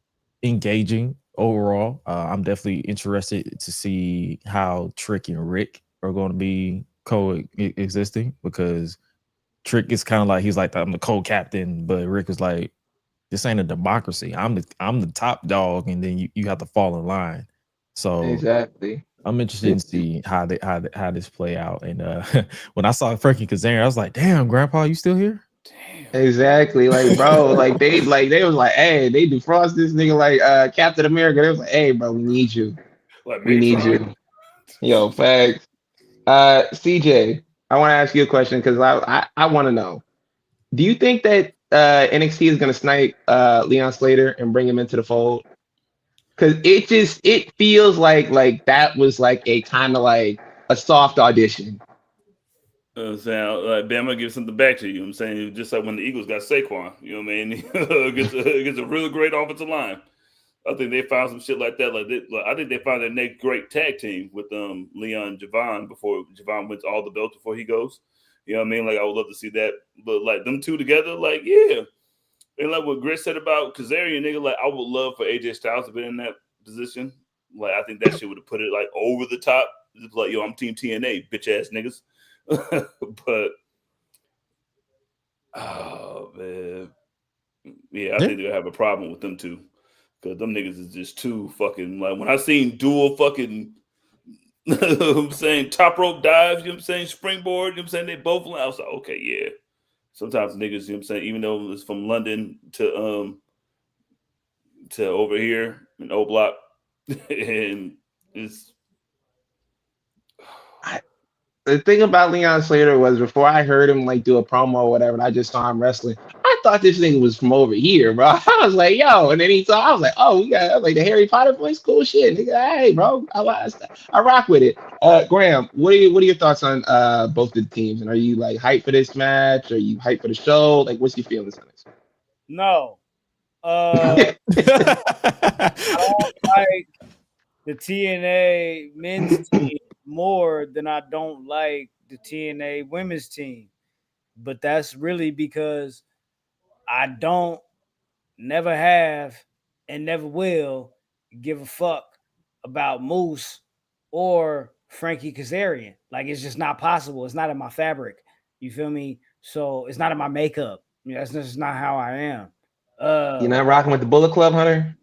engaging overall. I'm definitely interested to see how Trick and Rick are going to be coexisting, because Trick is kind of like, he's like, I'm the co-captain, but Rick is like, this ain't a democracy. I'm the top dog, and then you have to fall in line. So exactly, I'm interested in see how this play out. And when I saw Frankie Kazarian, I was like, damn, Grandpa, you still here? Damn. Exactly, like bro, they was like, hey, they defrost this nigga like Captain America. They was like, hey, bro, we need you. We need you. Yo, facts. CJ, I want to ask you a question, because I want to know. Do you think that NXT is going to snipe Leon Slater and bring him into the fold? Because it feels like that was like a kind of like a soft audition. I'm saying, like, Ben, I'm gonna give something back to you. I'm saying, just like when the Eagles got Saquon, you know what I mean? Against a really great offensive line. I think they found some shit like that. I think they found their next great tag team with Leon and Javon before Javon wins all the belts before he goes. You know what I mean? Like, I would love to see that. But like them two together, like, yeah. And like what Grit said about Kazarian, nigga, like I would love for AJ Styles to be in that position. Like I think that shit would have put it like over the top. It's like, yo, I'm Team TNA, bitch ass niggas. But oh man, yeah, I think they'll have a problem with them too, because them niggas is just too fucking like. When I seen dual fucking, you know what I'm saying, top rope dives, you know what I'm saying, springboard, you know what I'm saying, they both. I was like, okay, yeah. Sometimes niggas, you know what I'm saying, even though it's from London to over here in O Block, and it's. The thing about Leon Slater was before I heard him like do a promo or whatever, and I just saw him wrestling, I thought this thing was from over here, bro. I was like, yo, and then I was like, oh, we got like the Harry Potter voice, cool shit, nigga. Hey, bro, I rock with it. Graham, what are your thoughts on both the teams? And are you like hyped for this match? Are you hyped for the show? Like, what's your feelings on this? No. I don't like the TNA men's team more than I don't like the TNA women's team. But that's really because I don't, never have, and never will give a fuck about Moose or Frankie Kazarian. Like, it's just not possible. It's not in my fabric. You feel me? So it's not in my makeup. You know, that's just not how I am. You're not rocking with the Bullet Club, Hunter?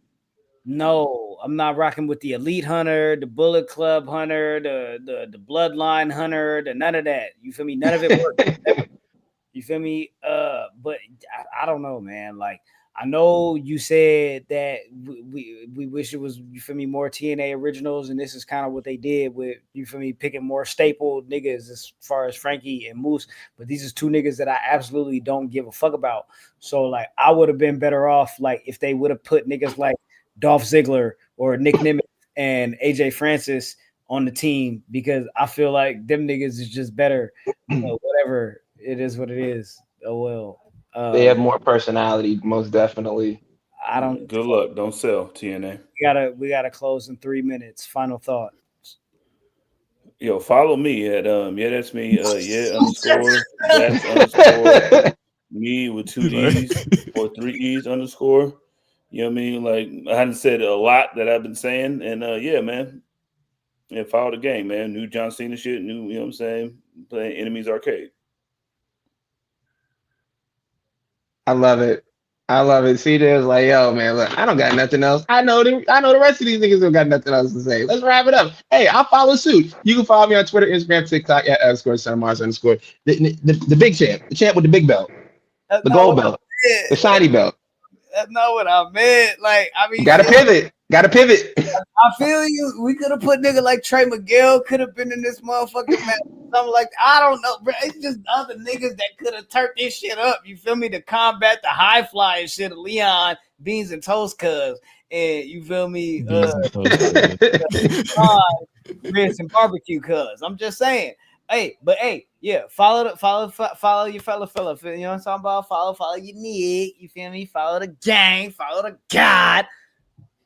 No, I'm not rocking with the Elite Hunter, the Bullet Club Hunter, the Bloodline Hunter, none of that. You feel me? None of it works. You feel me? But I don't know, man. Like, I know you said that we wish it was, you feel me, more TNA originals, and this is kind of what they did with, you feel me, picking more staple niggas as far as Frankie and Moose. But these is two niggas that I absolutely don't give a fuck about. So, like, I would have been better off, like, if they would have put niggas like Dolph Ziggler or Nick Nimitz and AJ Francis on the team, because I feel like them niggas is just better. Whatever, it is what it is. Oh well. They have more personality, most definitely. I don't. Good luck. Don't sell TNA. We gotta close in 3 minutes. Final thought. Yo, follow me at that's me. _, that's _ me with 2 D's or 3 E's _. You know what I mean? Like, I hadn't said a lot that I've been saying, and yeah, man. Yeah, follow the game, man. New John Cena shit, new, you know what I'm saying? Playing Enemies Arcade. I love it. CJ was like, yo, man, look, I don't got nothing else. I know the rest of these niggas don't got nothing else to say. Let's wrap it up. Hey, I'll follow suit. You can follow me on Twitter, Instagram, TikTok at _SonMars_. The big champ, the champ with the big belt, the gold belt, the shiny belt. That's not what I meant. Like, I mean, gotta pivot. I feel you. We could have put nigga like Trey Miguel could have been in this motherfucking match. Something like, I don't know, bro. It's just other niggas that could have turned this shit up. You feel me? To combat the high flying shit of Leon Beans and Toast Cuz. And you feel me? Grits and barbecue cuz. I'm just saying. Hey, yeah, follow your fella. You know what I'm talking about? Follow your nigga. You feel me? Follow the gang. Follow the God.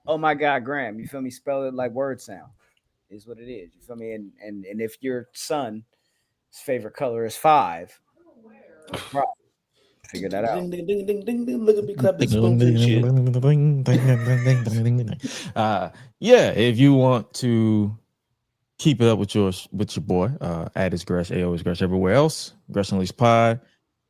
Oh my God, Graham. You feel me? Spell it like word sound. Is what it is. You feel me? And if your son's favorite color is 5, right, figure that out. Ding, ding, ding, ding, ding, ding. Look at me clapping spoon shit. Yeah, if you want to keep it up with your boy, at his Gresh, AO is Gresh everywhere else. Gresh Unleashed Pod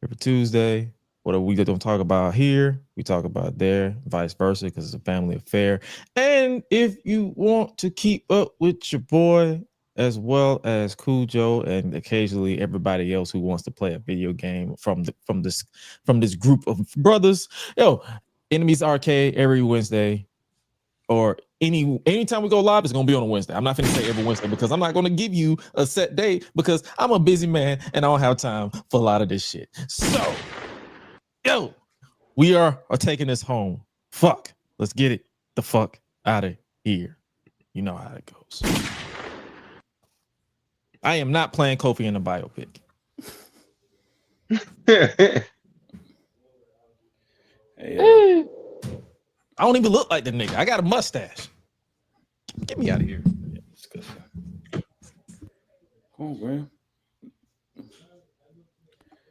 every Tuesday. Whatever we don't talk about here, we talk about there, vice versa, because it's a family affair. And if you want to keep up with your boy, as well as Cujo and occasionally everybody else who wants to play a video game from this group of brothers, Enemies Arcade every Wednesday, or anytime we go live, it's gonna be on a Wednesday. I'm not gonna say every Wednesday because I'm not gonna give you a set date because I'm a busy man and I don't have time for a lot of this shit. So, we are taking this home. Fuck, let's get it the fuck out of here. You know how it goes. I am not playing Kofi in a biopic. Hey, I don't even look like the nigga. I got a mustache. Get me out of here. Come on, man.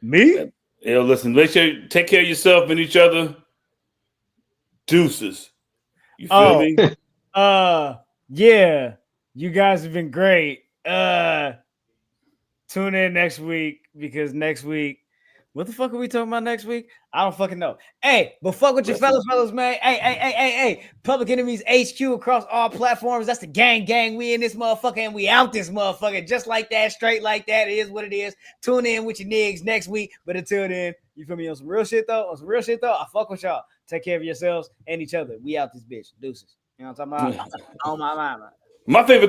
Me? Yo, listen, make sure you take care of yourself and each other. Deuces. You feel me? Yeah, you guys have been great. Tune in next week because next week, what the fuck are we talking about next week? I don't fucking know. Hey, but fuck with your fellas, man. Hey. Public Enemies HQ across all platforms. That's the gang. We in this motherfucker and we out this motherfucker. Just like that, straight like that. It is what it is. Tune in with your niggas next week. But until then, you feel me? On some real shit though. I fuck with y'all. Take care of yourselves and each other. We out this bitch. Deuces. You know what I'm talking about? Oh my. My favorite